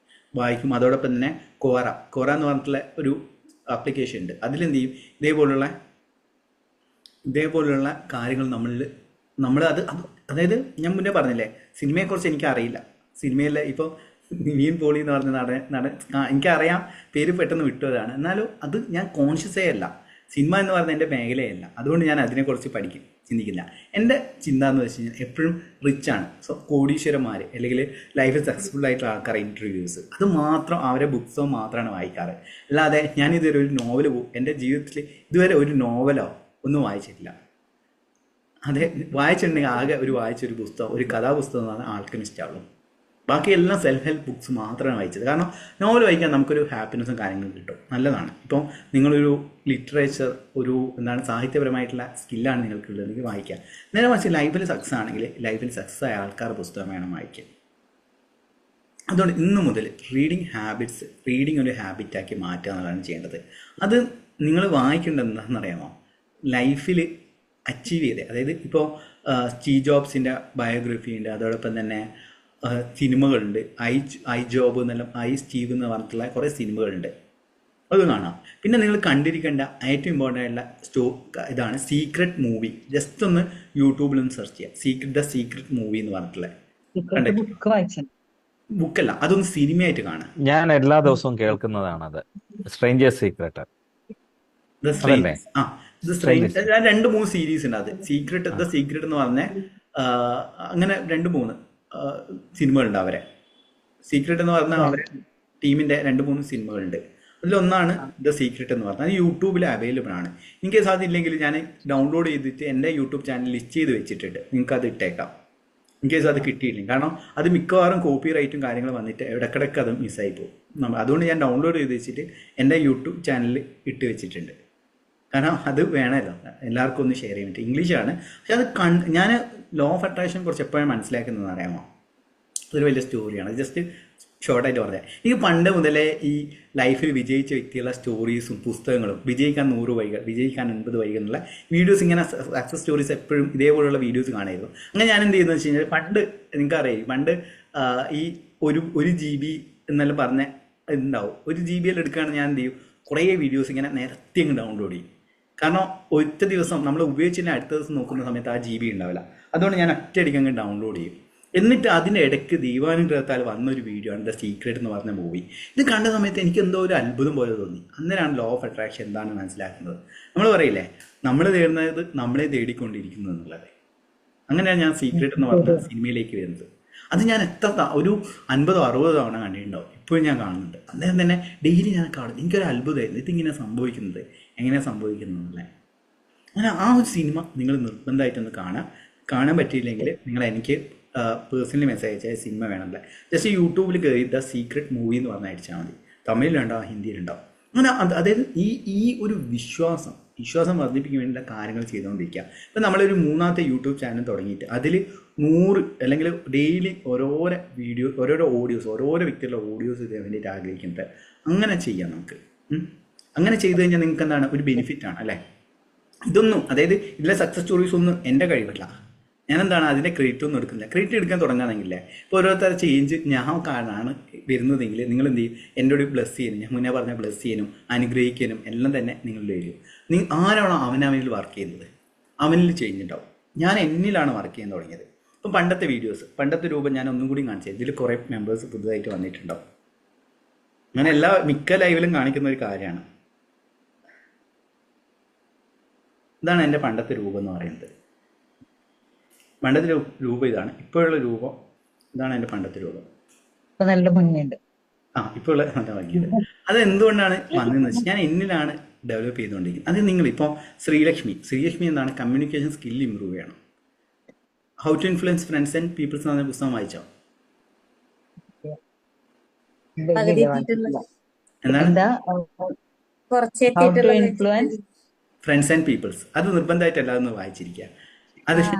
വായിക്കും. അതോടൊപ്പം തന്നെ കോറ എന്ന് പറഞ്ഞിട്ടുള്ള ഒരു ആപ്ലിക്കേഷൻ ഉണ്ട്. അതിലെന്ത് ചെയ്യും? ഇതേപോലെയുള്ള കാര്യങ്ങൾ നമ്മൾ അതായത് ഞാൻ മുന്നേ പറഞ്ഞില്ലേ സിനിമയെക്കുറിച്ച് എനിക്കറിയില്ല. സിനിമയിലെ ഇപ്പോൾ നിവിൻ പോളി എന്ന് പറഞ്ഞ നടൻ എനിക്കറിയാം, പേര് പെട്ടെന്ന് വിട്ടതാണ്. എന്നാലും അത് ഞാൻ കോൺഷ്യസേ അല്ല. സിനിമ എന്ന് പറഞ്ഞ എൻ്റെ മേഖലയല്ല. അതുകൊണ്ട് ഞാൻ അതിനെക്കുറിച്ച് ചിന്തിക്കില്ല. എൻ്റെ ചിന്ത എന്ന് വെച്ച് കഴിഞ്ഞാൽ എപ്പോഴും റിച്ചാണ്. കോടീശ്വരന്മാർ അല്ലെങ്കിൽ ലൈഫിൽ സക്സസ്ഫുൾ ആയിട്ടുള്ള ആൾക്കാരെ ഇൻ്റർവ്യൂസ് അത് മാത്രം അവരെ ബുക്സോ മാത്രമാണ് വായിക്കാറ്. അല്ലാതെ ഞാനിതുവരെ ഒരു നോവൽ എൻ്റെ ജീവിതത്തിൽ ഇതുവരെ ഒരു നോവലോ ഒന്നും വായിച്ചിട്ടില്ല. അതെ വായിച്ചിട്ടുണ്ടെങ്കിൽ ആകെ വായിച്ചൊരു പുസ്തകം ഒരു കഥാപുസ്തകം എന്നാണ് ആൽക്കെമിസ്റ്റ് ആവുള്ളൂ. ബാക്കിയെല്ലാം സെൽഫ് ഹെൽപ്പ് ബുക്സ് മാത്രമാണ് വായിച്ചത്. കാരണം നോവൽ വായിക്കാൻ നമുക്കൊരു ഹാപ്പിനെസ്സും കാര്യങ്ങളും കിട്ടും, നല്ലതാണ്. ഇപ്പം നിങ്ങളൊരു ലിറ്ററേച്ചർ സാഹിത്യപരമായിട്ടുള്ള സ്കില്ലാണ് നിങ്ങൾക്കുള്ളതെങ്കിൽ വായിക്കുക. നേരെ മറിച്ച് ലൈഫിൽ സക്സസ് ആണെങ്കിൽ ലൈഫിൽ സക്സസ് ആയ ആൾക്കാരുടെ പുസ്തകം വേണം വായിക്കാൻ. അതുകൊണ്ട് ഇന്ന് മുതൽ റീഡിങ് ഒരു ഹാബിറ്റാക്കി മാറ്റുക എന്നുള്ളതാണ് ചെയ്യേണ്ടത്. അത് നിങ്ങൾ വായിക്കേണ്ടത് എന്താണെന്നറിയാമോ? ലൈഫിൽ അച്ചീവ് ചെയ്തേ, അതായത് ഇപ്പോൾ സ്റ്റീവ് ജോബ്സിൻ്റെ ബയോഗ്രഫി ഉണ്ട്. അതോടൊപ്പം തന്നെ സിനിമകളുണ്ട്. ഐ ജോബ് എന്നെല്ലാം സ്റ്റീവ് എന്ന് പറഞ്ഞിട്ടുള്ള കുറേ സിനിമകളുണ്ട്, അത് കാണാം. പിന്നെ നിങ്ങൾ കണ്ടിരിക്കേണ്ട ഏറ്റവും ഇമ്പോർട്ടൻ്റ് ആയിട്ടുള്ള ഇതാണ് സീക്രട്ട് മൂവി. ജസ്റ്റ് ഒന്ന് യൂട്യൂബിലൊന്ന് സെർച്ച് ചെയ്യുക, ദ സീക്രട്ട് മൂവി എന്ന് പറഞ്ഞിട്ടുള്ള ബുക്കല്ല, അതൊന്ന് സിനിമയായിട്ട് കാണാം. ഞാൻ എല്ലാ ദിവസവും കേൾക്കുന്നതാണത്. Strangers secret. 2-3 സീരീസ് ഉണ്ട്. അത് ദ സീക്രട്ട് എന്ന് പറഞ്ഞ അങ്ങനെ 2-3 സിനിമകളുണ്ട്. അവരെ സീക്രട്ട് എന്ന് പറഞ്ഞാൽ അവരെ ടീമിന്റെ 2-3 സിനിമകളുണ്ട്. അതിലൊന്നാണ് ദ സീക്രട്ട് എന്ന് പറഞ്ഞാൽ. അത് യൂട്യൂബിൽ അവൈലബിൾ ആണ്. എനിക്ക് സാധിച്ചില്ലെങ്കിൽ ഞാൻ ഡൗൺലോഡ് ചെയ്തിട്ട് എൻ്റെ യൂട്യൂബ് ചാനൽ ലിസ്റ്റ് ചെയ്ത് വെച്ചിട്ടുണ്ട്, നിങ്ങൾക്ക് അത് ഇട്ടേക്കാം ഇൻകേസ് അത് കിട്ടിയില്ലെങ്കിൽ. കാരണം അത് മിക്കവാറും കോപ്പി റൈറ്റും കാര്യങ്ങളും വന്നിട്ട് ഇടയ്ക്കിടയ്ക്ക് അത് മിസ്സായി പോകും. അതുകൊണ്ട് ഞാൻ ഡൗൺലോഡ് ചെയ്ത് വെച്ചിട്ട് എൻ്റെ യൂട്യൂബ് ചാനലിൽ ഇട്ട് വെച്ചിട്ടുണ്ട്. കാരണം അത് വേണമല്ലോ എല്ലാവർക്കും ഒന്ന് ഷെയർ ചെയ്യാൻ പറ്റും. ഇംഗ്ലീഷാണ്, പക്ഷെ അത് ഞാൻ ലോ ഓഫ് അട്രാക്ഷൻ കുറിച്ച് എപ്പോഴും മനസ്സിലാക്കുന്നത് അറിയാമോ, അതൊരു വലിയ സ്റ്റോറിയാണ്. ജസ്റ്റ് ഷോർട്ടായിട്ട് പറഞ്ഞാൽ, എനിക്ക് പണ്ട് മുതലേ ഈ ലൈഫിൽ വിജയിച്ച വ്യക്തികളുടെ സ്റ്റോറീസും പുസ്തകങ്ങളും, വിജയിക്കാൻ 100 വഴികൾ, വിജയിക്കാൻ 50 വഴികൾ എന്നുള്ള വീഡിയോസ്, ഇങ്ങനെ സക്സസ് സ്റ്റോറീസ് എപ്പോഴും ഇതേപോലുള്ള വീഡിയോസ് കാണായിരുന്നു. അങ്ങനെ ഞാൻ എന്ത് ചെയ്യുന്നത് വെച്ച് കഴിഞ്ഞാൽ, പണ്ട് നിങ്ങൾക്കറിയാം, പണ്ട് ഈ ഒരു GB എന്നെല്ലാം പറഞ്ഞ ഉണ്ടാവും, 1 GB എടുക്കുകയാണെങ്കിൽ ഞാൻ എന്ത് ചെയ്യും, കുറേ വീഡിയോസ് ഇങ്ങനെ നിരത്തി അങ്ങ് ഡൗൺലോഡ് ചെയ്യും. കാരണം ഒറ്റ ദിവസം നമ്മൾ ഉപയോഗിച്ചില്ല, അടുത്ത ദിവസം നോക്കുന്ന സമയത്ത് ആ GB ഉണ്ടാവില്ല. അതുകൊണ്ട് ഞാൻ ഒറ്റയടിക്ക് അങ്ങ് ഡൗൺലോഡ് ചെയ്യും. എന്നിട്ട് അതിൻ്റെ ഇടയ്ക്ക് ദീപാനുഗ്രഹത്താൽ വന്നൊരു വീഡിയോ ആണ് ദ സീക്രട്ട് എന്ന് പറഞ്ഞ മൂവി. ഇത് കണ്ട സമയത്ത് എനിക്ക് എന്തോ ഒരു അത്ഭുതം പോലെ തോന്നി. അന്നേരമാണ് ലോ ഓഫ് അട്രാക്ഷൻ എന്താണെന്ന് മനസ്സിലാക്കുന്നത്. നമ്മൾ പറയില്ലേ, നമ്മൾ തേടുന്നത് നമ്മളെ തേടിക്കൊണ്ടിരിക്കുന്നു എന്നുള്ളത്. അങ്ങനെയാണ് ഞാൻ സീക്രട്ട് എന്ന് പറഞ്ഞ സിനിമയിലേക്ക് വരുന്നത്. അത് ഞാൻ ഒരു 50-60 തവണ കണ്ടിട്ടുണ്ടാവും. ഇപ്പോഴും ഞാൻ കാണുന്നുണ്ട്. അന്നേരം തന്നെ ഡെയിലി ഞാൻ കാണും. എനിക്കൊരു അത്ഭുതമായിരുന്നു, ഇതിങ്ങനെ സംഭവിക്കുന്നത്, എങ്ങനെയാണ് സംഭവിക്കുന്നത്. അങ്ങനെ ആ ഒരു സിനിമ നിങ്ങൾ നിർബന്ധമായിട്ടൊന്ന് കാണാൻ പറ്റിയില്ലെങ്കിൽ നിങ്ങൾ എനിക്ക് പേഴ്സണലി മെസ്സേജ് അയച്ചാൽ സിനിമ വേണമല്ല, ജസ്റ്റ് യൂട്യൂബിൽ കയറി ദ സീക്രട്ട് മൂവി എന്ന് പറഞ്ഞാൽ അയച്ചാൽ മതി. തമിഴിലുണ്ടാവും, ഹിന്ദിയിലുണ്ടാവും. അങ്ങനെ അതായത് ഈ ഒരു വിശ്വാസം വർദ്ധിപ്പിക്കാൻ വേണ്ടിയുള്ള കാര്യങ്ങൾ ചെയ്തുകൊണ്ടിരിക്കുക. ഇപ്പം നമ്മളൊരു 3ാമത്തെ യൂട്യൂബ് ചാനൽ തുടങ്ങിയിട്ട് അതിൽ 100 അല്ലെങ്കിൽ ഡെയിലി ഓരോരോ ഓഡിയോസ്, ഓരോരോ വ്യക്തികളുടെ ഓഡിയോസ് ചെയ്യാൻ വേണ്ടിയിട്ട് ആഗ്രഹിക്കുന്നത്. അങ്ങനെ ചെയ്യാം നമുക്ക്. അങ്ങനെ ചെയ്തു കഴിഞ്ഞാൽ നിങ്ങൾക്ക് എന്താണ് ഒരു ബെനിഫിറ്റാണ് അല്ലേ. ഇതൊന്നും, അതായത് ഇതിലെ സക്സസ് സ്റ്റോറീസ് ഒന്നും എൻ്റെ കഴിവില്ല. ഞാനെന്താണ് അതിൻ്റെ ക്രെഡിറ്റ് ഒന്നും എടുക്കുന്നില്ല. ക്രെഡിറ്റ് എടുക്കാൻ തുടങ്ങുകയാണെങ്കിലേ, ഇപ്പോൾ ഓരോരുത്തർ ചേഞ്ച് ഞാൻ കാരണമാണ് വരുന്നതെങ്കിൽ നിങ്ങൾ എന്ത് ചെയ്യും, എൻ്റെ കൂടെ ബ്ലസ് ചെയ്യാനും, ഞാൻ മുന്നേ പറഞ്ഞ ബ്ലസ് ചെയ്യാനും അനുഗ്രഹിക്കാനും എല്ലാം തന്നെ നിങ്ങളുടെ വരും. ആരാണോ അവനിൽ വർക്ക് ചെയ്യുന്നത് അവനിൽ ചേഞ്ച് ഉണ്ടാവും. ഞാൻ എന്നിലാണ് വർക്ക് ചെയ്യാൻ തുടങ്ങിയത്. ഇപ്പം പണ്ടത്തെ രൂപം ഞാൻ ഒന്നും കൂടി കാണിച്ചത്, ഇതിൽ കുറേ മെമ്പേഴ്സ് പുതുതായിട്ട് വന്നിട്ടുണ്ടാവും. അങ്ങനെ മിക്ക ലൈവിലും കാണിക്കുന്ന ഒരു കാര്യമാണ്. ഇതാണ് എൻ്റെ പണ്ടത്തെ രൂപം എന്ന് പറയുന്നത്. പണ്ടത്തെ രൂപം ഇതാണ്, ഇപ്പോഴുള്ള രൂപം ഇതാണ് എൻ്റെ പണ്ടത്തെ രൂപം. നല്ല ഭംഗിയുണ്ട്. ഇപ്പോൾ ഉള്ള നല്ല ഭംഗിയുണ്ട്. അത് എന്തുകൊണ്ടാണ് വന്നതെന്ന് വെച്ചാൽ ഞാൻ എന്നിലാണ് ഡെവലപ്പ് ചെയ്തുകൊണ്ടിരിക്കുന്നത്. അത് നിങ്ങളിപ്പോൾ ശ്രീലക്ഷ്മി എന്താണ്, കമ്മ്യൂണിക്കേഷൻ സ്കിൽ ഇമ്പ്രൂവ് ചെയ്യണം. How to influence friends and peoples എന്ന പുസ്തകം വായിച്ചോ? എന്താണ് ഫ്രണ്ട്സ് ആൻഡ് പീപ്പിൾസ്? അത് നിർബന്ധമായിട്ട് എല്ലാവരും വായിച്ചിരിക്കുക. അതില്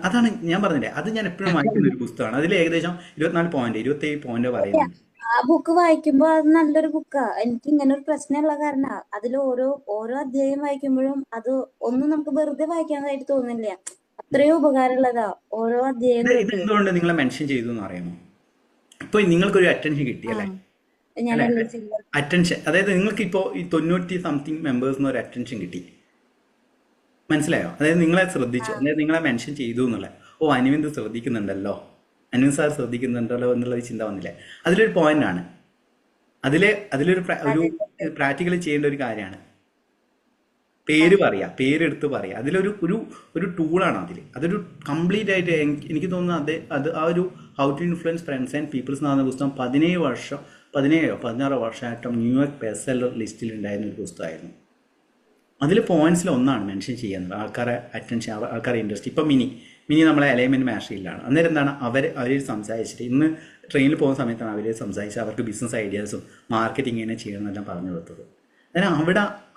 അതാണ് ഞാൻ പറഞ്ഞില്ലേ, അത് ഞാൻ എപ്പോഴും വായിക്കുന്ന ഒരു പുസ്തകമാണ്. അതിൽ ഏകദേശം 24 പോയിന്റ് 27 പോയിന്റ് പറയുന്നത്. ആ ബുക്ക് വായിക്കുമ്പോ അത് നല്ലൊരു ബുക്കാ. എനിക്ക് ഇങ്ങനെ ഒരു പ്രശ്നമുള്ള കാരണം അതിൽ ഓരോ അധ്യായം വായിക്കുമ്പോഴും അത് ഒന്നും നമുക്ക് വെറുതെ വായിക്കാനായിട്ട് തോന്നില്ല, അത്രയും ഉപകാരമുള്ളതാ ഓരോ അധ്യായം. എന്തുകൊണ്ട് നിങ്ങളെ മെൻഷൻ ചെയ്തു എന്ന് അറിയാമോ? ഇപ്പൊ നിങ്ങൾക്കൊരു അറ്റൻഷൻ കിട്ടിയല്ലേ, അറ്റൻഷൻ. അതായത് നിങ്ങൾക്ക് ഇപ്പോൾ ഈ 90 സംതിങ് മെമ്പേഴ്സിന് ഒരു അറ്റൻഷൻ കിട്ടി, മനസ്സിലായോ? അതായത് നിങ്ങളെ ശ്രദ്ധിച്ചു, അതായത് നിങ്ങളെ മെൻഷൻ ചെയ്തു എന്നുള്ള, അനുവിന്ദ് ശ്രദ്ധിക്കുന്നുണ്ടല്ലോ, അനുവിന്ദ് സാർ ശ്രദ്ധിക്കുന്നുണ്ടല്ലോ എന്നുള്ളൊരു ചിന്ത വന്നില്ലേ? അതിലൊരു പോയിന്റ് ആണ്. അതിലൊരു പ്രാക്ടിക്കലി ചെയ്യേണ്ട ഒരു കാര്യമാണ്. പേരെടുത്ത് പറയാ. അതിലൊരു ടൂളാണ് അതൊരു കംപ്ലീറ്റ് ആയിട്ട് എനിക്ക് തോന്നുന്നത് അത് ആ ഒരു how to influence friends and peoples എന്ന് പറഞ്ഞ പുസ്തകം 16 വർഷമായിട്ടും ന്യൂയോർക്ക് ബെസ്റ്റ് സെല്ലർ ലിസ്റ്റിൽ ഉണ്ടായിരുന്ന ഒരു പുസ്തകമായിരുന്നു. അതിൽ പോയിന്റ്സിൽ ഒന്നാണ് മെൻഷൻ ചെയ്യുന്നത്, ആൾക്കാരെ അറ്റൻഷൻ, ആൾക്കാരെ ഇൻട്രസ്റ്റ്. ഇപ്പം മിനി നമ്മളെ അലൈൻമെന്റ് മാസ്റ്ററിയിലാണ്. അന്നേരം എന്താണ് അവർ സംസാരിച്ചിട്ട്, ഇന്ന് ട്രെയിനിൽ പോകുന്ന സമയത്താണ് അവർ സംസാരിച്ച് അവർക്ക് ബിസിനസ് ഐഡിയാസും മാർക്കറ്റിംഗ് എങ്ങനെ ചെയ്യണമെന്നെല്ലാം പറഞ്ഞു കൊടുത്തത്. അന്നേരം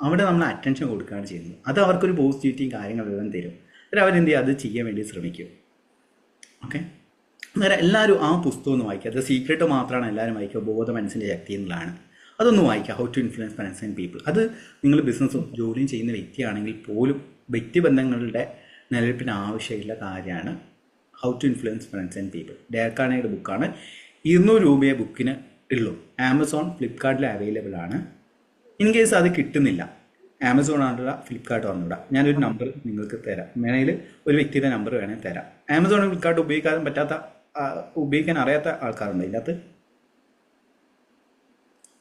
അവിടെ നമ്മൾ അറ്റൻഷൻ കൊടുക്കുകയാണ് ചെയ്യുന്നത്. അത് അവർക്കൊരു പോസിറ്റിവിറ്റിയും കാര്യങ്ങളെല്ലാം തരും. അന്നേരം അവരെന്ത് ചെയ്യുക, അത് ചെയ്യാൻ വേണ്ടി ശ്രമിക്കും. ഓക്കെ, അന്നേരം എല്ലാവരും ആ പുസ്തകം ഒന്ന് വായിക്കുക. അത് സീക്രട്ട് മാത്രമാണ് എല്ലാവരും വായിക്കുക, ബോധ മനസ്സിൻ്റെ ശക്തി എന്നുള്ളതാണ്. അതൊന്ന് വായിക്കുക, how to influence friends and people. അത് നിങ്ങൾ ബിസിനസ്സും ജോലിയും ചെയ്യുന്ന വ്യക്തിയാണെങ്കിൽ പോലും വ്യക്തിബന്ധങ്ങളുടെ നിലനിൽപ്പിന് ആവശ്യമുള്ള കാര്യമാണ് how to influence friends and people. Dale കാർണഗിയുടെ ബുക്കാണ്. 200 രൂപയെ ബുക്കിന് ഉള്ളൂ. ആമസോൺ, ഫ്ലിപ്കാർട്ടിൽ അവൈലബിൾ ആണ്. ഇൻ കേസ് അത് കിട്ടുന്നില്ല, ആമസോൺ ആണുള്ള, ഫ്ലിപ്കാർട്ട് വന്നിവിടാം. ഞാനൊരു നമ്പർ നിങ്ങൾക്ക് തരാം, വേണമെങ്കിൽ ഒരു വ്യക്തിയുടെ നമ്പർ വേണമെങ്കിൽ തരാം. ആമസോൺ, ഫ്ലിപ്കാർട്ട് ഉപയോഗിക്കാൻ അറിയാത്ത ആൾക്കാരുണ്ട് ഇതിനകത്ത്?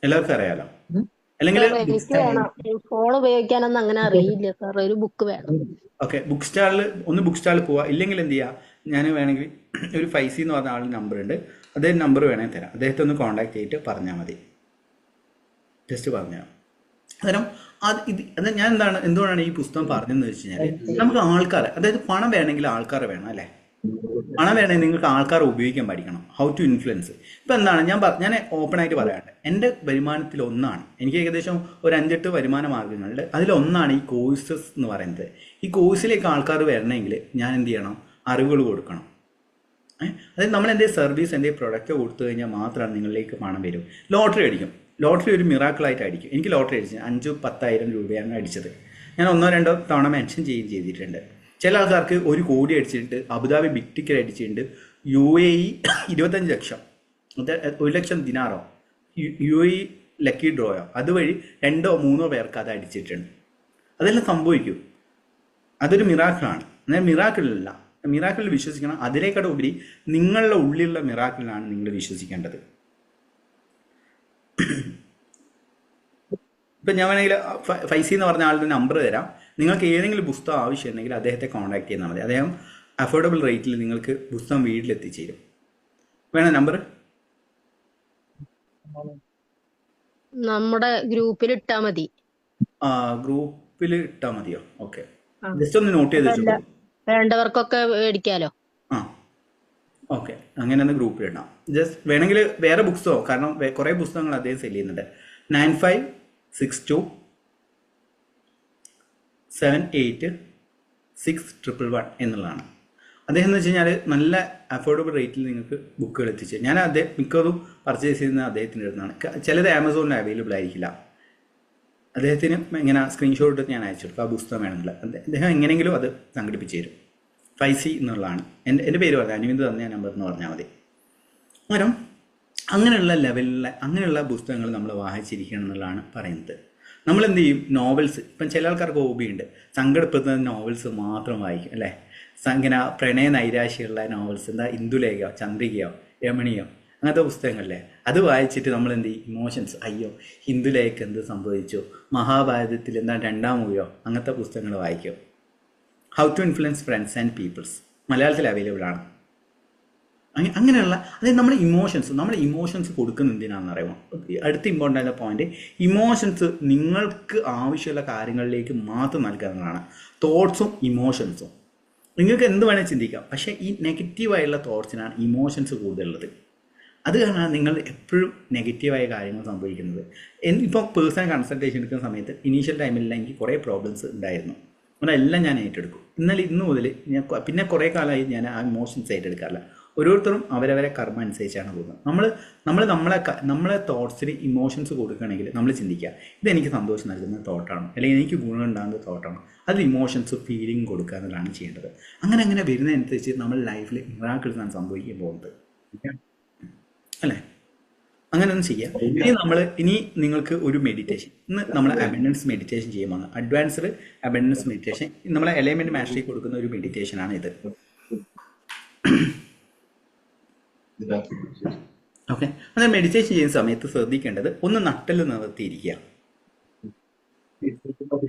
എല്ലാവർക്കും അറിയാലോ. അല്ലെങ്കിൽ ഫോൺ ഉപയോഗിക്കാനൊന്നും അങ്ങനെ അറിയില്ല സാർ, ഒരു ബുക്ക് വേണം. ഓക്കെ, ബുക്ക് സ്റ്റാളിൽ പോവാ. ഇല്ലെങ്കിൽ എന്ത് ചെയ്യുക, ഞാൻ വേണമെങ്കിൽ ഒരു ഫൈസി എന്ന് പറഞ്ഞ ആളുടെ നമ്പർ ഉണ്ട്, അദ്ദേഹം നമ്പർ വേണമെങ്കിൽ തരാം. അദ്ദേഹത്തെ ഒന്ന് കോൺടാക്ട് ചെയ്തിട്ട് പറഞ്ഞാൽ മതി, ജസ്റ്റ് പറഞ്ഞാൽ. അന്നേരം അത് ഞാൻ എന്തുകൊണ്ടാണ് ഈ പുസ്തകം പറഞ്ഞതെന്ന് വെച്ച് കഴിഞ്ഞാൽ, നമുക്ക് ആൾക്കാരെ, അതായത് പണം വേണമെങ്കിൽ ആൾക്കാരെ വേണം അല്ലേ. പണം വേണമെങ്കിൽ നിങ്ങൾക്ക് ആൾക്കാരെ ഉപയോഗിക്കാൻ പഠിക്കണം. How to influence. ഇപ്പം എന്താണ് ഞാൻ ഓപ്പണായിട്ട് പറയാണ്ട്, എൻ്റെ വരുമാനത്തിൽ ഒന്നാണ്, എനിക്ക് ഏകദേശം ഒരു 5-8 വരുമാന മാർഗ്ഗങ്ങളുണ്ട്. അതിലൊന്നാണ് ഈ കോഴ്സസ് എന്ന് പറയുന്നത്. ഈ കോഴ്സിലേക്ക് ആൾക്കാർ വരണമെങ്കിൽ ഞാൻ എന്ത് ചെയ്യണം? അറിവുകൾ കൊടുക്കണം. അതായത് നമ്മൾ എന്തെങ്കിലും സർവീസ് എന്തെങ്കിലും പ്രൊഡക്റ്റ് കൊടുത്തു കഴിഞ്ഞാൽ മാത്രമാണ് നിങ്ങളിലേക്ക് പണം വരും. ലോട്ടറി അടിക്കും. ലോട്ടറി ഒരു മിറാക്കിളായിട്ട് അടിക്കും. എനിക്ക് ലോട്ടറി അടിച്ചത് 5-10,000 രൂപയാണ് അടിച്ചത്. ഞാൻ 1-2 തവണ മെൻഷൻ ചെയ്തിട്ടുണ്ട്. ചില ആൾക്കാർക്ക് 1 കോടി അടിച്ചിട്ടുണ്ട്, അബുദാബി ബിഗ് ടിക്കറ്റ് അടിച്ചിട്ടുണ്ട്, UAE 25 ലക്ഷം, 1 ലക്ഷം ദിനാറോ, UAE ലക്കി ഡ്രോയോ, അതുവഴി 2-3 പേർക്ക് അത് അടിച്ചിട്ടുണ്ട്. അതെല്ലാം സംഭവിക്കും. അതൊരു മിറാക്കിളാണ്. എന്നാൽ മിറാക്കിളല്ല, മിറാക്കിളിൽ വിശ്വസിക്കണം. അതിലേക്കാട് ഉപരി നിങ്ങളുടെ ഉള്ളിലുള്ള മിറാക്കിളിലാണ് നിങ്ങൾ വിശ്വസിക്കേണ്ടത്. ഇപ്പം ഞാൻ വേണമെങ്കിൽ ഫൈസി എന്ന് പറഞ്ഞ ആളുടെ നമ്പർ തരാം. നിങ്ങൾക്ക് ഏതെങ്കിലും പുസ്തകം ആവശ്യമുണ്ടെങ്കിൽ അദ്ദേഹത്തെ കോൺടാക്ട് ചെയ്താൽ മതി. അദ്ദേഹം അഫോർഡബിൾ റേറ്റിൽ നിങ്ങൾക്ക് പുസ്തകം വീട്ടിലെത്തിച്ചേരും. വേണം നമ്പർ? നമ്മുടെ ഗ്രൂപ്പിൽ ഇട്ടാ മതി. ഗ്രൂപ്പിൽ ഇട്ടാൽ മതിയോ? ഓക്കെ, ജസ്റ്റ് ഒന്ന് നോട്ട് ചെയ്ത് വെച്ചോ. വേണ്ടവർക്കൊക്കെ മേടിക്കാലോ. ആ ഓക്കെ, അങ്ങനെ ഒന്ന് ഗ്രൂപ്പിലിടാം. ജസ്റ്റ് വേണമെങ്കിൽ വേറെ ബുക്സോ, കാരണം കുറേ പുസ്തകങ്ങൾ അദ്ദേഹം സെല് ചെയ്യുന്നുണ്ട്. 9562786111 എന്നുള്ളതാണ്. അദ്ദേഹം എന്ന് വെച്ച് കഴിഞ്ഞാൽ നല്ല അഫോർഡബിൾ റേറ്റിൽ നിങ്ങൾക്ക് ബുക്കുകൾ എത്തിച്ച് ഞാൻ മിക്കതും പർച്ചേസ് ചെയ്യുന്ന അദ്ദേഹത്തിൻ്റെ അടുത്താണ്. ചിലത് ആമസോണിൽ അവൈലബിൾ ആയിരിക്കില്ല. അദ്ദേഹത്തിന് ഇങ്ങനെ സ്ക്രീൻഷോട്ട് ഞാൻ അയച്ചു കൊടുക്കും ആ പുസ്തകം വേണമെങ്കിൽ. അദ്ദേഹം എങ്ങനെയെങ്കിലും അത് സംഘടിപ്പിച്ച് തരും. ഫൈസി എന്നുള്ളതാണ് എൻ്റെ പേര്. പറഞ്ഞാൽ അനുവിന്ത് തന്നെ നമ്പർ എന്ന് പറഞ്ഞാൽ മതി. അന്നേരം അങ്ങനെയുള്ള ലെവലിലെ അങ്ങനെയുള്ള പുസ്തകങ്ങൾ നമ്മൾ വായിച്ചിരിക്കണം എന്നുള്ളതാണ് പറയുന്നത്. നമ്മൾ എന്ത് ചെയ്യും? നോവൽസ്. ഇപ്പം ചില ആൾക്കാർക്ക് ഹോബിയുണ്ട്, സങ്കടപ്പെടുന്ന നോവൽസ് മാത്രം വായിക്കും അല്ലേ? ഇങ്ങനെ പ്രണയ നൈരാശ്യമുള്ള നോവൽസ്, എന്താ ഇന്ദുലേഖയോ ചന്ദ്രികയോ രമണിയോ അങ്ങനത്തെ പുസ്തകങ്ങളല്ലേ, അത് വായിച്ചിട്ട് നമ്മൾ എന്ത് ചെയ്യും? ഇമോഷൻസ്, അയ്യോ ഹിന്ദുലേക്ക് എന്ത് സംഭവിച്ചു, മഹാഭാരതത്തിൽ എന്താ 2ാം മൂവിയോ, അങ്ങനത്തെ പുസ്തകങ്ങൾ വായിക്കും. How to influence friends and peoples മലയാളത്തിൽ അവൈലബിൾ ആണ്. അങ്ങനെയുള്ള അതായത് നമ്മുടെ ഇമോഷൻസ് കൊടുക്കുന്ന എന്തിനാണെന്ന് അറിയാമോ? അടുത്ത ഇമ്പോർട്ടൻ്റ് ആയ പോയിന്റ്, ഇമോഷൻസ് നിങ്ങൾക്ക് ആവശ്യമുള്ള കാര്യങ്ങളിലേക്ക് മാത്രം നൽകുന്നതാണ്. തോട്ട്സും ഇമോഷൻസും നിങ്ങൾക്ക് എന്ത് വേണേൽ ചിന്തിക്കാം, പക്ഷേ ഈ നെഗറ്റീവായുള്ള തോട്ട്സിനാണ് ഇമോഷൻസ് കൂടുതലുള്ളത്. അത് കാരണമാണ് നിങ്ങൾ എപ്പോഴും നെഗറ്റീവായ കാര്യങ്ങൾ സംഭവിക്കുന്നത്. ഇപ്പോൾ പേഴ്സണൽ കൺസൾട്ടേഷൻ എടുക്കുന്ന സമയത്ത് ഇനീഷ്യൽ ടൈമിലെല്ലാം എനിക്ക് കുറേ പ്രോബ്ലംസ് ഉണ്ടായിരുന്നു. അതെല്ലാം ഞാൻ ഏറ്റെടുക്കും. എന്നാൽ ഇന്ന് മുതൽ ഞാൻ പിന്നെ കുറേ കാലമായി ഞാൻ ആ ഇമോഷൻസ് ഏറ്റെടുക്കാറില്ല. ഓരോരുത്തരും അവരവരെ കർമ്മ അനുസരിച്ചാണ് പോകുന്നത്. നമ്മളെ തോട്ട്സിന് ഇമോഷൻസ് കൊടുക്കുകയാണെങ്കിൽ നമ്മൾ ചിന്തിക്കുക, ഇതെനിക്ക് സന്തോഷം നൽകുന്ന തോട്ടാണ്, അല്ലെങ്കിൽ എനിക്ക് ഗുണം ഉണ്ടാകുന്ന തോട്ടാണ്. അതിൽ ഇമോഷൻസ് ഫീലിംഗ് കൊടുക്കുക എന്നുള്ളതാണ് ചെയ്യേണ്ടത്. അങ്ങനെ വരുന്നതനുസരിച്ച് നമ്മൾ ലൈഫിൽ മിറാക്കിൾസ് ആണ് സംഭവിക്കാൻ പോകുന്നത് അല്ലേ? അങ്ങനെ ഒന്നും ചെയ്യാം. ഇനി നിങ്ങൾക്ക് ഒരു മെഡിറ്റേഷൻ, ഇന്ന് നമ്മൾ അബൻഡൻസ് മെഡിറ്റേഷൻ ചെയ്യുമ്പോൾ അഡ്വാൻസ്ഡ് അബൻഡൻസ് മെഡിറ്റേഷൻ, നമ്മളെ എലൈൻമെന്റ് മാസ്റ്ററി കൊടുക്കുന്ന ഒരു മെഡിറ്റേഷനാണ് ഇത്. ഓക്കെ, അങ്ങനെ മെഡിറ്റേഷൻ ചെയ്യുന്ന സമയത്ത് ശ്രദ്ധിക്കേണ്ടത്, ഒന്ന് നട്ടൽ നിവർത്തിയിരിക്കുക.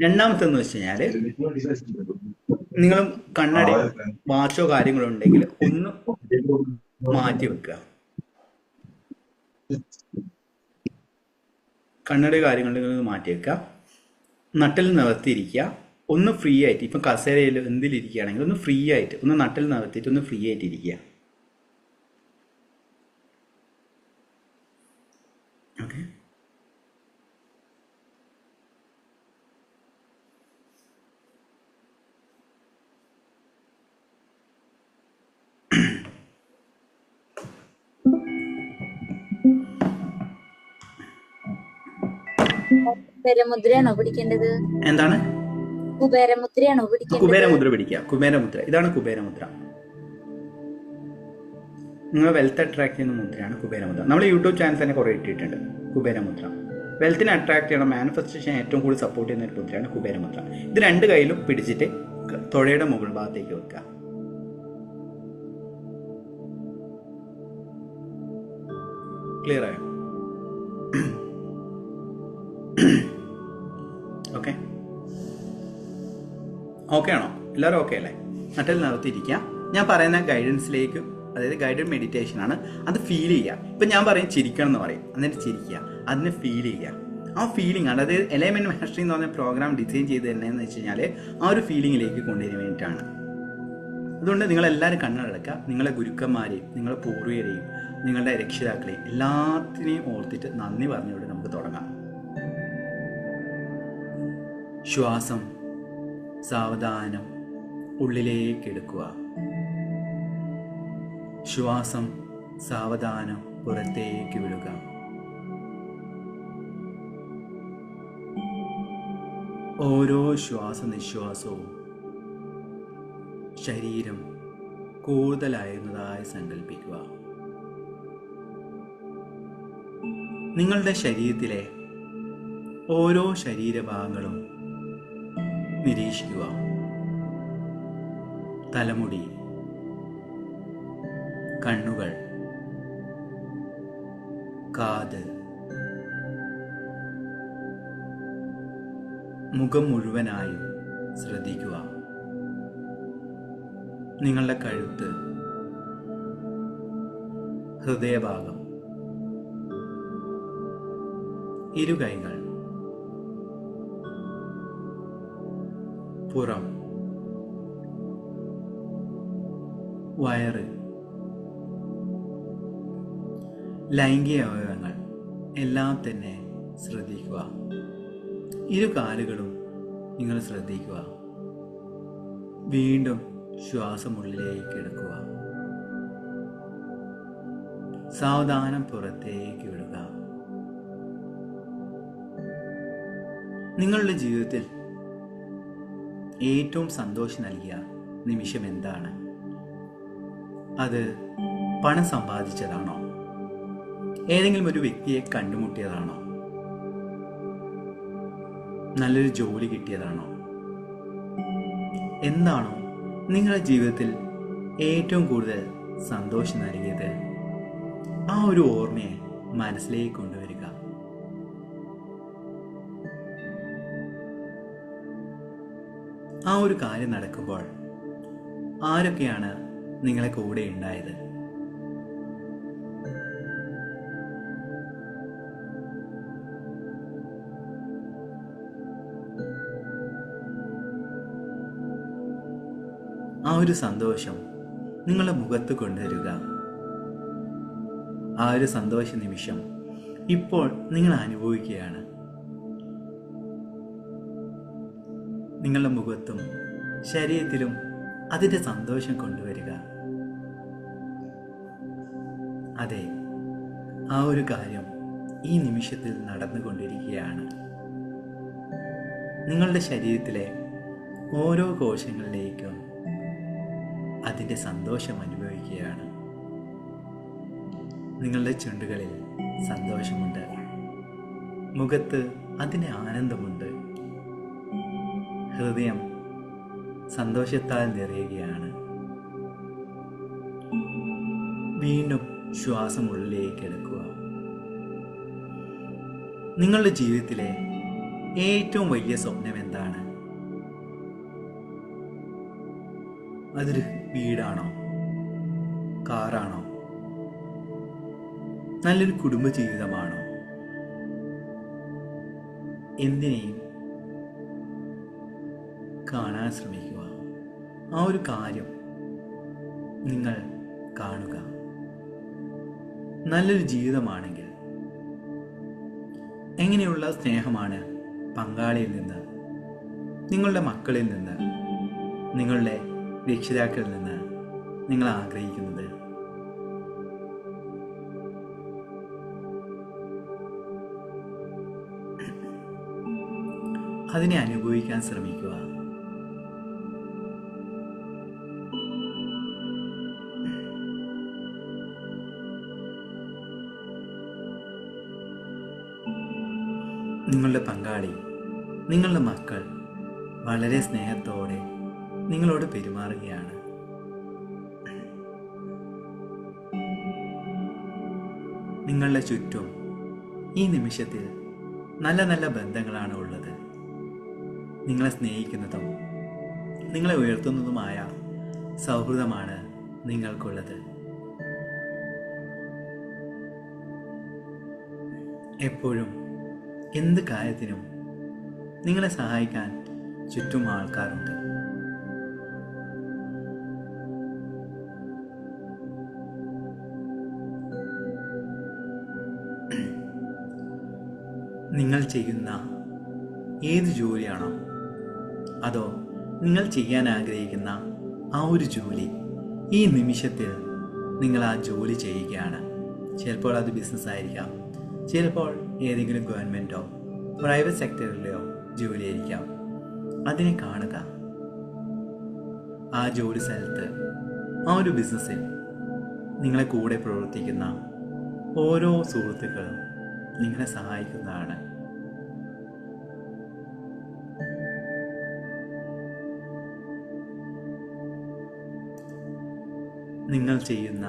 രണ്ടാമത്തെന്ന് വെച്ച് കഴിഞ്ഞാൽ നിങ്ങൾ കണ്ണട വാച്ചോ കാര്യങ്ങളോ ഉണ്ടെങ്കിൽ ഒന്ന് മാറ്റി വെക്കുക. കണ്ണട കാര്യങ്ങളുണ്ടെങ്കിൽ മാറ്റി വെക്കുക. നട്ടൽ നിവർത്തിയിരിക്കുക. ഒന്ന് ഫ്രീ ആയിട്ട്, ഇപ്പം കസേരയിൽ എന്തിലിരിക്കുകയാണെങ്കിൽ ഒന്ന് ഫ്രീ ആയിട്ട്, ഒന്ന് നട്ടൽ നിവർത്തിയിട്ട് ഒന്ന് ഫ്രീ ആയിട്ട് ഇരിക്കുക. ഓക്കെ, കുബേരമുദ്രയാണോ പിടിക്കേണ്ടത്? എന്താണ്? കുബേരമുദ്രയാണോ പിടിക്കേണ്ടത്? കുബേരമുദ്ര പിടിക്കുക. കുബേരമുദ്ര, ഇതാണ് കുബേരമുദ്ര. നിങ്ങൾ വെൽത്ത് അട്രാക്ട് ചെയ്യുന്ന മുദ്രയാണ് കുബേരമുദ്ര. നമ്മൾ യൂട്യൂബ് ചാനൽ തന്നെ കുറേ ഇട്ടിട്ടുണ്ട് കുബേരമുദ്ര. വെൽത്തിനെ അട്രാക്ട് ചെയ്യണം, മാനിഫെസ്റ്റേഷൻ ഏറ്റവും കൂടുതൽ സപ്പോർട്ട് ചെയ്യുന്ന ഒരു മുദ്രയാണ് കുബേരമുദ്ര. ഇത് 2 കൈയിലും പിടിച്ചിട്ട് തൊഴയുടെ മുകൾ ഭാഗത്തേക്ക് വെക്കുക. ക്ലിയർ ആയോ? ഓക്കെ, ഓക്കെ ആണോ? എല്ലാവരും ഓക്കെ അല്ലേ? നട്ടിൽ നിർത്തിയിരിക്കുക. ഞാൻ പറയുന്ന ഗൈഡൻസിലേക്ക്, അതായത് ഗൈഡഡ് മെഡിറ്റേഷൻ ആണ്, അത് ഫീൽ ചെയ്യുക. ഇപ്പം ഞാൻ പറയും ചിരിക്കണം എന്ന് പറയും, എന്നിട്ട് ചിരിക്കുക, അതിനെ ഫീൽ ചെയ്യുക. ആ ഫീലിംഗ് ആണ്, അതായത് എലൈൻമെന്റ് മാസ്റ്ററി എന്ന് പറഞ്ഞ പ്രോഗ്രാം ഡിസൈൻ ചെയ്ത് തന്നെയെന്ന് വെച്ച് കഴിഞ്ഞാൽ ആ ഒരു ഫീലിംഗിലേക്ക് കൊണ്ടുവരാൻ വേണ്ടിയിട്ടാണ്. അതുകൊണ്ട് നിങ്ങളെല്ലാവരും കണ്ണടക്കുക. നിങ്ങളെ ഗുരുക്കന്മാരെയും നിങ്ങളെ പൂർവികരെയും നിങ്ങളുടെ രക്ഷിതാക്കളെയും എല്ലാത്തിനെയും ഓർത്തിട്ട് നന്ദി പറഞ്ഞുകൊണ്ട് നമുക്ക് തുടങ്ങാം. ശ്വാസം സാവധാനം ഉള്ളിലേക്ക് എടുക്കുക. ശ്വാസം സാവധാനം പുറത്തേക്ക് വിടുക. ഓരോ ശ്വാസനിശ്വാസവും ശരീരം കൂടുതലായിരുന്നതായി സങ്കല്പിക്കുക. നിങ്ങളുടെ ശരീരത്തിലെ ഓരോ ശരീരഭാഗങ്ങളും നിരീക്ഷിക്കുക. തലമുടി, കണ്ണുകൾ, കാത്, മുഖം മുഴുവനായും ശ്രദ്ധിക്കുക. നിങ്ങളുടെ കഴുത്ത്, ഹൃദയഭാഗം, ഇരുകൈകൾ, പുറം, വയറ്, ലൈംഗിക അവയവങ്ങൾ എല്ലാം തന്നെ ശ്രദ്ധിക്കുക. ഇരു കാലുകളും നിങ്ങൾ ശ്രദ്ധിക്കുക. വീണ്ടും ശ്വാസമുള്ളിലേക്ക് എടുക്കുക. സാവധാനം പുറത്തേക്ക് വിടുക. നിങ്ങളുടെ ജീവിതത്തിൽ ഏറ്റവും സന്തോഷം നൽകിയ നിമിഷം എന്താണ്? അത് പണം സമ്പാദിച്ചതാണോ? ഏതെങ്കിലും ഒരു വ്യക്തിയെ കണ്ടുമുട്ടിയതാണോ? നല്ലൊരു ജോലി കിട്ടിയതാണോ? എന്താണോ നിങ്ങളുടെ ജീവിതത്തിൽ ഏറ്റവും കൂടുതൽ സന്തോഷം നൽകിയത്? ആ ഒരു ഓർമ്മയെ മനസ്സിലേക്ക് കൊണ്ടുവരിക. ആ ഒരു കാര്യം നടക്കുമ്പോൾ ആരൊക്കെയാണ് നിങ്ങളെ കൂടെ ഉണ്ടായത്? ആ ഒരു സന്തോഷം നിങ്ങളുടെ മുഖത്ത് കൊണ്ടുവരിക. ആ ഒരു സന്തോഷ നിമിഷം ഇപ്പോൾ നിങ്ങൾ അനുഭവിക്കുകയാണ്. നിങ്ങളുടെ മുഖത്തും ശരീരത്തിലും അതിൻ്റെ സന്തോഷം കൊണ്ടുവരിക. അതെ, ആ ഒരു കാര്യം ഈ നിമിഷത്തിൽ നടന്നുകൊണ്ടിരിക്കുകയാണ്. നിങ്ങളുടെ ശരീരത്തിലെ ഓരോ കോശങ്ങളിലേക്കും അതിൻ്റെ സന്തോഷം അനുഭവിക്കുകയാണ്. നിങ്ങളുടെ ചുണ്ടുകളിൽ സന്തോഷമുണ്ട്, മുഖത്ത് അതിൻ്റെ ആനന്ദമുണ്ട്, ഹൃദയം സന്തോഷത്താൽ നിറയുകയാണ്. വീണ്ടും ശ്വാസം ഉള്ളിലേക്ക് എടുക്കുക. നിങ്ങളുടെ ജീവിതത്തിലെ ഏറ്റവും വലിയ സ്വപ്നം എന്താണ്? അതൊരു വീടാണോ? കാറാണോ? നല്ലൊരു കുടുംബ ജീവിതമാണോ? എന്തിനേയും കാണാൻ ശ്രമിക്കുക. ആ ഒരു കാര്യം നിങ്ങൾ കാണുക. നല്ലൊരു ജീവിതമാണെങ്കിൽ എങ്ങനെയുള്ള സ്നേഹമാണ് പങ്കാളിയിൽ നിന്ന്, നിങ്ങളുടെ മക്കളിൽ നിന്ന്, നിങ്ങളുടെ രക്ഷിതാക്കളിൽ നിന്ന് നിങ്ങൾ ആഗ്രഹിക്കുന്നത്? അതിനെ അനുഭവിക്കാൻ ശ്രമിക്കുക. നിങ്ങളുടെ പങ്കാളി, നിങ്ങളുടെ മക്കൾ വളരെ സ്നേഹത്തോടെ നിങ്ങളോട് പെരുമാറുകയാണ്. നിങ്ങളുടെ ചുറ്റും ഈ നിമിഷത്തിൽ നല്ല നല്ല ബന്ധങ്ങളാണ് ഉള്ളത്. നിങ്ങളെ സ്നേഹിക്കുന്നതും നിങ്ങളെ ഉയർത്തുന്നതുമായ സൗഹൃദമാണ് നിങ്ങൾക്കുള്ളത്. എപ്പോഴും എന്ത് കാര്യത്തിനും നിങ്ങളെ സഹായിക്കാൻ ചുറ്റും ആൾക്കാരുണ്ട്. നിങ്ങൾ ചെയ്യുന്ന ഏത് ജോലിയാണോ, അതോ നിങ്ങൾ ചെയ്യാൻ ആഗ്രഹിക്കുന്ന ആ ഒരു ജോലി ഈ നിമിഷത്തിൽ നിങ്ങൾ ആ ജോലി ചെയ്യുകയാണ്. ചിലപ്പോൾ അത് ബിസിനസ് ആയിരിക്കാം, ചിലപ്പോൾ ഏതെങ്കിലും ഗവൺമെൻറ്റോ പ്രൈവറ്റ് സെക്ടറിലെയോ ജോലിയായിരിക്കാം. അതിനെ കാണുക. ആ ജോലി സ്ഥലത്ത്, ആ ഒരു ബിസിനസ്സിൽ നിങ്ങളെ കൂടെ പ്രവർത്തിക്കുന്ന ഓരോ സുഹൃത്തുക്കളും നിങ്ങളെ സഹായിക്കുന്നതാണ്. നിങ്ങൾ ചെയ്യുന്ന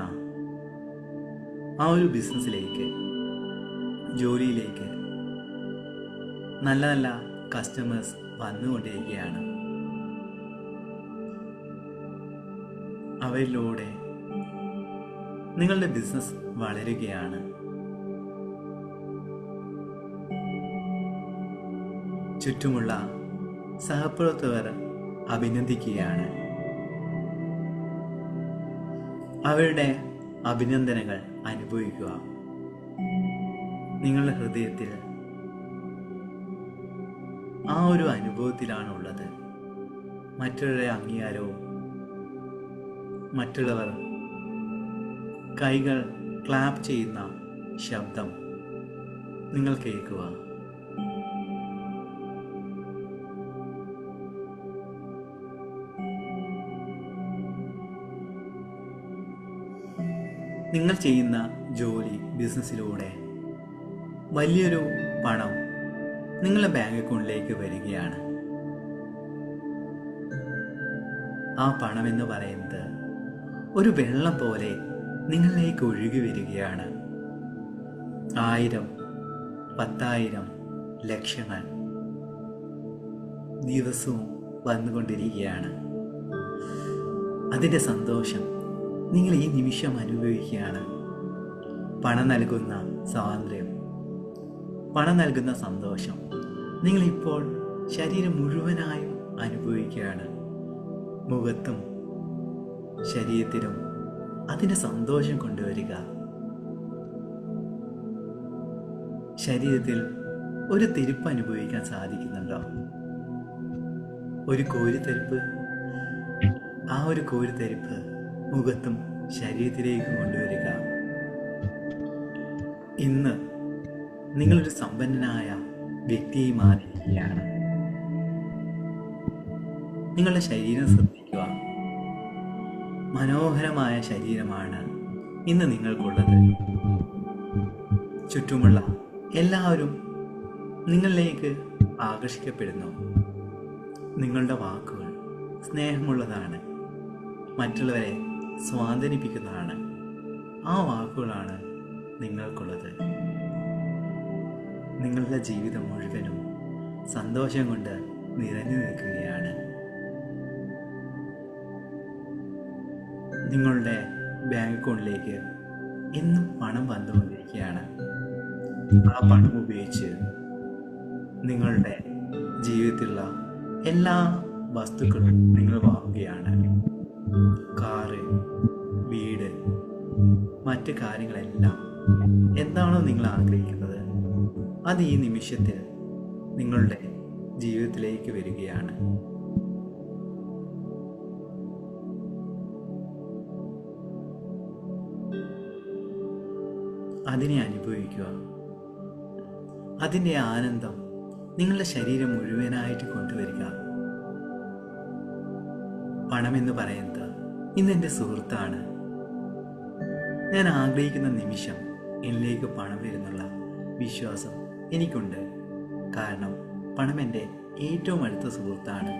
ആ ഒരു ബിസിനസ്സിലേക്ക്, ജോലിയിലേക്ക് നല്ല നല്ല കസ്റ്റമേഴ്സ് വന്നുകൊണ്ടിരിക്കുകയാണ്. അവയിലൂടെ നിങ്ങളുടെ ബിസിനസ് വളരുകയാണ്. ചുറ്റുമുള്ള സഹപ്രവർത്തകർ അഭിനന്ദിക്കുകയാണ്. അവരുടെ അഭിനന്ദനങ്ങൾ അനുഭവിക്കുക. നിങ്ങളുടെ ഹൃദയത്തിൽ ആ ഒരു അനുഭവത്തിലാണുള്ളത്. മറ്റുള്ളവരുടെ അംഗീകാരവും, മറ്റുള്ളവർ കൈകൾ ക്ലാപ്പ് ചെയ്യുന്ന ശബ്ദം നിങ്ങൾ കേൾക്കുക. നിങ്ങൾ ചെയ്യുന്ന ജോലി, ബിസിനസ്സിലൂടെ വലിയൊരു പണം നിങ്ങളുടെ ബാങ്ക് അക്കൗണ്ടിലേക്ക് വരികയാണ്. ആ പണം എന്ന് പറയുന്നത് ഒരു വെള്ളം പോലെ നിങ്ങളിലേക്ക് ഒഴുകി വരികയാണ്. 1000, 10,000, ലക്ഷങ്ങൾ ദിവസവും വന്നുകൊണ്ടിരിക്കുകയാണ്. അതിൻ്റെ സന്തോഷം നിങ്ങൾ ഈ നിമിഷം അനുഭവിക്കുകയാണ്. പണം നൽകുന്ന സ്വാതന്ത്ര്യം, പണം നൽകുന്ന സന്തോഷം നിങ്ങളിപ്പോൾ ശരീരം മുഴുവനായും അനുഭവിക്കുകയാണ്. മുഖത്തും ശരീരത്തിലും അതിൻ്റെ സന്തോഷം കൊണ്ടുവരിക. ശരീരത്തിൽ ഒരു തെരുപ്പ് അനുഭവിക്കാൻ സാധിക്കുന്നുണ്ടോ? ഒരു കോരിത്തെരുപ്പ്. ആ ഒരു കോരിത്തെരുപ്പ് മുഖത്തും ശരീരത്തിലേക്ക് കൊണ്ടുവരിക. ഇന്ന് നിങ്ങളൊരു സമ്പന്നനായ വ്യക്തിയായി മാറിയിരിക്കുകയാണ്. നിങ്ങളുടെ ശരീരം ശ്രദ്ധിക്കുക. മനോഹരമായ ശരീരമാണ് ഇന്ന് നിങ്ങൾക്കുള്ളത്. ചുറ്റുമുള്ള എല്ലാവരും നിങ്ങളിലേക്ക് ആകർഷിക്കപ്പെടുന്നു. നിങ്ങളുടെ വാക്കുകൾ സ്നേഹമുള്ളതാണ്, മറ്റുള്ളവരെ സ്വാന്തനിപ്പിക്കുന്നതാണ്. ആ വാക്കുകളാണ് നിങ്ങൾക്കുള്ളത്. നിങ്ങളുടെ ജീവിതം മുഴുവനും സന്തോഷം കൊണ്ട് നിറഞ്ഞു നിൽക്കുകയാണ്. നിങ്ങളുടെ ബാങ്ക് അക്കൗണ്ടിലേക്ക് എന്നും പണം വന്നുകൊണ്ടിരിക്കുകയാണ്. ആ പണം ഉപയോഗിച്ച് നിങ്ങളുടെ ജീവിതത്തിലുള്ള എല്ലാ വസ്തുക്കളും നിങ്ങൾ വാങ്ങുകയാണ്. കാറ്, വീട്, മറ്റ് കാര്യങ്ങളെല്ലാം എന്താണോ നിങ്ങൾ ആഗ്രഹിക്കുന്നത് അത് ഈ നിമിഷത്തിൽ നിങ്ങളുടെ ജീവിതത്തിലേക്ക് വരികയാണ്. അതിനെ അനുഭവിക്കുക. അതിൻ്റെ ആനന്ദം നിങ്ങളുടെ ശരീരം മുഴുവനായിട്ട് കൊണ്ടുവരിക. പണമെന്ന് പറയുന്നത് ഇന്ന് എൻ്റെ സുഹൃത്താണ്. ഞാൻ ആഗ്രഹിക്കുന്ന നിമിഷം എന്നിലേക്ക് പണം വരുന്നുള്ള വിശ്വാസം എനിക്കുണ്ട്. കാരണം പണം എൻ്റെ ഏറ്റവും അടുത്ത സുഹൃത്താണ്.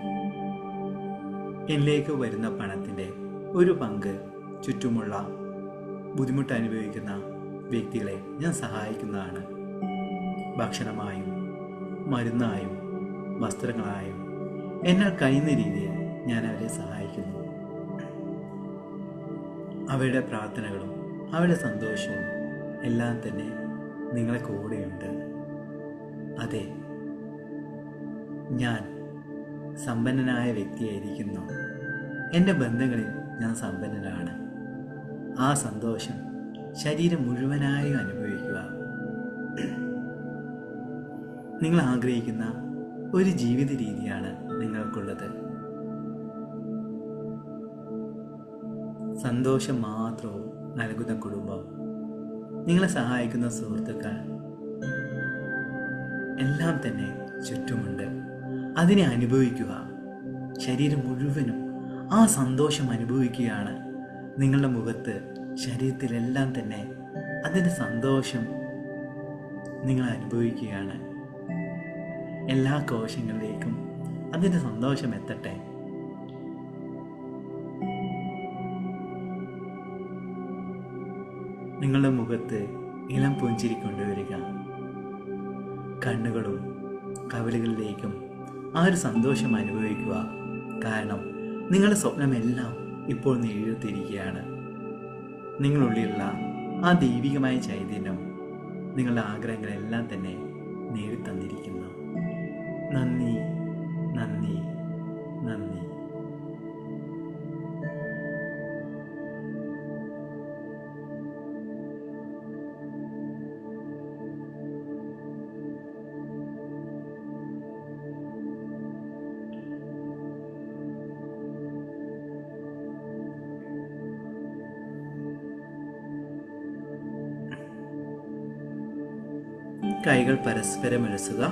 എന്നിലേക്ക് വരുന്ന പണത്തിൻ്റെ ഒരു പങ്ക് ചുറ്റുമുള്ള ബുദ്ധിമുട്ട് അനുഭവിക്കുന്ന വ്യക്തികളെ ഞാൻ സഹായിക്കുന്നതാണ്. ഭക്ഷണമായും, മരുന്നായും, വസ്ത്രങ്ങളായും എന്നാൽ കഴിയുന്ന രീതിയിൽ ഞാൻ അവരെ സഹായിക്കുന്നു. അവരുടെ പ്രാർത്ഥനകളും അവരുടെ സന്തോഷവും എല്ലാം തന്നെ നിങ്ങളെ കൂടെയുണ്ട്. അതെ, ഞാൻ സമ്പന്നനായ വ്യക്തിയായിരിക്കുന്നു. എൻ്റെ ബന്ധങ്ങളിൽ ഞാൻ സമ്പന്നനാണ്. ആ സന്തോഷം ശരീരം മുഴുവനായും അനുഭവിക്കുക. നിങ്ങൾ ആഗ്രഹിക്കുന്ന ഒരു ജീവിത രീതിയാണ് നിങ്ങൾക്കുള്ളത്. സന്തോഷം മാത്രവും നൽകുന്ന കുടുംബം, നിങ്ങളെ സഹായിക്കുന്ന സുഹൃത്തുക്കൾ എല്ലാം തന്നെ ചുറ്റുമുണ്ട്. അതിനെ അനുഭവിക്കുക. ശരീരം മുഴുവനും ആ സന്തോഷം അനുഭവിക്കുകയാണ്. നിങ്ങളുടെ മുഖത്ത്, ശരീരത്തിലെല്ലാം തന്നെ അതിൻ്റെ സന്തോഷം നിങ്ങൾ അനുഭവിക്കുകയാണ്. എല്ലാ കോശങ്ങളിലേക്കും അതിൻ്റെ സന്തോഷം എത്തട്ടെ. നിങ്ങളുടെ മുഖത്ത് ഇളം പുഞ്ചിരി കൊണ്ടുവരിക. കണ്ണുകളും കവിളുകളിലേക്കും ആ ഒരു സന്തോഷം അനുഭവിക്കുക. കാരണം നിങ്ങളുടെ സ്വപ്നമെല്ലാം ഇപ്പോൾ നേടിയെടുത്തിരിക്കുകയാണ്. നിങ്ങളുള്ളിലുള്ള ആ ദൈവികമായ ചൈതന്യം നിങ്ങളുടെ ആഗ്രഹങ്ങളെല്ലാം തന്നെ നേടിത്തന്നിരിക്കുന്നു. നന്ദി, നന്ദി, നന്ദി. കൈകൾ പരസ്പരം ഉരസുക.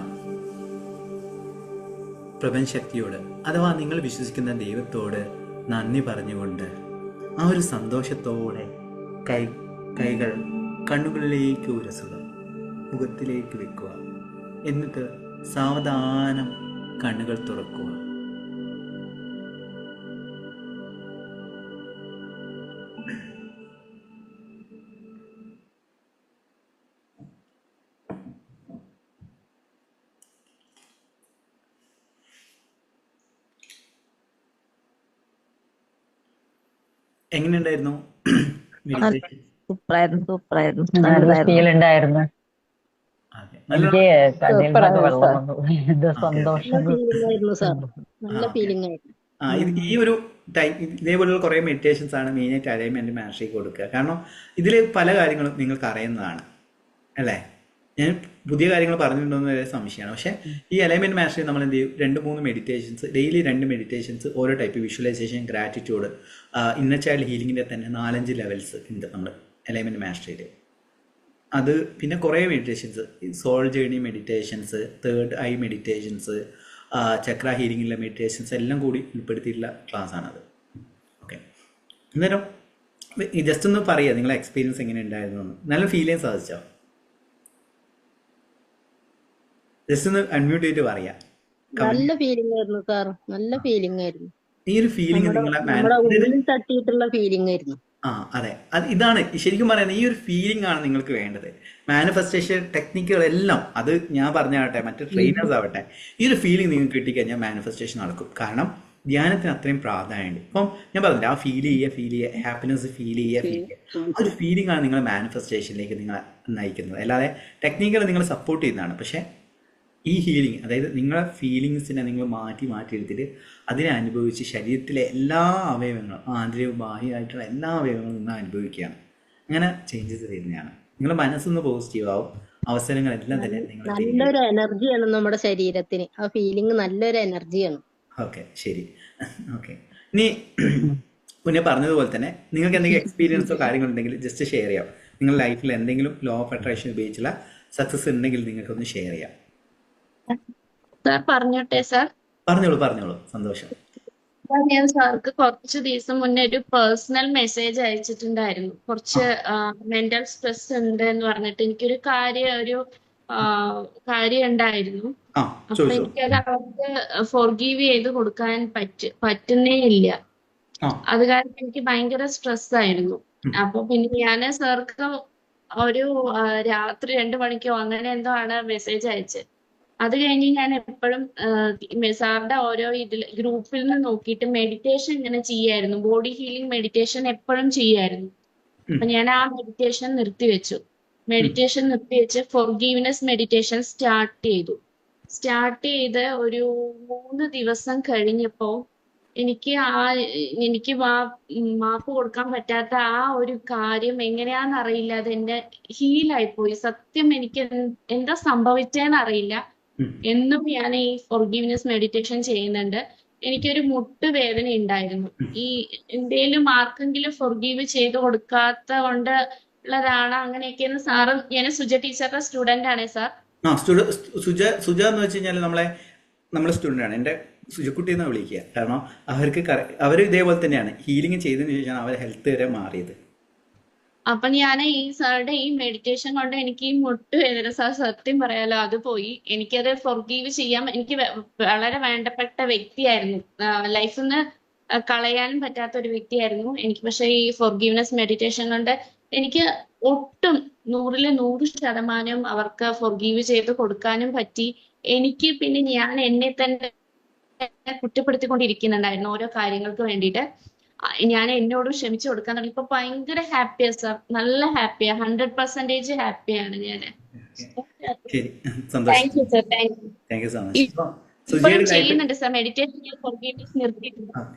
പ്രപഞ്ചശക്തിയോട് അഥവാ നിങ്ങൾ വിശ്വസിക്കുന്ന ദൈവത്തോട് നന്ദി പറഞ്ഞുകൊണ്ട് ആ ഒരു സന്തോഷത്തോടെ കൈകൾ കണ്ണുകളിലേക്ക് ഉരസുക, മുഖത്തിലേക്ക് വെക്കുക. എന്നിട്ട് സാവധാനം കണ്ണുകൾ തുറക്കുക. എങ്ങനെയുണ്ടായിരുന്നു മെഡിറ്റേഷൻ? സൂപ്പറായിരുന്നു. നല്ല ഫീൽ ഉണ്ടായിരുന്നു. എനിക്ക് കണ്ണിൽ നിന്നൊക്കെ വെള്ളം വന്നു. എന്ത് സന്തോഷം. നല്ല ഫീലിംഗ് ആയിരുന്നു. ഈ ഒരു ടൈം ഇതേപോലുള്ള കുറെ മെഡിറ്റേഷൻസ് ആണ് മെയിനായിട്ട് അലൈൻമെന്റ് മാസ്റ്ററി കൊടുക്കുക. കാരണം ഇതിൽ പല കാര്യങ്ങളും നിങ്ങൾക്ക് അറിയുന്നതാണ് അല്ലേ. ഞാൻ പുതിയ കാര്യങ്ങൾ പറഞ്ഞിട്ടുണ്ടോയെന്ന് വരെ സംശയമാണ്. പക്ഷേ ഈ അലൈൻമെന്റ് മാസ്റ്ററി നമ്മൾ എന്ത് ചെയ്യും, 2-3 മെഡിറ്റേഷൻസ്, ഡെയിലി 2 മെഡിറ്റേഷൻസ്, ഓരോ type visualisation, gratitude, inner child ഹീലിംഗിൻ്റെ തന്നെ 4-5 ലെവൽസ് ഉണ്ട് നമ്മൾ അലൈൻമെന്റ് മാസ്റ്ററിയിൽ. അത് പിന്നെ കുറേ meditations, soul journey meditations, third eye meditations, chakra ഹീലിംഗിലെ മെഡിറ്റേഷൻസ് എല്ലാം കൂടി ഉൾപ്പെടുത്തിയിട്ടുള്ള ക്ലാസ്സാണത്. ഓക്കെ, അന്നേരം ജസ്റ്റ് ഒന്ന് പറയുക നിങ്ങളെ എക്സ്പീരിയൻസ് എങ്ങനെ ഉണ്ടായിരുന്നു എന്ന്. നല്ല ഫീൽ ചെയ്യാൻ സാധിച്ചോ? ജസ്റ്റ് ഒന്ന് അൺമ്യൂട്ട് ചെയ്തിട്ട് പറയാം. നല്ല ഫീലിംഗ് ആയിരുന്നു സാർ, നല്ല ഫീലിംഗ് ആയിരുന്നു. ഈ ഒരു ഫീലിംഗ് നമ്മുടെ ഉള്ളിൽ തട്ടിയിട്ടുള്ള ഫീലിംഗ് ആയിരുന്നു. അതെ, അത് ഇതാണ് ശരിക്കും പറയുന്നത്. ഈ ഒരു ഫീലിംഗ് ആണ് നിങ്ങൾക്ക് വേണ്ടത്. മാനിഫെസ്റ്റേഷൻ ടെക്നിക്കുകളെല്ലാം അത് ഞാൻ പറഞ്ഞാവട്ടെ, മറ്റു ട്രെയിനേഴ്സ് ആവട്ടെ, ഈ ഒരു ഫീലിംഗ് നിങ്ങൾക്ക് കിട്ടിക്കഴിഞ്ഞാൽ മാനിഫെസ്റ്റേഷൻ നടക്കും. കാരണം ധ്യാനത്തിന് അത്രയും പ്രാധാന്യമുണ്ട്. ഇപ്പം ഞാൻ പറഞ്ഞില്ല, ആ ഫീൽ ചെയ്യുക, ഹാപ്പിനെസ് ഫീൽ ചെയ്യുക, ആ ഒരു ഫീലിംഗ് ആണ് നിങ്ങളെ മാനിഫെസ്റ്റേഷനിലേക്ക് നിങ്ങളെ നയിക്കുന്നത്. അല്ലാതെ ടെക്നിക്കുകൾ നിങ്ങൾ സപ്പോർട്ട് ചെയ്യുന്നതാണ്. പക്ഷേ ഈ ഹീലിംഗ്, അതായത് നിങ്ങളെ ഫീലിങ്സിനെ നിങ്ങൾ മാറ്റി എടുത്തിട്ട് അതിനെ അനുഭവിച്ച് ശരീരത്തിലെ എല്ലാ അവയവങ്ങളും, ആന്തരികവും ബാഹ്യമായിട്ടുള്ള എല്ലാ അവയവങ്ങളും നിങ്ങൾ അനുഭവിക്കുകയാണ്. അങ്ങനെ ചേഞ്ചസ് ചെയ്യുന്നതാണ്. നിങ്ങളുടെ മനസ്സൊന്ന് പോസിറ്റീവ് ആവും. അവസരങ്ങളെല്ലാം തന്നെ നിങ്ങൾ നല്ലൊരു എനർജിയാണ് നമ്മുടെ ശരീരത്തിന്. ആ ഫീലിംഗ് നല്ലൊരു എനർജിയാണ്. ഓക്കെ, ശരി. ഓക്കെ, ഇനി മുന്നേ പറഞ്ഞതുപോലെ തന്നെ നിങ്ങൾക്ക് എന്തെങ്കിലും എക്സ്പീരിയൻസോ കാര്യങ്ങളുണ്ടെങ്കിൽ ജസ്റ്റ് ഷെയർ ചെയ്യാം. നിങ്ങളുടെ ലൈഫിൽ എന്തെങ്കിലും ലോ ഓഫ് അട്രാക്ഷൻ ഉപയോഗിച്ചുള്ള സക്സസ് ഉണ്ടെങ്കിൽ നിങ്ങൾക്കൊന്ന് ഷെയർ ചെയ്യാം. സാർ പറഞ്ഞോട്ടെ? സാർ പറഞ്ഞോളൂ. സന്തോഷം. ഞാൻ സാർക്ക് കുറച്ച് ദിവസം മുന്നേ ഒരു പേഴ്സണൽ മെസ്സേജ് അയച്ചിട്ടുണ്ടായിരുന്നു. കുറച്ച് മെന്റൽ സ്ട്രെസ് ഉണ്ട് എന്ന് പറഞ്ഞിട്ട് എനിക്കൊരു കാര്യം ഉണ്ടായിരുന്നു. അപ്പൊ എനിക്കത് അവർക്ക് ഫോർഗീവ് ചെയ്ത് കൊടുക്കാൻ പറ്റുന്നേ ഇല്ല. അത് കാരണം എനിക്ക് ഭയങ്കര സ്ട്രെസ് ആയിരുന്നു. അപ്പൊ പിന്നെ ഞാൻ സാർക്ക് ഒരു രാത്രി 2 മണിക്കോ അങ്ങനെ എന്തോ ആണ് മെസ്സേജ് അയച്ചത്. അത് കഴിഞ്ഞ് ഞാൻ എപ്പോഴും സാറിന്റെ ഓരോ ഗ്രൂപ്പിൽ നിന്ന് നോക്കിയിട്ട് മെഡിറ്റേഷൻ ഇങ്ങനെ ചെയ്യായിരുന്നു. ബോഡി ഹീലിംഗ് മെഡിറ്റേഷൻ എപ്പോഴും ചെയ്യായിരുന്നു. അപ്പൊ ഞാൻ ആ മെഡിറ്റേഷൻ നിർത്തിവെച്ചു. ഫോർഗീവ്നെസ് മെഡിറ്റേഷൻ സ്റ്റാർട്ട് ചെയ്ത് ഒരു 3 ദിവസം കഴിഞ്ഞപ്പോ എനിക്ക് മാപ്പ് കൊടുക്കാൻ പറ്റാത്ത ആ ഒരു കാര്യം എങ്ങനെയാണെന്നറിയില്ല, അത് എന്റെ ഹീലായിപ്പോയി. സത്യം എനിക്ക് എന്താ സംഭവിച്ചതെന്ന് അറിയില്ല. എന്നും ഞാൻ ഈ ഫോർഗീവ്നെസ് മെഡിറ്റേഷൻ ചെയ്യുന്നുണ്ട്. എനിക്കൊരു മുട്ടുവേദന ഉണ്ടായിരുന്നു. ഈ എന്തേലും ആർക്കെങ്കിലും ഫോർഗീവ് ചെയ്ത് കൊടുക്കാത്ത കൊണ്ട് ഉള്ളതാണ് അങ്ങനെയൊക്കെയെന്ന് സാറ്, ഞാൻ സുജ ടീച്ചറുടെ സ്റ്റുഡന്റ് ആണ് സാർ. സുജ എന്ന് വെച്ച് കഴിഞ്ഞാൽ നമ്മളെ സ്റ്റുഡൻ്റ് ആണ്. എൻ്റെ സുജക്കുട്ടി എന്നാണ് വിളിക്കുക. കാരണം അവർ ഇതേപോലെ തന്നെയാണ് ഹീലിംഗ് ചെയ്തതിന് ശേഷമാണ് അവരെ ഹെൽത്ത് വരെ മാറിയത്. അപ്പൊ ഞാൻ ഈ സാറുടെ ഈ മെഡിറ്റേഷൻ കൊണ്ട് എനിക്ക് ഈ മുട്ടുവേദന, സാർ സത്യം പറയാലോ, അത് പോയി. എനിക്കത് ഫോർഗീവ് ചെയ്യാം. എനിക്ക് വളരെ വേണ്ടപ്പെട്ട വ്യക്തിയായിരുന്നു, ലൈഫിൽ നിന്ന് കളയാനും പറ്റാത്ത ഒരു വ്യക്തിയായിരുന്നു എനിക്ക്. പക്ഷെ ഈ ഫോർഗീവ്നെസ് മെഡിറ്റേഷൻ കൊണ്ട് എനിക്ക് ഒട്ടും 100% അവർക്ക് ഫോർഗീവ് ചെയ്ത് കൊടുക്കാനും പറ്റി. എനിക്ക് പിന്നെ ഞാൻ എന്നെ തന്നെ കുറ്റപ്പെടുത്തിക്കൊണ്ടിരിക്കുന്നുണ്ടായിരുന്നു ഓരോ കാര്യങ്ങൾക്ക് വേണ്ടിയിട്ട്. ഞാൻ എന്നോട് ക്ഷമിച്ചു കൊടുക്കാൻ തുടങ്ങി. ഇപ്പൊ ഭയങ്കര ഹാപ്പിയാ സാർ, നല്ല ഹാപ്പിയാ, 100% ഹാപ്പിയാണ് ഞാൻ. Thank you sir, thank U. ഇപ്പോഴും ചെയ്യുന്നുണ്ട് സാർ മെഡിറ്റേഷൻ, നിർത്തിയിട്ടുണ്ട്.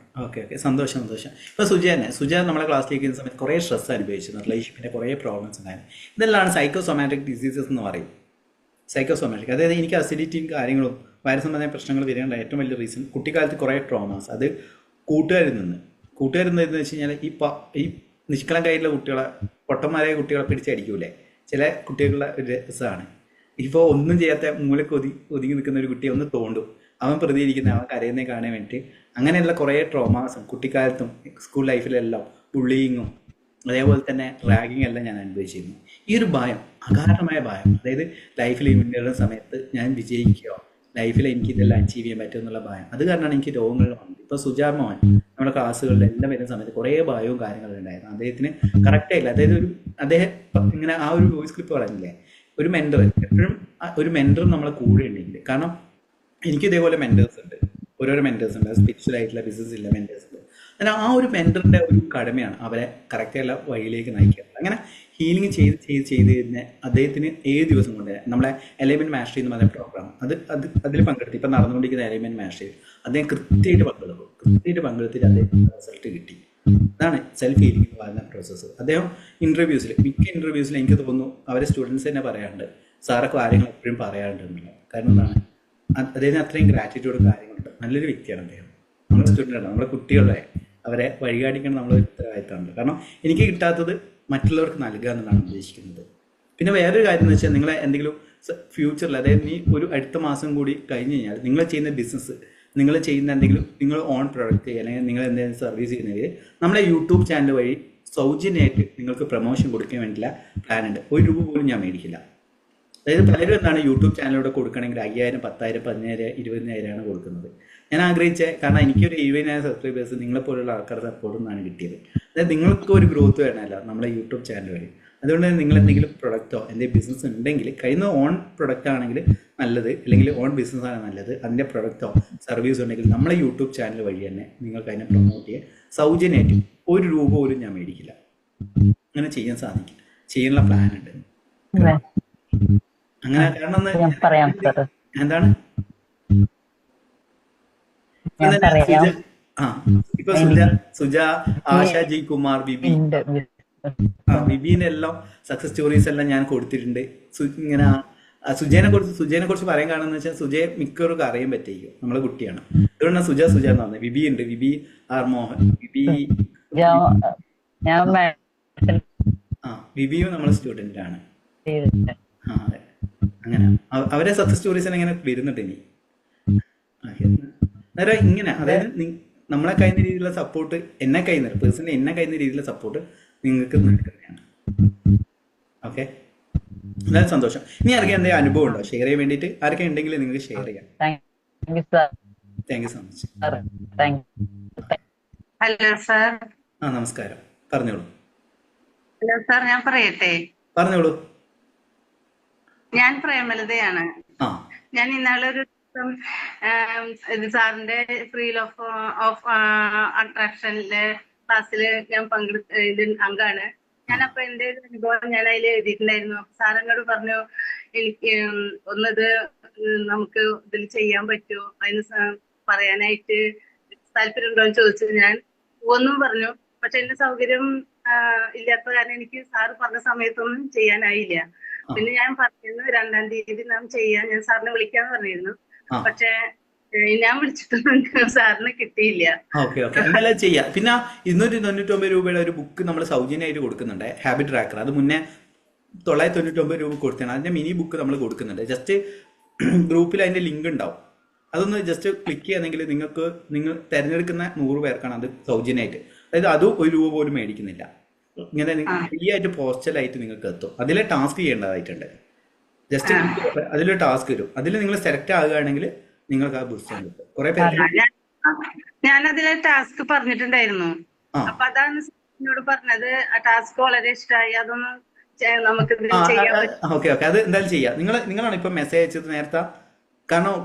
ഓക്കെ, സന്തോഷം. ഇപ്പൊ സുജ നമ്മളെ ക്ലാസ്സിലേക്ക് ചെയ്യുന്ന സമയത്ത് കുറെ സ്ട്രെസ് അനുഭവിച്ചിരുന്നു, റിലേഷൻഷിപ്പിന്റെ കുറെ പ്രോബ്ലംസ് ഉണ്ടായിരുന്നു. ഇതെല്ലാം സൈക്കോസൊമാറ്റിക് ഡിസീസസ് എന്ന് പറയും. സൈക്കോസൊമാറ്റിക്, അതായത് എനിക്ക് അസിഡിറ്റിയും കാര്യങ്ങളും വയറ് സംബന്ധമായ പ്രശ്നങ്ങൾ വരേണ്ട ഏറ്റവും വലിയ റീസൺ കുട്ടിക്കാലത്ത് കുറേ ട്രോമാസ്. അത് കൂട്ടുകാരിൽ നിന്ന് വെച്ച് കഴിഞ്ഞാൽ ഈ നിഷ്കളങ്കായിട്ടുള്ള കുട്ടികളെ, പൊട്ടന്മാരായ കുട്ടികളെ പിടിച്ചടിക്കൂലേ, ചില കുട്ടികളുടെ ഒരു രസമാണ്. ഇപ്പോൾ ഒന്നും ചെയ്യാത്ത മൂലക്ക് ഒതുങ്ങി നിൽക്കുന്ന ഒരു കുട്ടിയെ ഒന്ന് തോണ്ടും, അവൻ പ്രതികരിക്കുന്ന, അവൻ കരയുന്നേ കാണാൻ വേണ്ടിയിട്ട്. അങ്ങനെയുള്ള കുറേ ട്രോമാസും കുട്ടിക്കാലത്തും സ്കൂൾ ലൈഫിലെല്ലാം ബുള്ളിങ്ങും അതേപോലെ തന്നെ റാഗിങ് എല്ലാം ഞാൻ അനുഭവിച്ചിരുന്നു. ഈ ഒരു ഭയം, അകാരണമായ ഭയം, അതായത് ലൈഫിൽ മുന്നേറുന്ന സമയത്ത് ഞാൻ വിജയിക്കുകയോ ലൈഫിൽ എനിക്ക് ഇതെല്ലാം അച്ചീവ് ചെയ്യാൻ പറ്റും എന്നുള്ള ഭയം, അത് കാരണമാണ് എനിക്ക് രോഗങ്ങൾ വന്നത്. ഇപ്പോൾ സുജാ മോഹൻ നമ്മുടെ ക്ലാസ്സുകളിൽ എല്ലാം വരുന്ന സമയത്ത് കുറേ ഭയവും കാര്യങ്ങളും ഉണ്ടായിരുന്നു. അദ്ദേഹത്തിന് കറക്റ്റായില്ല, അതായത് അദ്ദേഹം ഇങ്ങനെ ആ ഒരു വോയിസ് ക്ലിപ്പ് പറഞ്ഞില്ലേ, ഒരു മെൻറ്റർ, എപ്പോഴും ഒരു മെൻറ്റർ നമ്മളെ കൂടെ ഉണ്ടെങ്കിൽ. കാരണം എനിക്ക് ഇതേപോലെ മെൻറ്റേഴ്സ് ഉണ്ട്, ഓരോരോ മെൻറ്റേഴ്സ് ഉണ്ട്, സ്പിരിച്വൽ ആയിട്ടുള്ള ബിസിനസ് ഇല്ല മെൻറ്റേഴ്സ് ഉണ്ട്. എന്നാൽ ആ ഒരു മെൻറ്ററിൻ്റെ ഒരു കടമയാണ് അവരെ കറക്റ്റായിട്ടുള്ള വഴിയിലേക്ക് നയിക്കുക. അങ്ങനെ ഹീലിംഗ് ചെയ്ത് കഴിഞ്ഞാൽ അദ്ദേഹത്തിന് 7 ദിവസം കൊണ്ട് നമ്മളെ എലൈൻമെൻറ്റ് മാസ്റ്ററി എന്ന് പറയുന്ന പ്രോഗ്രാം അതിൽ പങ്കെടുത്ത് ഇപ്പം നടന്നുകൊണ്ടിരിക്കുന്ന എലൈൻമെൻറ്റ് മാസ്റ്ററി അദ്ദേഹം കൃത്യമായിട്ട് പങ്കെടുത്തിട്ട് അദ്ദേഹത്തിന് റിസൾട്ട് കിട്ടി. അതാണ് സെൽഫ് ഹീലിംഗ് എന്ന് പറയുന്ന പ്രോസസ്സ്. അദ്ദേഹം മിക്ക ഇൻ്റർവ്യൂസിൽ എനിക്ക് തോന്നുന്നു അവരെ സ്റ്റുഡൻസ് തന്നെ പറയാറുണ്ട്, സാറൊക്കെ കാര്യങ്ങൾ എപ്പോഴും പറയാറുണ്ട് എന്നുള്ളത്. കാരണം എന്താണ്, അദ്ദേഹത്തിന് അത്രയും ഗ്രാറ്റിറ്റ്യൂഡ് കാര്യങ്ങളുണ്ട്. നല്ലൊരു വ്യക്തിയാണ് അദ്ദേഹം. നമ്മുടെ സ്റ്റുഡൻ്റാണ്, നമ്മുടെ കുട്ടികളെ അവരെ വഴികാട്ടിക്കണം നമ്മളൊരു ഉത്തരവാദിത്തമുണ്ട്. കാരണം എനിക്ക് കിട്ടാത്തത് മറ്റുള്ളവർക്ക് നൽകുക എന്നാണ് ഉദ്ദേശിക്കുന്നത്. പിന്നെ വേറൊരു കാര്യം എന്ന് വെച്ചാൽ, നിങ്ങളെ എന്തെങ്കിലും ഫ്യൂച്ചറിൽ, അതായത് ഒരു അടുത്ത മാസം കൂടി കഴിഞ്ഞ് കഴിഞ്ഞാൽ നിങ്ങൾ ചെയ്യുന്ന ബിസിനസ്, നിങ്ങൾ ചെയ്യുന്ന എന്തെങ്കിലും നിങ്ങൾ ഓൺ പ്രൊഡക്റ്റ് അല്ലെങ്കിൽ നിങ്ങൾ എന്തെങ്കിലും സർവീസ് ചെയ്യുന്നതിൽ നമ്മളെ യൂട്യൂബ് ചാനൽ വഴി സൗജന്യമായിട്ട് നിങ്ങൾക്ക് പ്രൊമോഷൻ കൊടുക്കാൻ വേണ്ടിയുള്ള പ്ലാൻ ഉണ്ട്. 1 രൂപ പോലും ഞാൻ മേടിക്കില്ല. അതായത് പലരും എന്താണ് യൂട്യൂബ് ചാനലിലൂടെ കൊടുക്കണമെങ്കിൽ 5000, 10,000, 15,000, 20,000 കൊടുക്കുന്നത്. ഞാൻ ആഗ്രഹിച്ച, കാരണം എനിക്കൊരു 70,000 സബ്സ്ക്രൈബേഴ്സ് നിങ്ങളെപ്പോലുള്ള ആൾക്കാരുടെ സപ്പോർട്ടിൽ നിന്നാണ് കിട്ടിയത്. അതായത് നിങ്ങൾക്ക് ഒരു ഗ്രോത്ത് വേണമല്ലോ നമ്മളെ യൂട്യൂബ് ചാനൽ വഴി. അതുകൊണ്ട് നിങ്ങൾ എന്തെങ്കിലും പ്രൊഡക്റ്റോ എന്തെങ്കിലും ബിസിനസ് ഉണ്ടെങ്കിൽ, കഴിയുന്ന ഓൺ പ്രൊഡക്റ്റ് ആണെങ്കിൽ നല്ലത്, അല്ലെങ്കിൽ ഓൺ ബിസിനസ് ആണ് നല്ലത്, അതിൻ്റെ പ്രൊഡക്റ്റോ സർവീസോ ഉണ്ടെങ്കിൽ നമ്മളെ യൂട്യൂബ് ചാനൽ വഴി തന്നെ നിങ്ങൾക്ക് അതിനെ പ്രൊമോട്ട് ചെയ്യുക. സൗജന്യമായിട്ട് 1 രൂപ പോലും ഞാൻ മേടിക്കില്ല. അങ്ങനെ ചെയ്യാൻ സാധിക്കും, ചെയ്യാനുള്ള പ്ലാൻ ഉണ്ട്. അങ്ങനെ കാരണം എന്താണ്, ഇപ്പൊ സുജ, ആശ ജി കുമാർ, ബിബിനെല്ലാം സക്സസ് സ്റ്റോറീസ് എല്ലാം ഞാൻ കൊടുത്തിട്ടുണ്ട്. ഇങ്ങനെ സുജേനെ കുറിച്ച് പറയാൻ കാണുന്ന വെച്ചാൽ, സുജയെ മിക്കവർക്കും അറിയാൻ പറ്റിയിരിക്കും, നമ്മളെ കുട്ടിയാണ്. അതുകൊണ്ടാണ് സുജ എന്ന് പറഞ്ഞത്. ബിബി ഉണ്ട്, ബിബി ആർ മോഹൻ, ബിബിയും നമ്മളെ സ്റ്റുഡന്റ് ആണ്. അതെ, അങ്ങനെ അവരെ സക്സസ് സ്റ്റോറീസ് ഇങ്ങനെ വരുന്നുണ്ട് ഇനി. അന്നേരം ഇങ്ങനെ, അതായത് നമ്മളെ കഴിയുന്ന രീതിയിലുള്ള സപ്പോർട്ട്, പേഴ്സണലി എന്നെ കഴിയുന്ന രീതിയിലുള്ള സപ്പോർട്ട് നിങ്ങൾക്ക് നൽകുന്നതാണ്. ഓക്കെ, എന്തായാലും സന്തോഷം. ഇനി ആർക്കും എന്തെങ്കിലും അനുഭവം ഉണ്ടോ ഷെയർ ചെയ്യാൻ വേണ്ടിയിട്ട്? ആരൊക്കെ ഉണ്ടെങ്കിൽ നിങ്ങൾക്ക് ഷെയർ ചെയ്യാം. Thank you so much. Hello sir. നമസ്കാരം, പറഞ്ഞോളൂ. ഹലോ സാർ, ഞാൻ പറയട്ടെ? പറഞ്ഞോളൂ. ഞാൻ പ്രേമലതയാണ്. ഞാൻ ഇന്നാളൊരു സാറിന്റെ ഫ്രീ ഓഫ് അട്രാക്ഷനിലെ ക്ലാസ്സിൽ ഞാൻ അംഗമാണ്. ഞാൻ അപ്പൊ എന്റെ ഒരു അനുഭവം ഞാൻ അതിൽ എഴുതിയിട്ടുണ്ടായിരുന്നു. സാർ എന്നോട് പറഞ്ഞു, എനിക്ക് ഒന്നത് നമുക്ക് ഇതിൽ ചെയ്യാൻ പറ്റുമോ, അതിന് പറയാനായിട്ട് താല്പര്യമുണ്ടോ എന്ന് ചോദിച്ചു. ഞാൻ ഒന്നും പറഞ്ഞു. പക്ഷെ എന്റെ സൗകര്യം ഇല്ലാത്ത കാരണം എനിക്ക് സാറ് പറഞ്ഞ സമയത്തൊന്നും ചെയ്യാനായില്ല. പിന്നെ ഞാൻ പറഞ്ഞിരുന്നു 2-ാം തീയതി നാം ചെയ്യാൻ ഞാൻ സാറിനെ വിളിക്കാന്ന് പറഞ്ഞിരുന്നു. ആ പക്ഷെ ഞാൻ വിളിച്ചിട്ടൊന്നും സാറിന് കിട്ടിയില്ല. ഓക്കെ ഓക്കെ എന്തായാലും ചെയ്യാം. പിന്നെ 299 രൂപയുടെ ഒരു ബുക്ക് നമ്മൾ സൗജന്യമായിട്ട് കൊടുക്കുന്നുണ്ട്, ഹാബിറ്റ് ട്രാക്കർ. അത് മുന്നേ 999 രൂപ കൊടുത്തതാണ്. അതിന്റെ മിനി ബുക്ക് നമ്മൾ കൊടുക്കുന്നുണ്ട്. ജസ്റ്റ് ഗ്രൂപ്പിൽ അതിന്റെ ലിങ്ക് ഉണ്ടാവും, അതൊന്ന് ജസ്റ്റ് ക്ലിക്ക് ചെയ്യുന്നെങ്കിൽ നിങ്ങൾ തിരഞ്ഞെടുക്കുന്ന 100 പേർക്കാണ് അത് സൗജന്യമായിട്ട്. അതായത് അതും 1 രൂപ പോലും മേടിക്കുന്നില്ല. ഇങ്ങനെ ഫ്രീ ആയിട്ട് പോസ്റ്റലായിട്ട് നിങ്ങൾക്ക് എത്തും. അതിലെ ടാസ്ക് ചെയ്യേണ്ടതായിട്ടുണ്ട്. ജസ്റ്റ് അതിലൊരു ടാസ്ക് വരും, അതിൽ നിങ്ങൾ സെലക്ട് ആകുകയാണെങ്കിൽ നിങ്ങൾക്ക് ആ പുസ്തകം കിട്ടും. കുറെ പേര് ഞാൻ അതിലെ ടാസ്ക് പറഞ്ഞിട്ടുണ്ടായിരുന്നു. അപ്പൊ അതാണ് എന്നോട് പറഞ്ഞത്. ആ ടാസ്ക് വളരെ ഇഷ്ടമായി, അതൊന്ന് നമുക്ക് ചെയ്യാൻ പറ്റും. ഓക്കെ ഓക്കെ, അത് എന്തായാലും ചെയ്യാം. നിങ്ങളാണ് ഇപ്പൊ മെസ്സേജ് അയച്ചത് നേരത്തെ, കാരണം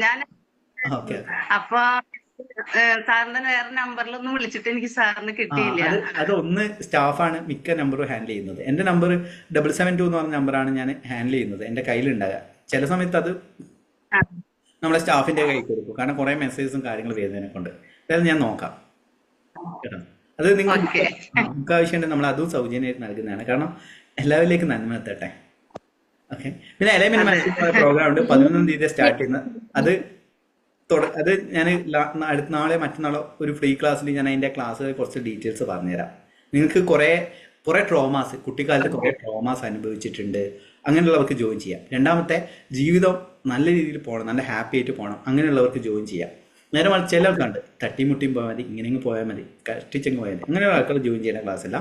ഞാൻ ഓക്കെ അപ്പൊ സാറിന്റെ വേറെ നമ്പറിലൊന്നും വിളിച്ചിട്ട് എനിക്ക് സാറിന് കിട്ടിയില്ല. അതൊന്ന് സ്റ്റാഫാണ് മിക്ക നമ്പറും ഹാൻഡിൽ ചെയ്യുന്നത്. എന്റെ നമ്പർ 772 എന്ന് പറഞ്ഞ നമ്പറാണ് ഞാൻ ഹാൻഡിൽ ചെയ്യുന്നത്. എന്റെ കയ്യിലുണ്ടാകുക ചില സമയത്ത് അത് നമ്മളെ സ്റ്റാഫിന്റെ കയ്യിൽ കൊടുക്കും, കാരണം കുറെ മെസ്സേജസും കാര്യങ്ങൾ വരുന്നതിനെ കൊണ്ട്. അതായത് ഞാൻ നോക്കാം കേട്ടോ. അത് നിങ്ങൾക്ക് ആവശ്യമുണ്ടെങ്കിൽ നമ്മൾ അതും സൗജന്യമായിട്ട് നൽകുന്നതാണ്, കാരണം എല്ലാവരിലേക്കും നന്മ എത്തട്ടെ. ഓക്കെ. പിന്നെ എലൈൻമെന്റ് പ്രോഗ്രാം ഉണ്ട്, 11-ാം തീയതി സ്റ്റാർട്ട് ചെയ്യുന്നത്. അത് ഞാൻ നാളെ മറ്റന്നാളോ ഒരു ഫ്രീ ക്ലാസ്സിൽ ഞാൻ അതിന്റെ ക്ലാസ്സിൽ കുറച്ച് ഡീറ്റെയിൽസ് പറഞ്ഞുതരാം. നിങ്ങൾക്ക് കുറെ ട്രോമാസ്, കുട്ടിക്കാലത്ത് കുറെ ട്രോമാസ് അനുഭവിച്ചിട്ടുണ്ട്, അങ്ങനെയുള്ളവർക്ക് ജോയിൻ ചെയ്യാം. രണ്ടാമത്തെ, ജീവിതം നല്ല രീതിയിൽ പോകണം, നല്ല ഹാപ്പി ആയിട്ട് പോകണം, അങ്ങനെയുള്ളവർക്ക് ജോയിൻ ചെയ്യാം. നേരെ മറിച്ച് ചിലർക്കുണ്ട് തട്ടിമുട്ടിയും പോയാൽ മതി, ഇങ്ങനെ പോയാൽ മതി, കഷ്ടിച്ചങ്ങ് പോയാൽ മതി, അങ്ങനെയുള്ള ആൾക്കാർ ജോയിൻ ചെയ്യുന്ന ക്ലാസ് അല്ല.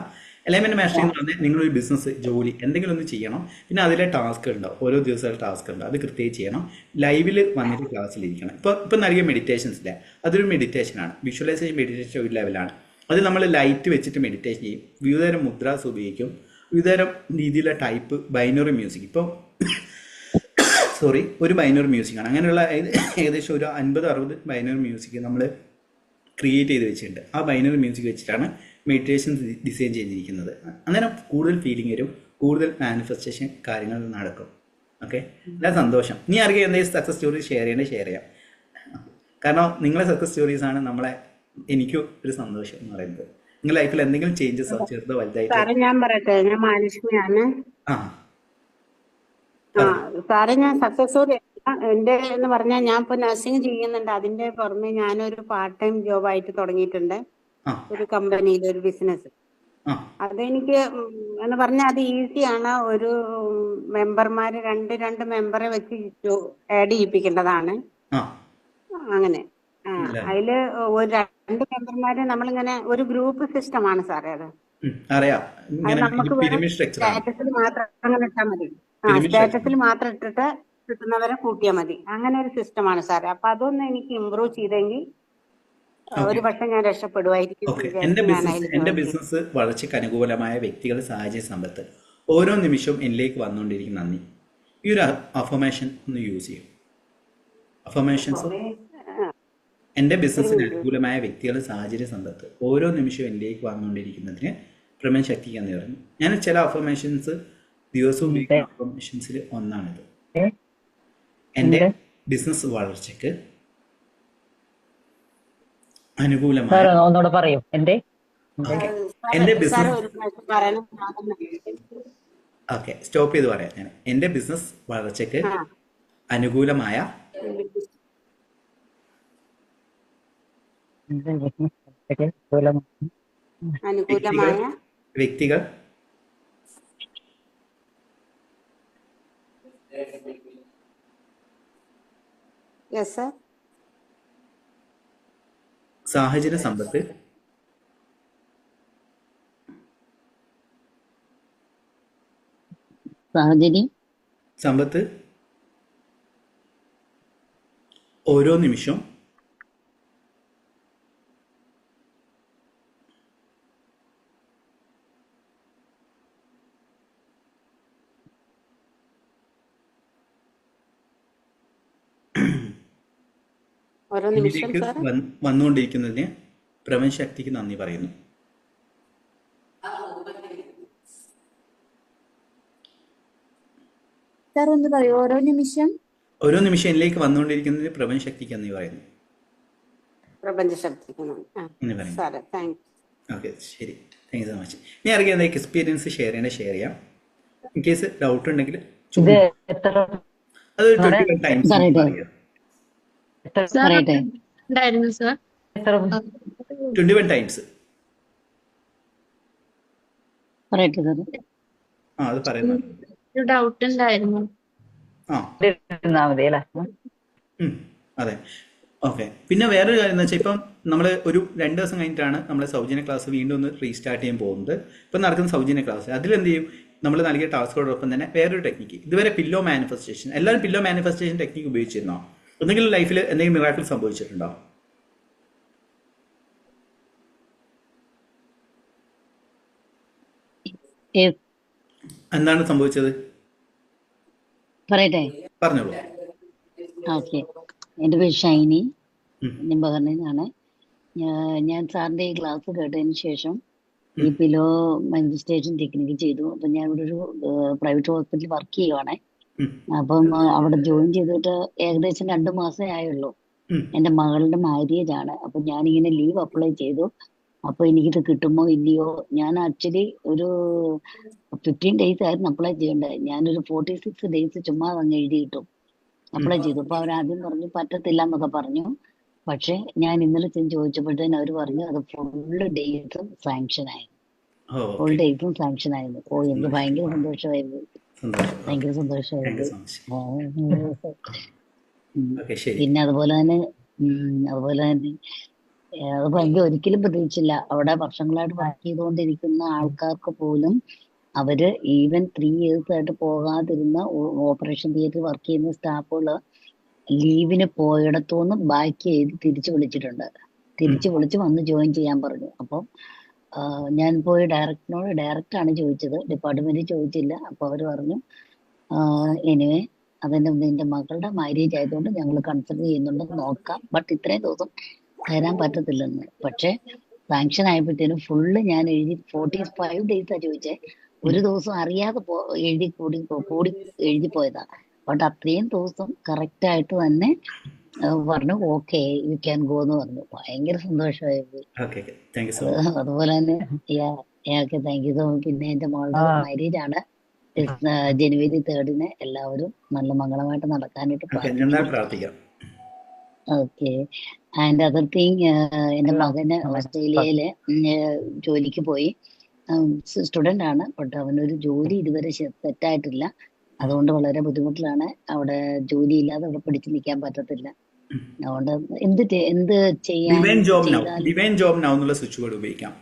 എലൈൻമെന്റ് മാസ്റ്ററി എന്ന് പറഞ്ഞാൽ നിങ്ങളൊരു ബിസിനസ്, ജോലി എന്തെങ്കിലും ഒന്ന് ചെയ്യണം, പിന്നെ അതിലെ ടാസ്ക് ഉണ്ടാവും, ഓരോ ദിവസത്തെ ടാസ്ക് ഉണ്ട്, അത് കൃത്യമായി ചെയ്യണം. ലൈവിൽ വന്നിട്ട് ക്ലാസ്സിലിരിക്കണം. ഇപ്പം നൽകിയ മെഡിറ്റേഷൻസ് ഇല്ല, അതൊരു മെഡിറ്റേഷനാണ്. വിഷ്വലൈസേഷൻ മെഡിറ്റേഷൻ ഒരു ലെവലാണ്. അത് നമ്മൾ ലൈറ്റ് വെച്ചിട്ട് മെഡിറ്റേഷൻ ചെയ്യും, വിവിധതരം മുദ്രാസ് ഉപയോഗിക്കും, വിവിധതരം രീതിയിലുള്ള ടൈപ്പ് ബൈനറി മ്യൂസിക്. ഇപ്പോൾ ഒരു ബൈനറി മ്യൂസിക്കാണ്. അങ്ങനെയുള്ള ഏകദേശം ഒരു 50-60 ബൈനറി മ്യൂസിക് നമ്മൾ ക്രിയേറ്റ് ചെയ്ത് വെച്ചിട്ടുണ്ട്. ആ ബൈനറി മ്യൂസിക് വെച്ചിട്ടാണ് മെഡിറ്റേഷൻ ഡിസൈൻ ചെയ്തിരിക്കുന്നത്. അന്നേരം കൂടുതൽ ഫീലിംഗ് വരും, കൂടുതൽ മാനിഫെസ്റ്റേഷൻ കാര്യങ്ങൾ നടക്കും. ഓക്കെ, എല്ലാ സന്തോഷം. ഇനി ആർക്കും എന്തെങ്കിലും സക്സസ് സ്റ്റോറി ഷെയർ ചെയ്യാം, കാരണം നിങ്ങളെ സക്സസ് സ്റ്റോറീസാണ് എനിക്കും ഒരു സന്തോഷം എന്ന് പറയുന്നത്. നിങ്ങളുടെ ലൈഫിൽ എന്തെങ്കിലും ചേഞ്ചസ് ചെറുതോ വലുതായിട്ട്. ഞാൻ പറയട്ടെ, ഞാൻ മാനുഷ്മിയാണ്. സാറേ, ഞാൻ സക്സസ് സ്റ്റോറി എന്റെ എന്ന് പറഞ്ഞാൽ ഞാൻ ഇപ്പൊ നഴ്സിംഗ് ചെയ്യുന്നുണ്ട്. അതിന്റെ പുറമെ ഞാനൊരു പാർട്ട് ടൈം ജോബായിട്ട് തുടങ്ങിയിട്ടുണ്ട്, ഒരു കമ്പനിയിൽ ഒരു ബിസിനസ്. അതെനിക്ക് എന്ന് പറഞ്ഞാൽ അത് ഈസിയാണ്. ഒരു മെമ്പർമാര് രണ്ട് മെമ്പറെ വെച്ച് ആഡ് ചെയ്യിപ്പിക്കേണ്ടതാണ്. അങ്ങനെ അതില് ഒരു 2 മെമ്പർമാരെ നമ്മളിങ്ങനെ ഒരു ഗ്രൂപ്പ് സിസ്റ്റമാണ് സാറേ. അത് നമുക്ക് സ്റ്റാറ്റസിൽ മാത്രം അങ്ങനെ ഇട്ടാൽ മതി. സ്റ്റാറ്റസിൽ മാത്രം ഇട്ടിട്ട് കിട്ടുന്നവരെ കൂട്ടിയാൽ മതി. അങ്ങനെ ഒരു സിസ്റ്റമാണ് സാറേ. അപ്പൊ അതൊന്ന് എനിക്ക് ഇമ്പ്രൂവ് ചെയ്തെങ്കിൽ ഒരു പക്ഷെ ഞാൻ രക്ഷപ്പെടുമായിരിക്കും. എന്റെ ബിസിനസ് വളർച്ചയ്ക്ക് അനുകൂലമായ വ്യക്തികൾ, സാഹചര്യ സമ്പത്ത് ഓരോ നിമിഷവും എന്നിലേക്ക് വന്നുകൊണ്ടിരിക്കും. നന്ദി. ഈ ഒരു അഫർമേഷൻ ഒന്ന് യൂസ് ചെയ്യും. അഫർമേഷൻസ്: എന്റെ ബിസിനസ്സിന് അനുകൂലമായ വ്യക്തികൾ, സാഹചര്യ സമ്പത്ത് ഓരോ നിമിഷവും എന്നിലേക്ക് വന്നുകൊണ്ടിരിക്കുന്നതിന് പ്രമേയ ശക്തിക്ക് എന്ന് പറഞ്ഞു. ഞാൻ ചില അഫർമേഷൻസ് ദിവസവും ഉപയോഗിക്കുന്ന അഫർമേഷൻസിൽ ഒന്നാണിത്. എന്റെ ബിസിനസ് വളർച്ചയ്ക്ക് അനുകൂലമായ ഒന്നുകൂടെ പറയൂ. എന്റെ ബിസിനസ് ഓക്കെ, സ്റ്റോപ്പ് ചെയ്ത് പറയാം ഞാൻ. എന്റെ ബിസിനസ് വളർച്ചയ്ക്ക് അനുകൂലമായ വ്യക്തികൾ, സാഹചര്യ സമ്പത്ത് ഓരോ നിമിഷവും വന്നുകൊണ്ടിരിക്കുന്നതിന് പ്രപഞ്ച ശക്തിക്ക് നന്ദി പറയുന്നു. ഓരോ നിമിഷം എന്നിലേക്ക് വന്നുകൊണ്ടിരിക്കുന്നതിന് പ്രപഞ്ച ശക്തിക്ക് നന്ദി പറയുന്നു. ഓക്കെ, ശരി. Thank you so much. ഇനി ആർക്കും എന്തെങ്കിലും എക്സ്പീരിയൻസ് ഷെയർ ചെയ്യാം. ഇൻ കേസ് ഡൗട്ട് ഉണ്ടെങ്കിൽ ഇത് ചോദിക്കും. എത്ര അത് സാറേ 21 ടൈംസ് പറയട്ടെ പറയാം. എത്ര സാർ പറയട്ടെ ഉണ്ടായിരുന്നു സാർ. എത്ര 21 ടൈംസ്. പറയട്ടെ സാർ. അത് പറയുന്നത്. ഒരു ഡൗട്ട് ഉണ്ടായിരുന്നു. ഇരുന്നാ മതി അല്ലേ? അതെ, ഓക്കെ. പിന്നെ വേറൊരു കാര്യം എന്ന് വെച്ചാൽ ഇപ്പം നമ്മൾ ഒരു 2 ദിവസം കഴിഞ്ഞിട്ടാണ് നമ്മൾ സൗജന്യ ക്ലാസ് വീണ്ടും ഒന്ന് റീസ്റ്റാർട്ട് ചെയ്യാൻ പോകുന്നത്. ഇപ്പം നടക്കുന്ന സൗജന്യ ക്ലാസ് അതിലെന്ത് ചെയ്യും, നമ്മൾ നൽകിയ ടാസ്കോടൊപ്പം തന്നെ വേറൊരു ടെക്നിക്ക്. ഇതുവരെ പില്ലോ മാനിഫെസ്റ്റേഷൻ, എല്ലാവരും പില്ലോ മാനിഫെസ്റ്റേഷൻ ടെക്നിക്ക് ഉപയോഗിച്ചിരുന്നോ? എന്തെങ്കിലും ലൈഫിൽ എന്തെങ്കിലും മിറാക്കിൾ സംഭവിച്ചിട്ടുണ്ടോ? എന്താണ് സംഭവിച്ചത്? പറയട്ടെ. പറഞ്ഞോളൂ. ഓക്കെ, എൻ്റെ പേര് ഷൈനി, ഞാൻ ബഹറിനാണ്. ഞാൻ സാറിന്റെ ഈ ക്ലാസ് കേട്ടതിന് ശേഷം ഈ പിലോ മാനിഫെസ്റ്റേഷൻ ടെക്നിക്ക് ചെയ്തു. അപ്പം ഞാൻ ഇവിടെ ഒരു പ്രൈവറ്റ് ഹോസ്പിറ്റലിൽ വർക്ക് ചെയ്യുവാണ്. അപ്പം അവിടെ ജോയിൻ ചെയ്തിട്ട് ഏകദേശം 2 മാസമേ ആയുള്ളൂ. എൻ്റെ മകളുടെ മാര്യേജ് ആണ്. അപ്പം ഞാനിങ്ങനെ ലീവ് അപ്ലൈ ചെയ്തു. അപ്പൊ എനിക്കിത് കിട്ടുമോ ഇല്ലയോ, ഞാൻ ആക്ച്വലി ഒരു 15 days ആയിരുന്നു അപ്ലൈ ചെയ്യേണ്ടത്. ഞാനൊരു 46 days ചുമ്മാ അങ്ങ് എഴുതി കിട്ടും അപ്ലൈ ചെയ്തു. അപ്പൊ അവരാദ്യം പറഞ്ഞു പറ്റത്തില്ല എന്നൊക്കെ പറഞ്ഞു. പക്ഷെ ഞാൻ ഇന്നലെ ചെന്ന് ചോദിച്ചപ്പോഴത്തേന് അവർ പറഞ്ഞു അത് ഫുള്ള് ഡേയ്സും സാങ്ഷൻ ആയിരുന്നു. ഫുൾ ഡേയ്സും സാങ്ഷൻ ആയിരുന്നു. ഓ, എനിക്ക് ഭയങ്കര സന്തോഷമായിരുന്നു, ഭയങ്കര സന്തോഷമായിരുന്നു. പിന്നെ അതുപോലെ തന്നെ അത് ഭയങ്കര ഒരിക്കലും പ്രതീക്ഷിച്ചില്ല. അവിടെ വർഷങ്ങളായിട്ട് വർക്ക് ചെയ്തുകൊണ്ടിരിക്കുന്ന ആൾക്കാർക്ക് പോലും അവര് ഈവൻ 3 years ആയിട്ട് പോകാതിരുന്ന ഓപ്പറേഷൻ തിയേറ്ററിൽ വർക്ക് ചെയ്യുന്ന സ്റ്റാഫുകള് ലീവിന് പോയിടത്തുനിന്ന് ബാക്ക് ചെയ്ത് തിരിച്ചു വിളിച്ചിട്ടുണ്ട്. തിരിച്ചു വിളിച്ച് വന്ന് ജോയിൻ ചെയ്യാൻ പറഞ്ഞു. അപ്പം ഞാൻ പോയി ഡയറക്റ്റാണ് ചോദിച്ചത്, ഡിപ്പാർട്ട്മെന്റിൽ ചോദിച്ചില്ല. അപ്പൊ അവർ പറഞ്ഞു എനിവേ നിന്റെ മകളുടെ മാര്യേജ് ആയതുകൊണ്ട് ഞങ്ങൾ കൺസിഡർ ചെയ്യുന്നുണ്ടെന്ന് നോക്കാം, ബട്ട് ഇത്രയും ദിവസം തരാൻ പറ്റത്തില്ലെന്ന്. പക്ഷെ സാങ്ഷൻ ആയപ്പോഴത്തേനും ഫുള്ള് ഞാൻ എഴുതി 45 days ചോദിച്ചേ. ഒരു ദിവസം അറിയാതെ കൂടി എഴുതി പോയതാ. ബട്ട് അത്രയും ദിവസം കറക്റ്റ് ആയിട്ട് തന്നെ പറഞ്ഞു ഓക്കെ യു ക്യാൻ ഗോ എന്ന് പറഞ്ഞു. ഭയങ്കര സന്തോഷമായി പോയി. അതുപോലെ തന്നെ താങ്ക് യു സോ മച്ച്. പിന്നെ എന്റെ മോളുടെ മാര്യേജ് ആണ് January 3rd. എല്ലാവരും നല്ല മംഗളമായിട്ട് നടക്കാനായിട്ട് പ്രാർത്ഥിക്കാം. ഓക്കെ. ആൻഡ് അതർ തിങ്, എൻ്റെ മകന് ഓസ്ട്രേലിയയില് ജോലിക്ക് പോയി. സ്റ്റുഡന്റ് ആണ്. ബട്ട് അവനൊരു ജോലി ഇതുവരെ സെറ്റായിട്ടില്ല. അതുകൊണ്ട് വളരെ ബുദ്ധിമുട്ടിലാണ്. അവിടെ ജോലി ഇല്ലാതെ അവിടെ പിടിച്ചു നിൽക്കാൻ പറ്റത്തില്ല. അതുകൊണ്ട് എന്ത് ചെയ്യാൻ ഡിവൈൻ ജോബ് നൗ എന്നുള്ള സ്വിച്ച് വേർഡ് ഉപയോഗിക്കാം.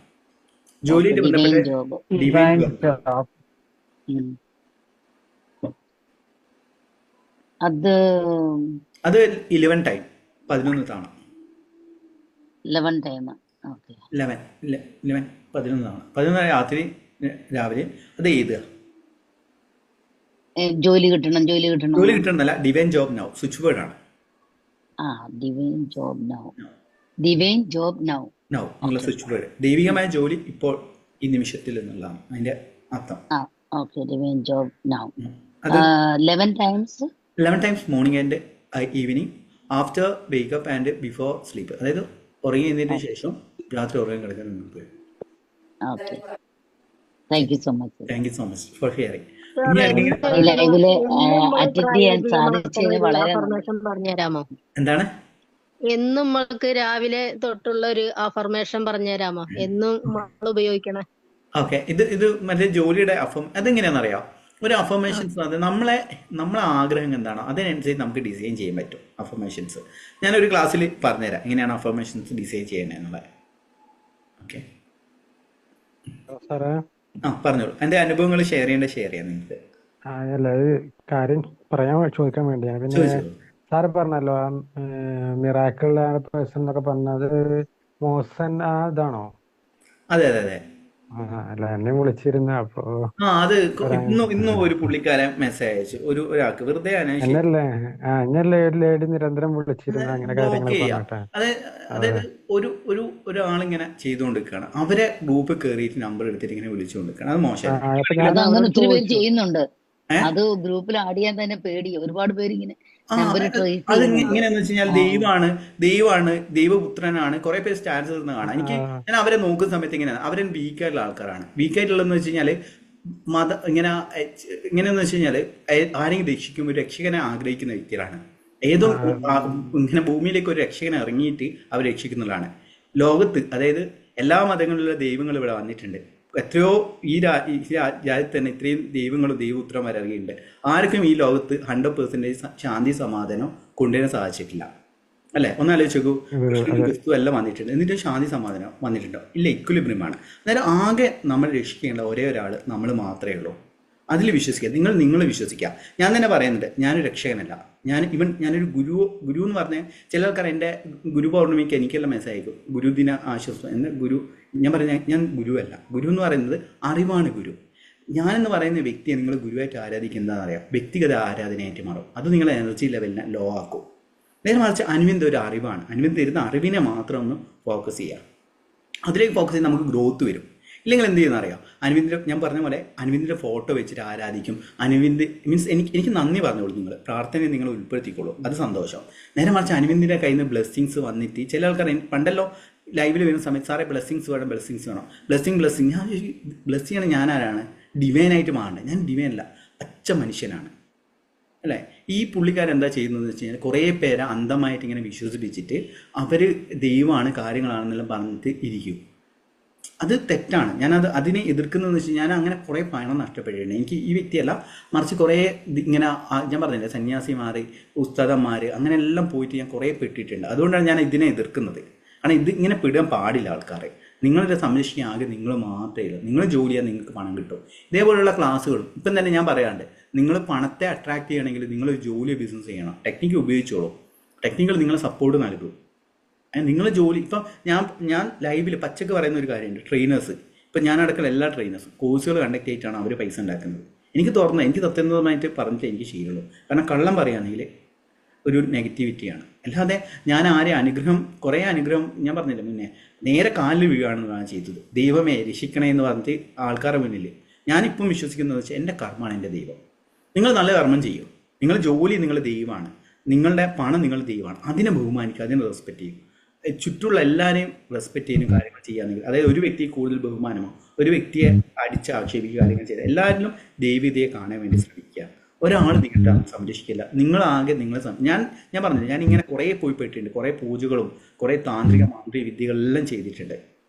ജോലിയുടെ ഡിവൈൻ ജോബ്. അത് 11 ടൈം 11 തവണ. 11 ടൈം. ഓക്കെ. 11 11 തവണ 11 രാത്രി രാവിലെ അത് എഴുതുക. ജോലി കിട്ടണമെന്നല്ല, divine job now switch word ആണ്. ഡിവൈൻ ജോബ് നൗ എന്നുള്ള സ്വിച്ച് വേർഡ്. ദൈവികമായ ജോലി ഇപ്പോൾ ഈ നിമിഷത്തിൽ എന്നുള്ളതാണ് അതിന്റെ അർത്ഥം. Okay, divine job now. 11 times morning and evening, after wake up and before sleep. അതായത് ഉറങ്ങിയതിന് ശേഷം രാത്രി ഉറങ്ങാൻ കിടക്കാൻ മുമ്പ്. Okay, thank you so much for hearing. ലൈവില് അറ്റൻഡ് ചെയ്യാൻ സാധിച്ചതിന് വളരെ പറഞ്ഞുതരാമോ? എന്താണ് എന്നും നമ്മൾക്ക് രാവിലെ തൊട്ടുള്ള ഒരു അഫർമേഷൻ പറഞ്ഞുതരാമോ? എന്നും നമ്മൾ ഉപയോഗിക്കണേ. ഓക്കെ, ഇത് മറ്റേ ജോലിയുടെ അതെങ്ങനെയാണെന്നറിയാം. ഒരു അഫർമേഷൻസ് നമ്മളെ ആഗ്രഹം എന്താണോ അതിനനുസരിച്ച് നമുക്ക് ഡിസൈൻ ചെയ്യാൻ പറ്റും അഫർമേഷൻസ്. ഞാനൊരു ക്ലാസ്സിൽ പറഞ്ഞുതരാം എങ്ങനെയാണ് അഫർമേഷൻസ് ഡിസൈൻ ചെയ്യണമെന്നുള്ളത്. ഓക്കെ, പറഞ്ഞോളൂ. എന്റെ അനുഭവങ്ങൾ ഷെയർ ചെയ്യാം നിങ്ങൾക്ക്. അല്ല, ഒരു കാര്യം ചോദിക്കാൻ വേണ്ടിയാണ്. പിന്നെ സാറ് പറഞ്ഞല്ലോ മിറാക്കിൾ പേഴ്സൺ എന്നൊക്കെ പറഞ്ഞത് മോസൻ ഇതാണോ? അതെ. അല്ല, എന്നെ വിളിച്ചിരുന്നു. അപ്പൊ അത് ഇന്നും ഒരു പുള്ളിക്കാരൻ മെസ്സേജ് അയച്ചു ഒരാൾക്ക് വെറുതെ എന്നല്ലേ ഒരു ലേഡി നിരന്തരം വിളിച്ചിരുന്നു അങ്ങനെ കാര്യങ്ങൾ പറഞ്ഞിട്ട്. അതായത് ഒരാളിങ്ങനെ ചെയ്തുകൊണ്ടിരിക്കുകയാണ്. അവരെ ഗ്രൂപ്പ് കയറിയിട്ട് നമ്പർ എടുത്തിട്ട് ഇങ്ങനെ വിളിച്ചുകൊണ്ടിരിക്കുകയാണ്. അത് മോശം. ഒത്തിരി പേര് ചെയ്യുന്നുണ്ട്. അത് ഗ്രൂപ്പിൽ ആഡ് ചെയ്യാൻ തന്നെ പേടി. ഒരുപാട് പേര് ഇങ്ങനെ അത് ഇങ്ങനെയെന്ന് വെച്ച് കഴിഞ്ഞാൽ ദൈവമാണ് ദൈവപുത്രനാണ് കുറെ പേര് സ്റ്റാറ്റസ് കാണാം. ഞാൻ അവരെ നോക്കുന്ന സമയത്ത് ഇങ്ങനെയാണ്. അവരെ വീക്കായിട്ടുള്ള ആൾക്കാരാണ്. വീക്കായിട്ടുള്ളതെന്ന് വെച്ച് കഴിഞ്ഞാല് ഇങ്ങനെ ഇങ്ങനെയെന്ന് വെച്ച് കഴിഞ്ഞാൽ ആരെങ്കിലും രക്ഷിക്കുമ്പോൾ ഒരു രക്ഷകനെ ആഗ്രഹിക്കുന്ന വ്യക്തികളാണ്. ഏതോ ഇങ്ങനെ ഭൂമിയിലേക്ക് ഒരു രക്ഷകനെ ഇറങ്ങിയിട്ട് അവർ രക്ഷിക്കുന്നതാണ്. ലോകത്ത് അതായത് എല്ലാ മതങ്ങളിലുള്ള ദൈവങ്ങൾ ഇവിടെ വന്നിട്ടുണ്ട്. എത്രയോ ഈ രാജ്യത്ത് തന്നെ ഇത്രയും ദൈവങ്ങളും ദൈവപുത്രന്മാർ ഇറങ്ങിയിട്ടുണ്ട്. ആർക്കും ഈ ലോകത്ത് 100% ശാന്തി സമാധാനം കൊണ്ടുവരാൻ സാധിച്ചിട്ടില്ല അല്ലെ? ഒന്ന് ആലോചിച്ച് നോക്കൂ. ക്രിസ്തു എല്ലാം വന്നിട്ടുണ്ട്, എന്നിട്ട് ശാന്തി സമാധാനം വന്നിട്ടുണ്ടോ? ഇല്ല, ഇക്വലിബ്രിയമാണ്. അന്നേരം ആകെ നമ്മൾ രക്ഷിക്കേണ്ട ഒരേ ഒരാൾ നമ്മൾ മാത്രമേ ഉള്ളൂ. അതിൽ വിശ്വസിക്കുക. നിങ്ങൾ വിശ്വസിക്കുക. ഞാൻ തന്നെ പറയുന്നുണ്ട്, ഞാനൊരു രക്ഷകനല്ല. ഞാനൊരു ഗുരു എന്ന് പറഞ്ഞാൽ ചില ആൾക്കാർ എൻ്റെ ഗുരു പൗർണമിക്ക് എനിക്കെല്ലാം മെസ്സേജ് അയക്കും, ഗുരുദിന ആശ്വസം എന്ന ഗുരു. ഞാൻ പറഞ്ഞാൽ ഞാൻ ഗുരുവല്ല. ഗുരു എന്ന് പറയുന്നത് അറിവാണ് ഗുരു. ഞാനെന്ന് പറയുന്ന വ്യക്തിയെ നിങ്ങൾ ഗുരുവായിട്ട് ആരാധിക്കുക എന്താണെന്നറിയാം? വ്യക്തിഗത ആരാധനയായിട്ട് മാറും. അത് നിങ്ങളെ എനർജി ലെവലിനെ ലോ ആക്കും. നേരെ മറിച്ച് അനുവിന്ദ ഒരു അറിവാണ്. അനുവിന്ദ തരുന്ന അറിവിനെ മാത്രം ഒന്ന് ഫോക്കസ് ചെയ്യുക. അതിലേക്ക് ഫോക്കസ് ചെയ്ത് നമുക്ക് ഗ്രോത്ത് വരും. ഇല്ലെങ്കിൽ എന്ത് ചെയ്യുന്ന അറിയാം? അരവിന്ദിൻ്റെ, ഞാൻ പറഞ്ഞ പോലെ അരവിന്ദിൻ്റെ ഫോട്ടോ വെച്ചിട്ട് ആരാധിക്കും. അരവിന്ദ് മീൻസ് എനിക്ക് നന്ദി പറഞ്ഞോളൂ. നിങ്ങൾ പ്രാർത്ഥനയെ നിങ്ങൾ ഉൾപ്പെടുത്തിക്കോളൂ, അത് സന്തോഷം. നേരെ മറിച്ച് അരവിന്ദിൻ്റെ കയ്യിൽ നിന്ന് ബ്ലെസ്സിങ്സ് വന്നിട്ട് ചില ആൾക്കാർ പണ്ടല്ലോ ലൈവിൽ വരുന്ന സമയത്ത് സാറേ ബ്ലെസ്സിങ്സ് വേണം, ബ്ലെസ്സിങ്സ് വേണം, ബ്ലെസ്സിങ്. ഞാൻ ബ്ലെസ് ചെയ്യണം. ഞാനാരാണ്? ഡിവൈനായിട്ട് മാറണ്ടേ? ഞാൻ ഡിവൈൻ അല്ല, പച്ച മനുഷ്യനാണ് അല്ലേ? ഈ പുള്ളിക്കാരൻ എന്താ ചെയ്യുന്നതെന്ന് വെച്ച് കഴിഞ്ഞാൽ കുറേ പേരെ അന്ധമായിട്ട് ഇങ്ങനെ വിശ്വസിപ്പിച്ചിട്ട് അവർ ദൈവമാണ് കാര്യങ്ങളാണെന്നെല്ലാം പറഞ്ഞിട്ട് ഇരിക്കും. അത് തെറ്റാണ്. അതിനെ എതിർക്കുന്നതെന്ന് വെച്ച് ഞാൻ അങ്ങനെ കുറേ പണം നഷ്ടപ്പെട്ടിട്ടുണ്ട്. എനിക്ക് ഈ വ്യക്തിയല്ല, മറിച്ച് കുറേ ഇങ്ങനെ ഞാൻ പറഞ്ഞില്ലേ സന്യാസിമാർ, ഉസ്താദന്മാർ, അങ്ങനെ എല്ലാം പോയിട്ട് ഞാൻ കുറേ പെട്ടിട്ടുണ്ട്. അതുകൊണ്ടാണ് ഞാൻ ഇതിനെ എതിർക്കുന്നത്. കാരണം ഇത് ഇങ്ങനെ പെടാൻ പാടില്ല ആൾക്കാരെ. നിങ്ങളുടെ സംരക്ഷിക്കാൻ ആകെ നിങ്ങൾ മാത്രമേ ഉള്ളൂ. നിങ്ങൾ ജോലി ചെയ്യാൻ നിങ്ങൾക്ക് പണം കിട്ടും. ഇതേപോലുള്ള ക്ലാസ്സുകളും ഇപ്പം തന്നെ ഞാൻ പറയാണ്ട്, നിങ്ങൾ പണത്തെ അട്രാക്ട് ചെയ്യണമെങ്കിൽ നിങ്ങളൊരു ജോലി ബിസിനസ് ചെയ്യണം. ടെക്നിക്ക് ഉപയോഗിച്ചോളൂ. ടെക്നിക്കൽ നിങ്ങളെ സപ്പോർട്ട് നൽകും. നിങ്ങൾ ജോലി ഇപ്പം ഞാൻ ലൈവിൽ പച്ചക്ക് പറയുന്ന ഒരു കാര്യമുണ്ട്. ട്രെയിനേഴ്സ് ഇപ്പം ഞാൻ അടക്കമുള്ള എല്ലാ ട്രെയിനേഴ്സും കോഴ്സുകൾ കണ്ടക്ട് ചെയ്തിട്ടാണ് അവർ പൈസ ഉണ്ടാക്കുന്നത്. എനിക്ക് സത്യസന്ധമായിട്ട് പറഞ്ഞിട്ട് എനിക്ക് ശീലമുള്ളൂ. കാരണം കള്ളം പറയുകയാണെങ്കിൽ ഒരു നെഗറ്റിവിറ്റിയാണ്. അല്ലാതെ ഞാൻ കുറേ അനുഗ്രഹം ഞാൻ പറഞ്ഞില്ല മുന്നേ, നേരെ കാലിൽ വീഴുകയാണെന്നാണ് ചെയ്തത്. ദൈവമേ രക്ഷിക്കണേ എന്ന് പറഞ്ഞിട്ട് ആൾക്കാരുടെ മുന്നിൽ ഞാനിപ്പം വിശ്വസിക്കുന്നത് വെച്ചാൽ എൻ്റെ കർമ്മമാണ് എൻ്റെ ദൈവം. നിങ്ങൾ നല്ല കർമ്മം ചെയ്യും. നിങ്ങൾ ജോലി നിങ്ങൾ ദൈവമാണ്, നിങ്ങളുടെ പണം നിങ്ങൾ ദൈവമാണ്. അതിനെ ബഹുമാനിക്കുക, അതിനെ റെസ്പെക്ട് ചെയ്യും. ചുറ്റുള്ള എല്ലാവരെയും റെസ്പെക്ട് ചെയ്യുന്ന കാര്യങ്ങൾ ചെയ്യാമെങ്കിൽ, അതായത് ഒരു വ്യക്തിയെ കൂടുതൽ ബഹുമാനമോ ഒരു വ്യക്തിയെ അടിച്ച് ആക്ഷേപിക്കുക കാര്യങ്ങൾ ചെയ്ത് എല്ലാവരിലും ദൈവീതയെ കാണാൻ വേണ്ടി ശ്രമിക്കുക. ഒരാൾ നിങ്ങളുടെ സംരക്ഷിക്കില്ല. നിങ്ങളാകെ നിങ്ങളെ ഞാൻ പറഞ്ഞില്ല, ഞാൻ ഇങ്ങനെ കുറേ പോയിപ്പെട്ടിട്ടുണ്ട്. കുറേ പൂജകളും കുറേ മാന്ത്രിക വിദ്യകളെല്ലാം ചെയ്തിട്ടുണ്ട്.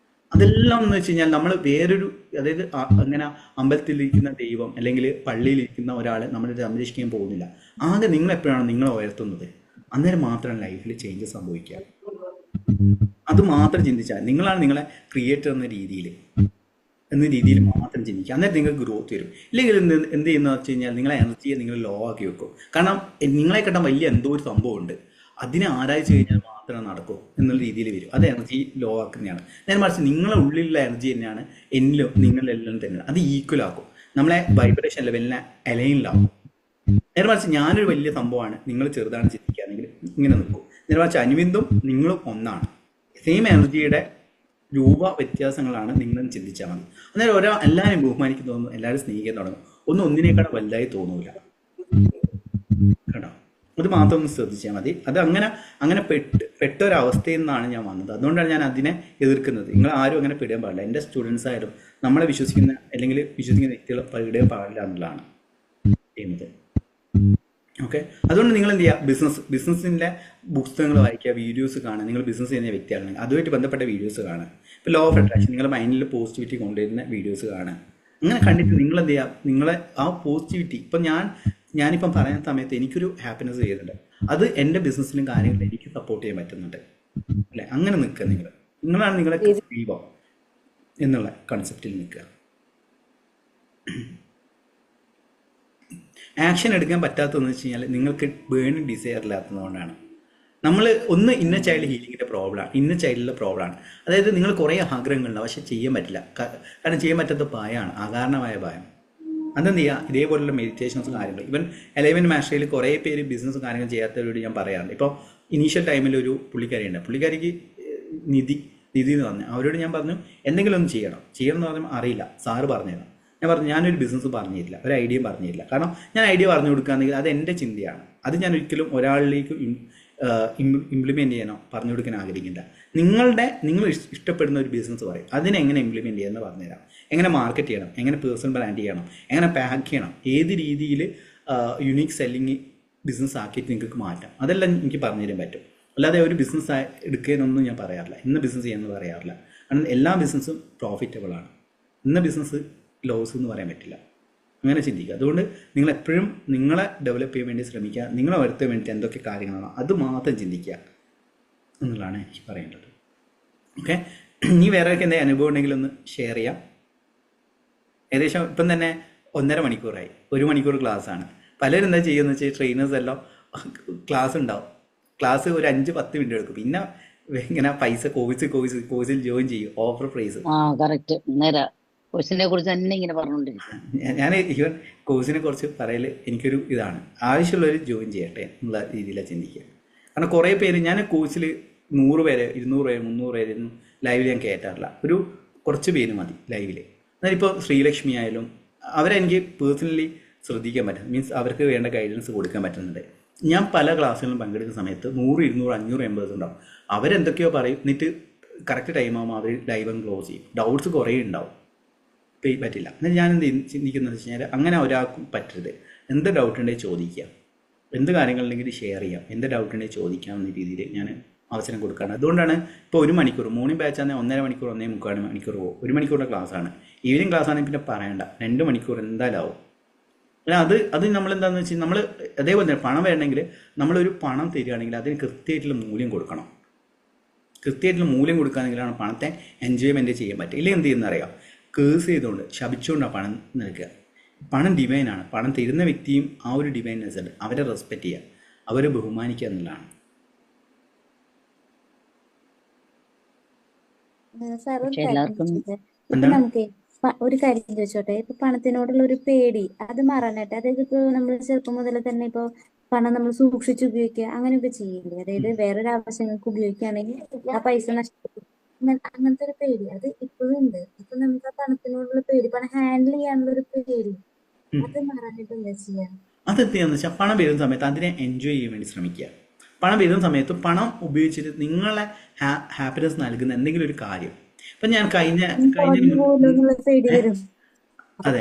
അതെല്ലാം എന്ന് വെച്ച് കഴിഞ്ഞാൽ നമ്മൾ വേറൊരു, അതായത് അങ്ങനെ അമ്പലത്തിലിരിക്കുന്ന ദൈവം അല്ലെങ്കിൽ പള്ളിയിലിരിക്കുന്ന ഒരാളെ നമ്മൾ സംരക്ഷിക്കാൻ പോകുന്നില്ല. ആകെ നിങ്ങൾ എപ്പോഴാണ് നിങ്ങളെ ഉയർത്തുന്നത്, അന്നേരം മാത്രമാണ് ലൈഫിൽ ചേഞ്ച് സംഭവിക്കുക. അത് മാത്രം ചിന്തിച്ചാൽ നിങ്ങളാണ് നിങ്ങളെ ക്രിയേറ്റർ എന്ന രീതിയിൽ മാത്രം ചിന്തിക്കുക. അന്നേരം നിങ്ങൾക്ക് ഗ്രോത്ത് വരും. ഇല്ലെങ്കിൽ എന്ത് ചെയ്യുന്നത് വെച്ച് കഴിഞ്ഞാൽ നിങ്ങളെ എനർജിയെ നിങ്ങൾ ലോ ആക്കി വെക്കും. കാരണം നിങ്ങളെ കിട്ടാൻ വലിയ എന്തോ ഒരു സംഭവം ഉണ്ട്, അതിനെ ആരായിച്ച് കഴിഞ്ഞാൽ മാത്രമേ നടക്കൂ എന്നുള്ള രീതിയിൽ വരും. അത് എനർജി ലോ ആക്കുന്നതാണ്. നേരെ മറിച്ച് നിങ്ങളെ ഉള്ളിലുള്ള എനർജി തന്നെയാണ് എന്നിലും നിങ്ങളെല്ലാം തന്നെയാണ്. അത് ഈക്വൽ ആക്കും, നമ്മളെ വൈബ്രേഷൻ ലെവലിനെ അലൈനിലാവും. നേരെ മറിച്ച് ഞാനൊരു വലിയ സംഭവമാണ്, നിങ്ങൾ ചെറുതാണ് ചിന്തിക്കുകയാണെങ്കിൽ ഇങ്ങനെ നിൽക്കും. നേരെ മറിച്ച് അനുവിന്ദും നിങ്ങളും ഒന്നാണ്. സെയിം എനർജിയുടെ രൂപ വ്യത്യാസങ്ങളാണ് നിങ്ങൾ ചിന്തിച്ചാൽ മതി. അന്നേരം എല്ലാവരും ബഹുമാനിക്കാൻ തോന്നുന്നു, എല്ലാവരും സ്നേഹിക്കാൻ തുടങ്ങും. ഒന്നിനേക്കാളും വലുതായി തോന്നൂല കേട്ടോ. അത് മാത്രം ഒന്ന് ശ്രദ്ധിച്ചാൽ മതി. അത് അങ്ങനെ പെട്ടൊരവസ്ഥയിൽ നിന്നാണ് ഞാൻ വന്നത്. അതുകൊണ്ടാണ് ഞാൻ അതിനെ എതിർക്കുന്നത്. നിങ്ങൾ ആരും അങ്ങനെ പെടാൻ പാടില്ല. എൻ്റെ സ്റ്റുഡൻസ് ആയാലും നമ്മളെ വിശ്വസിക്കുന്ന അല്ലെങ്കിൽ വിശ്വസിക്കുന്ന വ്യക്തികൾ പെടാൻ പാടില്ല എന്നുള്ളതാണ് ചെയ്യുന്നത്. ഓക്കെ, അതുകൊണ്ട് നിങ്ങൾ എന്ത് ചെയ്യുക, ബിസിനസ്സിൻ്റെ പുസ്തകങ്ങൾ വായിക്കുക, വീഡിയോസ് കാണുക. നിങ്ങൾ ബിസിനസ് ചെയ്യുന്ന വ്യക്തിയാണെങ്കിൽ അതുമായിട്ട് ബന്ധപ്പെട്ട വീഡിയോസ് കാണുക. ഇപ്പോൾ ലോ ഓഫ് അട്രാക്ഷൻ, നിങ്ങളുടെ മൈൻഡിൽ പോസിറ്റിവിറ്റി കൊണ്ടുവരുന്ന വീഡിയോസ് കാണുക. അങ്ങനെ കണ്ടിട്ട് നിങ്ങൾ എന്ത് ചെയ്യുക, നിങ്ങളെ ആ പോസിറ്റിവിറ്റി ഇപ്പം ഞാനിപ്പം പറയുന്ന സമയത്ത് എനിക്കൊരു ഹാപ്പിനെസ് ചെയ്യുന്നുണ്ട്, അത് എൻ്റെ ബിസിനസ്സിലും കാര്യങ്ങളും എനിക്ക് സപ്പോർട്ട് ചെയ്യാൻ പറ്റുന്നുണ്ട് അല്ലേ? അങ്ങനെ നിൽക്കുക. നിങ്ങളാണ് നിങ്ങളെ ദൈവം എന്നുള്ള കൺസെപ്റ്റിൽ നിൽക്കുക. ആക്ഷൻ എടുക്കാൻ പറ്റാത്തതെന്ന് വെച്ച് കഴിഞ്ഞാൽ നിങ്ങൾക്ക് ബേണിംഗ് ഡിസയർ ഇല്ലാത്തതുകൊണ്ടാണ്. നമ്മൾ ഒന്ന് ഇന്നർ ചൈൽഡ് ഹീലിങ്ങിൻ്റെ പ്രോബ്ലമാണ്, ഇന്നർ ചൈൽഡിലെ പ്രോബ്ലമാണ്. അതായത് നിങ്ങൾ കുറേ ആഗ്രഹങ്ങളുണ്ടാവും, പക്ഷെ ചെയ്യാൻ പറ്റില്ല. കാരണം ചെയ്യാൻ പറ്റാത്ത ഭയമാണ്, അകാരണമായ ഭയം. അതെന്ത് ചെയ്യുക, ഇതേപോലുള്ള മെഡിറ്റേഷൻസ് കാര്യങ്ങൾ. ഇവൻ 11 മാസ്റ്ററിൽ കുറേ പേര് ബിസിനസ് കാര്യങ്ങൾ ചെയ്യാത്തവരോട് ഞാൻ പറയാറുണ്ട്. ഇപ്പോൾ ഇനീഷ്യൽ ടൈമിൽ ഒരു പുള്ളിക്കാരിക്ക് നിധി എന്ന് പറഞ്ഞു. അവരോട് ഞാൻ പറഞ്ഞു എന്തെങ്കിലും ഒന്ന് ചെയ്യണം എന്ന് പറഞ്ഞാൽ അറിയില്ല, സാറ് പറഞ്ഞുതരണം. ഞാൻ പറഞ്ഞു ഞാനൊരു ബിസിനസ് പറഞ്ഞു തരില്ല, ഒരു ഐഡിയ പറഞ്ഞു തരില്ല. കാരണം ഞാൻ ഐഡിയ പറഞ്ഞു കൊടുക്കുകയാണെങ്കിൽ അത് എൻ്റെ ചിന്തയാണ്. അത് ഞാൻ ഒരിക്കലും ഒരാളിലേക്ക് ഇംപ്ലിമെൻറ്റ് ചെയ്യാനോ പറഞ്ഞു കൊടുക്കാൻ ആഗ്രഹിക്കില്ല. നിങ്ങൾ ഇഷ്ടപ്പെടുന്ന ഒരു ബിസിനസ് പറയും, അതിനെങ്ങനെ ഇംപ്ലിമെൻറ്റ് ചെയ്യുമെന്ന് പറഞ്ഞുതരാം. എങ്ങനെ മാർക്കറ്റ് ചെയ്യണം, എങ്ങനെ പേഴ്സണൽ ബ്രാൻഡ് ചെയ്യണം, എങ്ങനെ പാക്ക് ചെയ്യണം, ഏത് രീതിയിൽ യുണീക്ക് സെല്ലിങ് ബിസിനസ് ആക്കിയിട്ട് നിങ്ങൾക്ക് മാറ്റാം, അതെല്ലാം എനിക്ക് പറഞ്ഞു തരാൻ പറ്റും. അല്ലാതെ ഒരു ബിസിനസ് എടുക്കാനൊന്നും ഞാൻ പറയാറില്ല, ഇന്ന് ബിസിനസ് ചെയ്യാമെന്ന് പറയാറില്ല. കാരണം എല്ലാ ബിസിനസ്സും പ്രോഫിറ്റബിൾ ആണ്, ഇന്ന ബിസിനസ് ലോസ് എന്ന് പറയാൻ പറ്റില്ല. അങ്ങനെ ചിന്തിക്കുക. അതുകൊണ്ട് നിങ്ങൾ എപ്പോഴും നിങ്ങളെ ഡെവലപ്പ് ചെയ്യാൻ വേണ്ടി ശ്രമിക്കുക, നിങ്ങളെ വരുത്താൻ വേണ്ടി എന്തൊക്കെ കാര്യങ്ങളാണോ അത് മാത്രം ചിന്തിക്കുക എന്നുള്ളതാണ് എനിക്ക് പറയേണ്ടത്. ഓക്കെ, ഇനി വേറെ എന്തെങ്കിലും അനുഭവം ഉണ്ടെങ്കിൽ ഒന്ന് ഷെയർ ചെയ്യാം. ഏകദേശം ഇപ്പം തന്നെ 1.5 മണിക്കൂറായി, 1 മണിക്കൂർ ക്ലാസ്സാണ്. പലരും എന്താ ചെയ്യുന്നത് വെച്ചാൽ ട്രെയിനേഴ്സ് എല്ലാം ക്ലാസ് ഉണ്ടാവും, ക്ലാസ് ഒരു 5-10 മിനിറ്റ് എടുക്കും, പിന്നെ ഇങ്ങനെ പൈസ കോഴ്സിൽ ജോയിൻ ചെയ്യും, ഓഫർ പ്രൈസ്. കറക്റ്റ് നേരെ കോഴ്സിനെ കുറിച്ച് തന്നെ ഇങ്ങനെ പറഞ്ഞുകൊണ്ടിരിക്കും. ഞാൻ ഈവൻ കോഴ്സിനെ കുറിച്ച് പറയൽ എനിക്കൊരു ഇതാണ്, ആവശ്യമുള്ളവർ ജോയിൻ ചെയ്യട്ടെ എന്നുള്ള രീതിയിലാണ് ചിന്തിക്കുക. കാരണം കുറേ പേര് ഞാൻ കോഴ്സിൽ 100 പേരെ 200 പേര് 300 പേരൊന്നും ലൈവിൽ ഞാൻ കയറ്റാറില്ല, ഒരു കുറച്ച് പേര് മതി ലൈവിൽ. എന്നാൽ ഇപ്പോൾ ശ്രീലക്ഷ്മി ആയാലും അവരെനിക്ക് പേഴ്സണലി ശ്രദ്ധിക്കാൻ പറ്റും, മീൻസ് അവർക്ക് വേണ്ട ഗൈഡൻസ് കൊടുക്കാൻ പറ്റുന്നുണ്ട്. ഞാൻ പല ക്ലാസ്സുകളിലും പങ്കെടുക്കുന്ന സമയത്ത് 100, 200, 500 members ഉണ്ടാവും. അവരെന്തൊക്കെയോ പറയും, എന്നിട്ട് കറക്റ്റ് ടൈമാകുമ്പോൾ അവർ ലൈവ് ക്ലോസ് ചെയ്യും. ഡൗട്ട്സ് കുറേ ഉണ്ടാവും, പറ്റില്ല. എന്നാൽ ഞാൻ എന്ത് ചിന്തിക്കുന്നത് വെച്ച് കഴിഞ്ഞാൽ അങ്ങനെ ഒരാൾക്കും പറ്റരുത്. എന്ത് ഡൗട്ട് ഉണ്ടെങ്കിൽ ചോദിക്കുക, എന്ത് കാര്യങ്ങളുണ്ടെങ്കിൽ ഷെയർ ചെയ്യാം, എന്ത് ഡൗട്ട് ഉണ്ടെങ്കിൽ ചോദിക്കാം എന്ന രീതിയിൽ ഞാൻ അവസരം കൊടുക്കുകയാണ്. അതുകൊണ്ടാണ് ഇപ്പോൾ 1 മണിക്കൂർ മോർണിംഗ് ബാച്ച് ആണെങ്കിൽ 1.5 മണിക്കൂർ 1.25 മണിക്കൂർ പോകും. 1 മണിക്കൂറിൻ്റെ ക്ലാസ്സാണ്. ഈവനിങ് ക്ലാസ് ആണെങ്കിൽ പിന്നെ പറയണ്ട, 2 മണിക്കൂർ എന്തായാലും ആവും. അത് നമ്മളെന്താണെന്ന് വെച്ചാൽ നമ്മൾ അതേപോലെ തന്നെ പണം വേണമെങ്കിൽ നമ്മളൊരു പണം തരികയാണെങ്കിൽ അതിന് കൃത്യമായിട്ടുള്ള മൂല്യം കൊടുക്കണം. കൃത്യമായിട്ടുള്ള മൂല്യം കൊടുക്കുകയാണെങ്കിലാണ് പണത്തെ എൻജോയ്മെൻറ്റ് ചെയ്യാൻ പറ്റുക. ഇല്ലെങ്കിൽ എന്ത് ചെയ്യുന്നറിയാം, കേസ് ചെയ്തുകൊണ്ട് ശപിച്ചുകൊണ്ടാണ് പണം നൽകുക. പണം ഡിവൈനാണ്, പണം തരുന്ന വ്യക്തിയും ആ ഒരു ഡിവൈൻനെസ് ഉണ്ട്, അവരെ റെസ്പെക്റ്റ് ചെയ്യുക, അവരെ ബഹുമാനിക്കുക എന്നുള്ളതാണ്. നമുക്ക് ഒരു കാര്യം ചോദിച്ചോട്ടെ, ഇപ്പൊ പണത്തിനോടുള്ള ഒരു പേടി അത് മാറാനായിട്ട്, അതായത് ഇപ്പൊ നമ്മൾ ചെറുപ്പം മുതൽ തന്നെ ഇപ്പൊ പണം നമ്മൾ സൂക്ഷിച്ച് ഉപയോഗിക്കുക അങ്ങനെയൊക്കെ ചെയ്യില്ലേ, അതായത് വേറൊരു ആവശ്യങ്ങൾക്ക് ഉപയോഗിക്കുകയാണെങ്കിൽ ആ പൈസ നഷ്ടപ്പെടും, അങ്ങനത്തെ ഒരു പേടി അത് ഇപ്പോഴും ഉണ്ട്. അപ്പൊ നമുക്ക് ആ പണത്തിനോടുള്ള പേടി, പണം ഹാൻഡിൽ ചെയ്യാനുള്ള ഒരു പേടി, അത് മാറാനായിട്ട് എന്താ ചെയ്യാ? അതെന്താന്ന് വെച്ചാൽ പണം വരുന്ന സമയത്ത് അതിനെ എൻജോയ് ചെയ്യാൻ വേണ്ടി ശ്രമിക്കുക. പണം വരുന്ന സമയത്ത് പണം ഉപയോഗിച്ചിട്ട് നിങ്ങളെ ഹാപ്പിനെസ് നൽകുന്ന എന്തെങ്കിലും ഒരു കാര്യം. ഇപ്പൊ ഞാൻ കഴിഞ്ഞ അതെ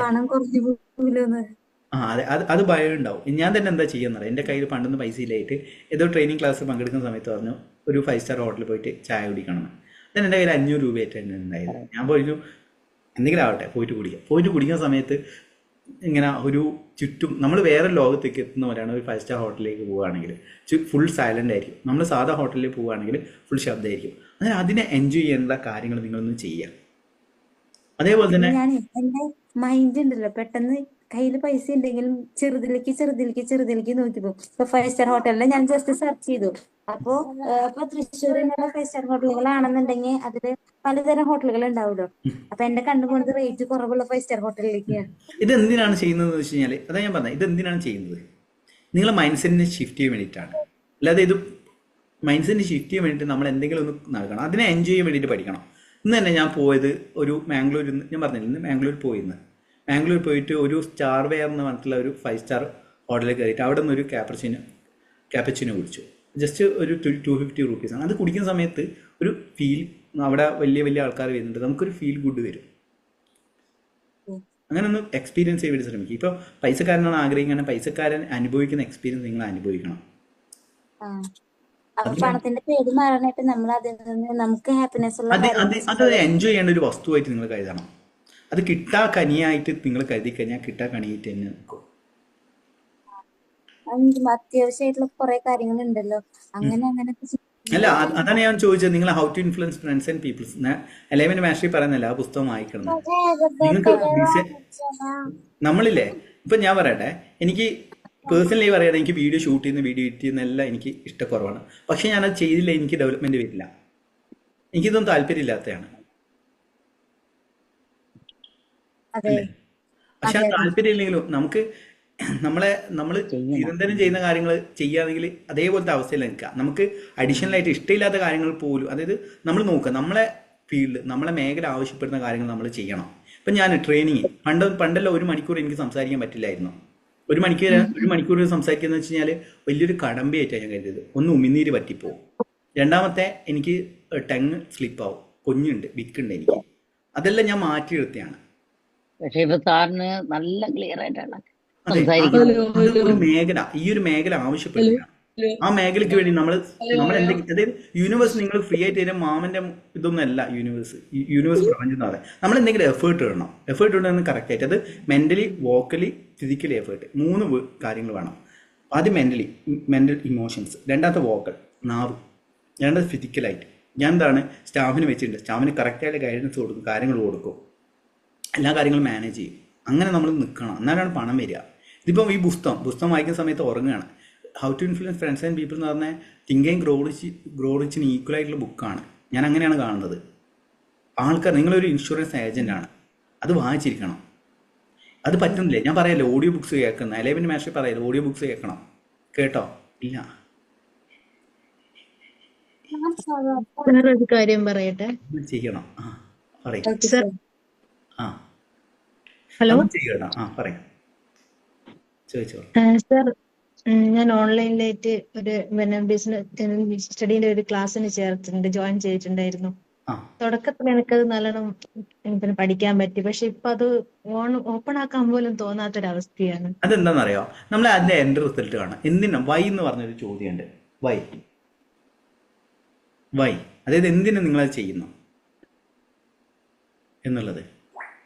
അത് ഭയം ഉണ്ടാവും. ഞാൻ തന്നെ എന്താ ചെയ്യുന്നത്, എൻ്റെ കയ്യിൽ പണ്ടൊന്നും പൈസ ഇല്ലായിട്ട് ഏതോ ട്രെയിനിങ് ക്ലാസ് പങ്കെടുക്കുന്ന സമയത്ത് പറഞ്ഞു ഒരു 5 സ്റ്റാർ ഹോട്ടലിൽ പോയിട്ട് ചായ കുടിക്കണം. then എൻ്റെ കയ്യിൽ 500 രൂപയായിട്ട് തന്നെ ഉണ്ടായിരുന്നു. ഞാൻ പോയിട്ട് എന്തെങ്കിലും ആവട്ടെ പോയിട്ട് കുടിക്കുന്ന സമയത്ത് ഇങ്ങനെ ഒരു ചുറ്റും നമ്മൾ വേറെ ലോകത്തേക്ക് എത്തുന്നവരാണ്. ഒരു 5 സ്റ്റാർ ഹോട്ടലിലേക്ക് പോവുകയാണെങ്കിൽ ഫുൾ സൈലൻ്റ് ആയിരിക്കും, നമ്മൾ സാധാ ഹോട്ടലിൽ പോവുകയാണെങ്കിൽ ഫുൾ ശബ്ദമായിരിക്കും. അങ്ങനെ അതിനെ എൻജോയ് ചെയ്യേണ്ട കാര്യങ്ങൾ നിങ്ങളൊന്ന് ചെയ്യുക. അതേപോലെ തന്നെ ഞാൻ എന്റെ മൈൻഡ് ഉണ്ടല്ലോ, പെട്ടെന്ന് കയ്യിൽ പൈസ ഉണ്ടെങ്കിലും ചെറുതിലേക്ക് നോക്കി പോകും. ഇപ്പൊ 5 സ്റ്റാർ ഹോട്ടലിൽ ഞാൻ ജസ്റ്റ് സെർച്ച് ചെയ്തു, അപ്പൊ തൃശ്ശൂരിലുള്ള 5 സ്റ്റാർ ഹോട്ടലുകളാണെന്നുണ്ടെങ്കിൽ അതില് പലതരം ഹോട്ടലുകൾ ഉണ്ടാവുമല്ലോ. അപ്പൊ എന്റെ കണ്ടുപോകുന്നത് റേറ്റ് കുറവുള്ള 5 സ്റ്റാർ ഹോട്ടലിലേക്കാണ്. ഇത് എന്തിനാണ് ചെയ്യുന്നത് വെച്ച് കഴിഞ്ഞാൽ, അതാ ഞാൻ പറഞ്ഞത്, ഇത് എന്തിനാണ് ചെയ്യുന്നത്, നിങ്ങളെ മൈൻഡ് സെറ്റിനെ ഷിഫ്റ്റ് ചെയ്യാൻ വേണ്ടിയിട്ടാണ്. അല്ലാതെ ഇത് മൈൻഡ് സെറ്റിനെ ഷിഫ്റ്റ് ചെയ്യാൻ വേണ്ടിയിട്ട് നമ്മൾ എന്തെങ്കിലും ഒന്ന് നൽകണം, അതിനെ എൻജോയ് ചെയ്യാൻ വേണ്ടിയിട്ട് പഠിക്കണം. ഇന്ന് തന്നെ ഞാൻ പോയത് ഒരു മാംഗ്ലൂരിൽ നിന്ന്, ഞാൻ പറഞ്ഞില്ല ഇന്ന് മാംഗ്ലൂർ പോയിട്ട് ഒരു സ്റ്റാർ വെയർ എന്ന് പറഞ്ഞിട്ടുള്ള ഒരു 5 സ്റ്റാർ ഹോട്ടലിൽ കയറിയിട്ട് അവിടെ നിന്ന് ഒരു ക്യാപ്പച്ചിനോ കുടിച്ചു. ജസ്റ്റ് ഒരു 250 റുപ്പീസാണ്. അത് കുടിക്കുന്ന സമയത്ത് ഒരു ഫീൽ, അവിടെ വലിയ ആൾക്കാർ വരുന്നുണ്ട്, നമുക്കൊരു ഫീൽ ഗുഡ് വരും. അങ്ങനെ ഒന്ന് എക്സ്പീരിയൻസ് ചെയ്യാൻ വേണ്ടി ശ്രമിക്കും. ഇപ്പോൾ പൈസക്കാരനാണ് ആഗ്രഹിക്കുന്നത്, പൈസക്കാരൻ അനുഭവിക്കുന്ന എക്സ്പീരിയൻസ് നിങ്ങൾ അനുഭവിക്കണം. പണത്തിന്റെ പേടി മാറാനായിട്ട് നമ്മൾ അതിൽ നിന്ന് നമുക്ക് ഹാപ്പിനെസ് ഉള്ള അത് എൻജോയ് ചെയ്യേണ്ട ഒരു വസ്തുവായിട്ട് നിങ്ങൾ കരുതണം. അത് കിട്ടാ കനിയായിട്ട് നിങ്ങൾ കരുതി കഴിഞ്ഞാൽ കിട്ടാ കനിയായിട്ട് തന്നെ നിൽക്കും. അത്യാവശ്യമായിട്ടുള്ള കുറെ കാര്യങ്ങൾ ഉണ്ടല്ലോ, അങ്ങനെയൊക്കെ അല്ല. അതാണ് ഞാൻ ചോദിച്ചത്, നിങ്ങൾ how to influence friends and peoples 11 mastery പറയുന്നില്ല, ആ പുസ്തകം വായിക്കണം. നിങ്ങൾക്ക് നമ്മളില്ലേ, ഇപ്പൊ ഞാൻ പറയട്ടെ, എനിക്ക് പേഴ്സണലി പറയാതെ എനിക്ക് വീഡിയോ ഷൂട്ട് ചെയ്യുന്ന വീഡിയോ എഡിറ്റ് ചെയ്യുന്നതെല്ലാം എനിക്ക് ഇഷ്ടക്കുറവാണ്. പക്ഷെ ഞാനത് ചെയ്തില്ല, എനിക്ക് ഡെവലപ്മെന്റ് വരില്ല, എനിക്കിതൊന്നും താല്പര്യമില്ലാത്തതാണ്. പക്ഷെ ആ താല്പര്യം ഇല്ലെങ്കിലും നമ്മൾ നിരന്തരം ചെയ്യുന്ന കാര്യങ്ങൾ ചെയ്യുകയാണെങ്കിൽ അതേപോലത്തെ അവസ്ഥയിൽ നിൽക്കുക. നമുക്ക് അഡീഷണൽ ആയിട്ട് ഇഷ്ടമില്ലാത്ത കാര്യങ്ങൾ പോലും, അതായത് നമ്മൾ നോക്കുക, നമ്മളെ ഫീൽഡ് നമ്മളെ മേഖല ആവശ്യപ്പെടുന്ന കാര്യങ്ങൾ നമ്മൾ ചെയ്യണം. ഇപ്പം ഞാൻ ട്രെയിനിങ് പണ്ടല്ല 1 മണിക്കൂർ എനിക്ക് സംസാരിക്കാൻ പറ്റില്ലായിരുന്നു. 1 മണിക്കൂർ സംസാരിക്കുന്നത് വെച്ച് കഴിഞ്ഞാൽ വലിയൊരു കടമ്പയായിട്ടാണ് ഞാൻ കരുതിയത്. ഒന്ന് ഉമിനീര് പറ്റിപ്പോവും. രണ്ടാമത്തെ എനിക്ക് ടെങ് സ്ലിപ്പാവും, കുഞ്ഞുണ്ട്, വിക്കുണ്ട് എനിക്ക്. അതെല്ലാം ഞാൻ മാറ്റിയെടുത്തതാണ്. പക്ഷെ ഇപ്പൊ സാറിന് നല്ല ക്ലിയർ ആയിട്ടാണ് അതെ, അത് സംസാരിക്കുന്നത്. അത് ഒരു മേഖല, ഈ ഒരു മേഖല ആവശ്യപ്പെടുകയാണ്. ആ മേഖലയ്ക്ക് വേണ്ടി നമ്മൾ എന്തെങ്കിലും, അതായത് യൂണിവേഴ്സ് നിങ്ങൾ ഫ്രീ ആയിട്ട് തരും മാമന്റെ ഇതൊന്നും അല്ല യൂണിവേഴ്സ് പ്രപഞ്ചം എന്ന് പറയാം. നമ്മൾ എന്തെങ്കിലും എഫേർട്ട് ഇടണം. എഫേർട്ട് ഇടുന്നത് കറക്റ്റ് ആയിട്ട്, അത് മെന്റലി, വോക്കലി, ഫിസിക്കലി എഫേർട്ട്, 3 കാര്യങ്ങൾ വേണം. ആദ്യം മെന്റൽ ഇമോഷൻസ്, രണ്ടാമത്തെ വോക്കൽ നാവ്, രണ്ടാമത് ഫിസിക്കലായിട്ട്. ഞാൻ എന്താണ് സ്റ്റാഫിന് വെച്ചിട്ടുണ്ട്, സ്റ്റാഫിന് കറക്റ്റായിട്ട് ഗൈഡൻസ് കൊടുക്കും, കാര്യങ്ങൾ കൊടുക്കും, എല്ലാ കാര്യങ്ങളും മാനേജ് ചെയ്യും. അങ്ങനെ നമ്മൾ നിൽക്കണം, എന്നാലാണ് പണം വരിക. ഇതിപ്പം ഈ പുസ്തകം വായിക്കുന്ന സമയത്ത് ഉറങ്ങുകയാണ്. How to influence friends and people എന്ന് പറഞ്ഞാൽ തിങ്ക് ആൻഡ് ഗ്രോ റിച്ചിന് ഈക്വൽ ആയിട്ടുള്ള ബുക്കാണ്. ഞാൻ അങ്ങനെയാണ് കാണുന്നത്. ആൾക്കാർ, നിങ്ങളൊരു ഇൻഷുറൻസ് ഏജന്റാണ്, അത് വായിച്ചിരിക്കണം. അത് പറ്റുന്നില്ലേ? ഞാൻ പറയല്ലോ ഓഡിയോ ബുക്സ് കേൾക്കുന്ന 11 മാസ്റ്റർ പറയല്ലോ ഓഡിയോ ബുക്സ് കേൾക്കണം. കേട്ടോ? ഇല്ല. ഒരു കാര്യം പറയട്ടെ ചെയ്യണം. പറയും. സർ. ഹലോ ചെയ്യണം. പറയാം, ചോദിച്ചോളൂ. സർ, ഞാൻ ഓൺലൈനിലായിട്ട് ഒരു ബിസിനസ് സ്റ്റഡീന്റെ ഒരു ക്ലാസ്സിന് ചേർത്തിട്ടുണ്ട്, ജോയിൻ ചെയ്തിട്ടുണ്ടായിരുന്നു. തുടക്കത്തിൽ എനിക്കത് നല്ലോണം പിന്നെ പഠിക്കാൻ പറ്റി. പക്ഷെ ഇപ്പൊ അത് ഓപ്പൺ ആക്കാൻ പോലും തോന്നാത്തൊരവസ്ഥയാണ്. അതെന്താണെന്നറിയോ? നമ്മൾ അതിന്റെ എൻഡ് റിസൾട്ട് കാണാം. എന്തിനാ വൈ എന്ന് പറഞ്ഞൊരു ചോദ്യമുണ്ട്. വൈ, അതായത് എന്തിനു നിങ്ങളത് ചെയ്യുന്നു എന്നുള്ളത്.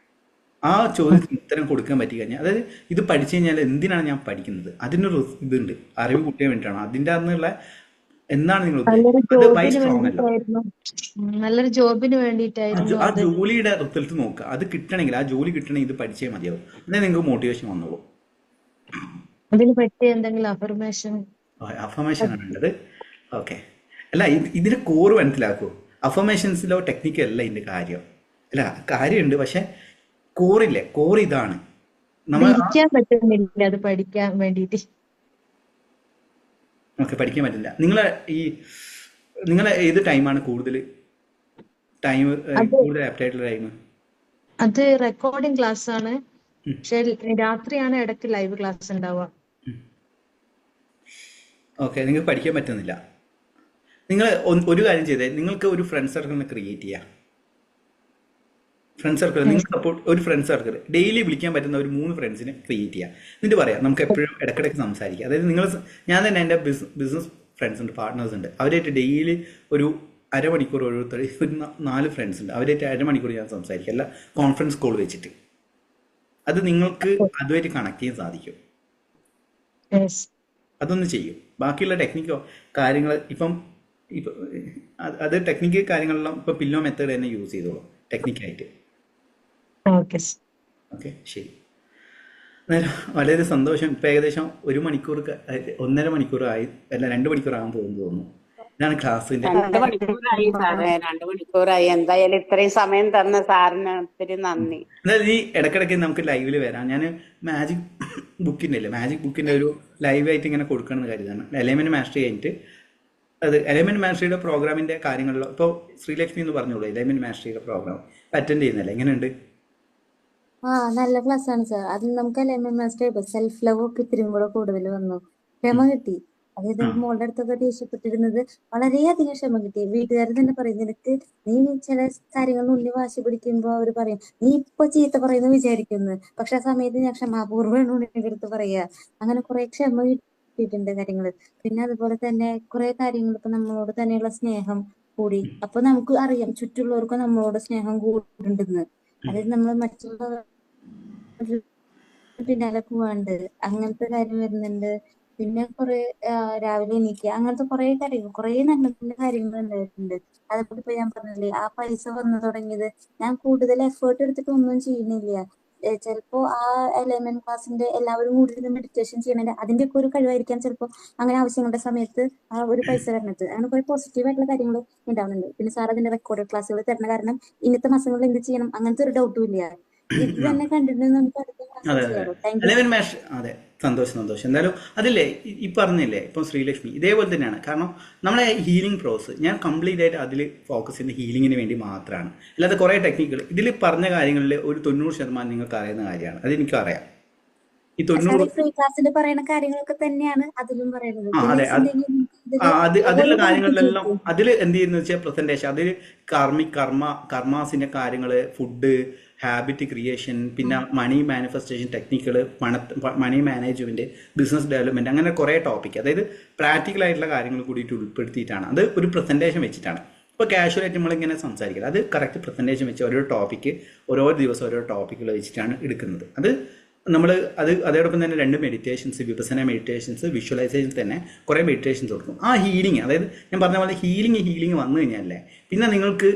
ആ ചോദ്യത്തിന് ഉത്തരം കൊടുക്കാൻ പറ്റി കഴിഞ്ഞാൽ, അതായത് ഇത് പഠിച്ചു കഴിഞ്ഞാൽ എന്തിനാണ് ഞാൻ പഠിക്കുന്നത്, അതിനൊരു ഇതുണ്ട്, അറിവ് കുട്ടിയെ വേണ്ടിയിട്ടാണ്. അതിൻ്റെ അന്നുള്ള എന്താണ് നിങ്ങൾ നല്ലൊരു ജോബിന് വേണ്ടിയിട്ടായിരുന്നു. ആ ജോലിയുടെ റിസൾട്ട് നോക്കുക. അത് കിട്ടണമെങ്കിൽ, ആ ജോലി കിട്ടണമെങ്കിൽ ഇത് പഠിച്ചേ മതിയാവും. എന്നാൽ നിങ്ങൾക്ക് മോട്ടിവേഷൻ വന്നോളൂ. അതിന് പറ്റിയ എന്തെങ്കിലും അഫർമേഷൻ ആണ് വേണ്ടത്. ഓക്കെ. അല്ല, ഇതിന്റെ കോറ് മനസ്സിലാക്കൂ. അഫർമേഷൻസിലോ ടെക്നിക്കല്ല ഇതിന്റെ കാര്യം. അല്ല, കാര്യമുണ്ട്, പക്ഷെ കോറില്ലേ, കോർ ഇതാണ്. പറ്റുന്നില്ല അത് പഠിക്കാൻ വേണ്ടിയിട്ട്. ഓക്കെ, പഠിക്കാൻ പറ്റില്ല. നിങ്ങളെ ഏത് ടൈമാണ് കൂടുതൽ ആപ്റ്റായിട്ടുള്ള ടൈം? അത് റെക്കോർഡിംഗ് ക്ലാസ് ആണ്, പക്ഷെ രാത്രിയാണ് ഇടയ്ക്ക് ലൈവ് ക്ലാസ് ഉണ്ടാവുക. ഓക്കെ, നിങ്ങൾക്ക് പഠിക്കാൻ പറ്റുന്നില്ല. നിങ്ങൾ ഒരു കാര്യം ചെയ്തേ, നിങ്ങൾക്ക് ഒരു ഫ്രണ്ട് സർക്കിളിനെ ക്രിയേറ്റ് ചെയ്യാം. ഫ്രണ്ട് സർക്കിൾ, നിങ്ങൾ സപ്പോർട്ട് ഒരു ഫ്രണ്ട് സർക്കിൾ ഡെയിലി വിളിക്കാൻ പറ്റുന്ന ഒരു 3 ഫ്രണ്ട്സിനെ ക്രിയേറ്റ് ചെയ്യാം. എന്നിട്ട് പറയാം, നമുക്ക് എപ്പോഴും ഇടയ്ക്കിടയ്ക്ക് സംസാരിക്കാം. അതായത് ഞാൻ തന്നെ എൻ്റെ ബിസിനസ് ഫ്രണ്ട്സ് ഉണ്ട്, പാർട്ട്നേഴ്സ് ഉണ്ട്, അവരായിട്ട് ഡെയിലി ഒരു അരമണിക്കൂർ, ഓരോരുത്തർ ഒരു 4 ഫ്രണ്ട്സ് ഉണ്ട്, അവരായിട്ട് അരമണിക്കൂർ ഞാൻ സംസാരിക്കും, അല്ല കോൺഫറൻസ് കോൾ വെച്ചിട്ട്. അത് നിങ്ങൾക്ക് അതുമായിട്ട് കണക്ട് ചെയ്യാൻ സാധിക്കും. അതൊന്ന് ചെയ്യും. ബാക്കിയുള്ള ടെക്നിക്കോ കാര്യങ്ങൾ ഇപ്പം അത് ടെക്നിക്ക് കാര്യങ്ങളെല്ലാം ഇപ്പം പില്ലോ മെത്തേഡ് തന്നെ യൂസ് ചെയ്തോളൂ ടെക്നിക്കായിട്ട്. ഓക്കെ, ശരി. വളരെ സന്തോഷം. ഇപ്പം ഏകദേശം 1 മണിക്കൂർ 1.5 മണിക്കൂറായി, അല്ല 2 മണിക്കൂറാകാൻ പോകുന്നു തോന്നുന്നു. ഇതാണ് ക്ലാസ്സിന്റെ 2 മണിക്കൂറായി സാറേ, 2 മണിക്കൂറായി. എന്തായാലും ഇത്രയും സമയം തന്ന സാറിന് ഒത്തിരി നന്ദി. അതായത് ഈ ഇടയ്ക്കിടയ്ക്ക് നമുക്ക് ലൈവിൽ വരാം. ഞാൻ മാജിക് ബുക്കിന്റെ ഒരു ലൈവായിട്ട് ഇങ്ങനെ കൊടുക്കണമെന്ന് കരുതാണ്. എലമെന്റ് മാസ്റ്ററി കഴിഞ്ഞിട്ട് അത് എലമെന്റ് മാസ്റ്ററിയുടെ പ്രോഗ്രാമിന്റെ കാര്യങ്ങളിലോ ഇപ്പോൾ ശ്രീലക്ഷ്മി എന്ന് പറഞ്ഞോളൂ, എലമെന്റ് മാസ്റ്ററിയുടെ പ്രോഗ്രാം അറ്റൻഡ് ചെയ്യുന്നല്ലേ, എങ്ങനെയുണ്ട്? നല്ല ക്ലാസ് ആണ് സാർ. അതിൽ നമുക്ക് എലമെന്റ് മാസ്റ്റർ സെൽഫ് ലവ് ഒക്കെ ഇത്തിരി കൂടെ കൂടുതൽ വന്നു, ക്ഷമ കിട്ടി. അതായത് മോളുടെ അടുത്തൊക്കെ ദേഷ്യപ്പെട്ടിരുന്നത് വളരെയധികം ക്ഷമ കിട്ടി. വീട്ടുകാർ തന്നെ പറയും, നിനക്ക് നീ ചില കാര്യങ്ങളിൽ ഉള്ളിൽ വാശി പിടിക്കുമ്പോ അവര് പറയും നീ ഇപ്പൊ ചീത്ത പറയുന്നു വിചാരിക്കുന്നു, പക്ഷെ ആ സമയത്ത് ഞാൻ ക്ഷമാപൂർവ്വമാണ് ഉള്ളിന്റെ അടുത്ത് പറയാ. അങ്ങനെ കുറെ ക്ഷമ കിട്ടിയിട്ടുണ്ട് കാര്യങ്ങള്. പിന്നെ അതുപോലെ തന്നെ കുറെ കാര്യങ്ങൾ ഇപ്പൊ നമ്മളോട് തന്നെയുള്ള സ്നേഹം കൂടി. അപ്പൊ നമുക്ക് അറിയാം ചുറ്റുള്ളവർക്ക് നമ്മളോട് സ്നേഹം കൂടുണ്ടെന്ന്. അതായത് നമ്മൾ മറ്റുള്ള പിന്നാലെ പോവാണ്ട് അങ്ങനത്തെ കാര്യം വരുന്നുണ്ട്. പിന്നെ കുറെ രാവിലെ എണീക്കുക, അങ്ങനത്തെ കുറെ കാര്യങ്ങൾ, കുറെ നല്ല നല്ല കാര്യങ്ങൾ ഉണ്ടായിട്ടുണ്ട്. അതേപോലെ ഇപ്പൊ ഞാൻ പറഞ്ഞില്ലേ, ആ പൈസ വന്നു തുടങ്ങിയത് ഞാൻ കൂടുതൽ എഫേർട്ട് എടുത്തിട്ട് ഒന്നും ചെയ്യുന്നില്ല. ചിലപ്പോ ആ എലമെന്റ് ക്ലാസ്സിന്റെ എല്ലാവരും കൂടി മെഡിറ്റേഷൻ ചെയ്യണത് അതിന്റെ ഒക്കെ ഒരു കഴിവായിരിക്കാം. ചിലപ്പോ അങ്ങനെ ആവശ്യങ്ങളുടെ സമയത്ത് ആ ഒരു പൈസ വരണത്. അങ്ങനെ കുറെ പോസിറ്റീവ് ആയിട്ടുള്ള കാര്യങ്ങൾ ഉണ്ടാവുന്നുണ്ട്. പിന്നെ സാർ അതിന്റെ റെക്കോർഡ് ക്ലാസ്സുകൾ തരുന്ന കാരണം ഇന്നത്തെ മാസങ്ങളിൽ എന്ത് ചെയ്യണം അങ്ങനത്തെ ഒരു ഡൗട്ടും ഇല്ല. ഇത് തന്നെ കണ്ടിട്ട് നമുക്ക് അടുത്ത ക്ലാസ് ചെയ്യാമോ? Thank you. അതെ, സന്തോഷം. എന്തായാലും അതില്ലേ ഈ പറഞ്ഞില്ലേ ഇപ്പം ശ്രീലക്ഷ്മി ഇതേപോലെ തന്നെയാണ്. കാരണം നമ്മളെ ഹീലിംഗ് പ്രോസസ് ഞാൻ കംപ്ലീറ്റ് ആയിട്ട് അതിൽ ഫോക്കസ് ചെയ്യുന്ന ഹീലിങ്ങിന് വേണ്ടി മാത്രമാണ്. അല്ലാതെ കുറേ ടെക്നിക്കുകൾ ഇതിൽ പറഞ്ഞ കാര്യങ്ങളിൽ ഒരു 90% നിങ്ങൾക്ക് അറിയുന്ന കാര്യമാണ്. അതെനിക്കറിയാം. ഈ 90 സാറേ ഫ്രീ ക്ലാസ്സിൽ പറയുന്ന കാര്യങ്ങളൊക്കെ തന്നെയാണ് അതിലും പറയുന്നത്. ആ പിന്നെ അതെ ഇതിൽ അതിലുള്ള ഓരോ കാര്യങ്ങളിലെല്ലാം ടോപ്പിക്ക് അതിൽ എന്ത് ചെയ്യുന്ന വെച്ചാൽ പ്രസന്റേഷൻ അതിൽ കർമാസിന്റെ കാര്യങ്ങള്, ഫുഡ് ഹാബിറ്റ് ക്രിയേഷൻ, പിന്നെ മണി മാനിഫെസ്റ്റേഷൻ ടെക്നിക്കുകൾ, മണി മാനേജ്മെന്റ്, ബിസിനസ് ഡെവലപ്മെന്റ്, അങ്ങനെ കുറെ ടോപ്പിക്, അതായത് പ്രാക്ടിക്കൽ ആയിട്ടുള്ള കാര്യങ്ങൾ കൂടിയിട്ട് ഉൾപ്പെടുത്തിയിട്ടാണ്. അത് ഒരു പ്രസന്റേഷൻ വെച്ചിട്ടാണ്. ഇപ്പോൾ കാഷ്വലായിട്ട് നമ്മളിങ്ങനെ സംസാരിക്കുന്നത് അത് കറക്റ്റ് പ്രസന്റേഷൻ വെച്ച് ഓരോ ടോപ്പിക്ക് ഓരോ ദിവസം ഓരോ ടോപ്പിക്കുകൾ വെച്ചിട്ടാണ് എടുക്കുന്നത്. അത് നമ്മൾ അതോടൊപ്പം തന്നെ 2 മെഡിറ്റേഷൻസ്, വിപസന മെഡിറ്റേഷൻസ്, വിഷ്വലൈസേഷൻ തന്നെ കുറേ മെഡിറ്റേഷൻസ് കൊടുക്കും. ആ ഹീലിംഗ്, അതായത് ഞാൻ പറഞ്ഞ പോലെ ഹീലിംഗ് വന്നു കഴിഞ്ഞാലേ പിന്നെ നിങ്ങൾക്ക്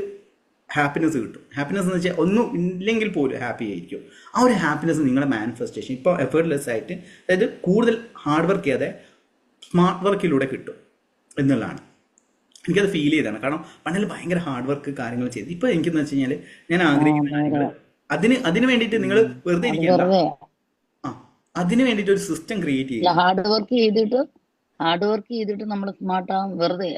ഹാപ്പിനെസ് കിട്ടും. ഹാപ്പിനെസ് എന്ന് വെച്ചാൽ ഒന്നും ഇല്ലെങ്കിൽ പോലും ഹാപ്പി ആയിരിക്കും. ആ ഒരു ഹാപ്പിനെസ് നിങ്ങളുടെ മാനിഫെസ്റ്റേഷൻ ഇപ്പോൾ എഫേർട്ട്ലെസ് ആയിട്ട്, അതായത് കൂടുതൽ ഹാർഡ് വർക്ക് ചെയ്യാതെ സ്മാർട്ട് വർക്കിലൂടെ കിട്ടും എന്നുള്ളതാണ്. എനിക്കത് ഫീൽ ചെയ്തതാണ്. കാരണം പണ്ടിൽ ഭയങ്കര ഹാർഡ് വർക്ക് കാര്യങ്ങൾ ചെയ്ത് ഇപ്പോൾ എനിക്കെന്ന് വെച്ച് കഴിഞ്ഞാൽ ഞാൻ ആഗ്രഹിക്കുന്ന കാര്യങ്ങൾ അതിന് വേണ്ടിയിട്ട് നിങ്ങൾ വെറുതെ ഇരിക്കണ്ട, അതിന് വേണ്ടിയിട്ട് ഒരു സിസ്റ്റം ക്രിയേറ്റ് ചെയ്യുക. ഹാർഡ് വർക്ക് ചെയ്തിട്ട് നമ്മൾ സ്മാർട്ട് ആവും. വെറുതെ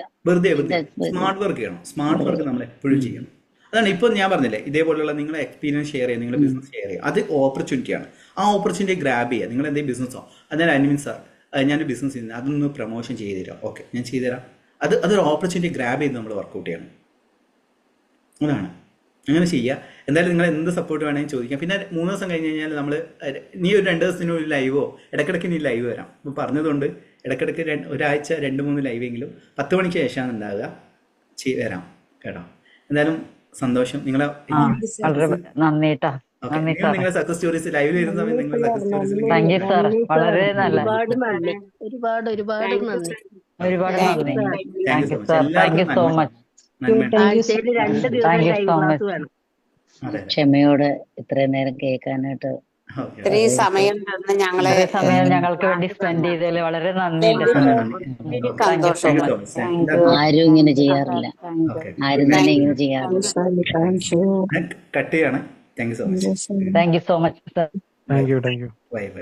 സ്മാർട്ട് വർക്ക് ചെയ്യണം. സ്മാർട്ട് വർക്ക് നമ്മൾ എപ്പോഴും ചെയ്യണം. അതാണ് ഇപ്പോൾ ഞാൻ പറഞ്ഞില്ലേ, ഇതേപോലെയുള്ള നിങ്ങളുടെ എക്സ്പീരിയൻസ് ഷെയർ ചെയ്യുക, നിങ്ങളുടെ ബിസിനസ് ഷെയർ ചെയ്യുക. അത് ഓപ്പർച്യൂണിറ്റിയാണ്. ആ ഓപ്പർച്യൂണിറ്റി ഗ്രാബ് ചെയ്യുക. നിങ്ങൾ എന്തെങ്കിലും ബിസിനസ്സോ അതിനാൽ അനിമിൻ സാർ ഞാനൊരു ബിസിനസ് ചെയ്യുന്നത് അതൊന്ന് പ്രൊമോഷൻ ചെയ്ത് തരാം, ഓക്കെ ഞാൻ ചെയ്തുതരാം. അതൊരു ഓപ്പർച്യൂണിറ്റി ഗ്രാബ് ചെയ്ത് നമ്മൾ വർക്കൗട്ട് ചെയ്യണം. അതാണ് അങ്ങനെ ചെയ്യുക. എന്തായാലും നിങ്ങൾ എന്ത് സപ്പോർട്ട് വേണമെങ്കിൽ ചോദിക്കാം. പിന്നെ 3 ദിവസം കഴിഞ്ഞ് കഴിഞ്ഞാൽ നമ്മൾ നീ ഒരു 2 ദിവസത്തിന് ഒരു ലൈവോ ഇടയ്ക്കിടയ്ക്ക് നീ ലൈവ് വരാം. ഇപ്പോൾ പറഞ്ഞതുകൊണ്ട് ഇടയ്ക്കിടയ്ക്ക് ഒരാഴ്ച 2-3 ലൈവെങ്കിലും 10 മണിക്ക് ശേഷമാണ് ഉണ്ടാകുക. വരാം കേട്ടോ. എന്തായാലും സന്തോഷം. നിങ്ങളെ നിങ്ങളുടെ സക്സസ് സ്റ്റോറീസ് ലൈവിൽ വരുന്ന സമയത്ത് നിങ്ങൾ സക്സസ് സ്റ്റോറീസ് വളരെ നല്ല ഒരുപാട് നന്ദി. ക്ഷമയോടെ ഇത്രയും നേരം കേൾക്കാനായിട്ട് ഇത്രയും സമയം തന്ന് ഞങ്ങൾക്ക് വേണ്ടി സ്പെൻഡ് ചെയ്തതിൽ വളരെ നന്ദിയുണ്ട്. ആരും ഇങ്ങനെ ചെയ്യാറില്ല. ആരും തന്നെ ഇങ്ങനെ ചെയ്യാറില്ല. കട്ട് ചെയ്യാണ്. Thank you so much. Thank you so much. Thank you. Bye bye.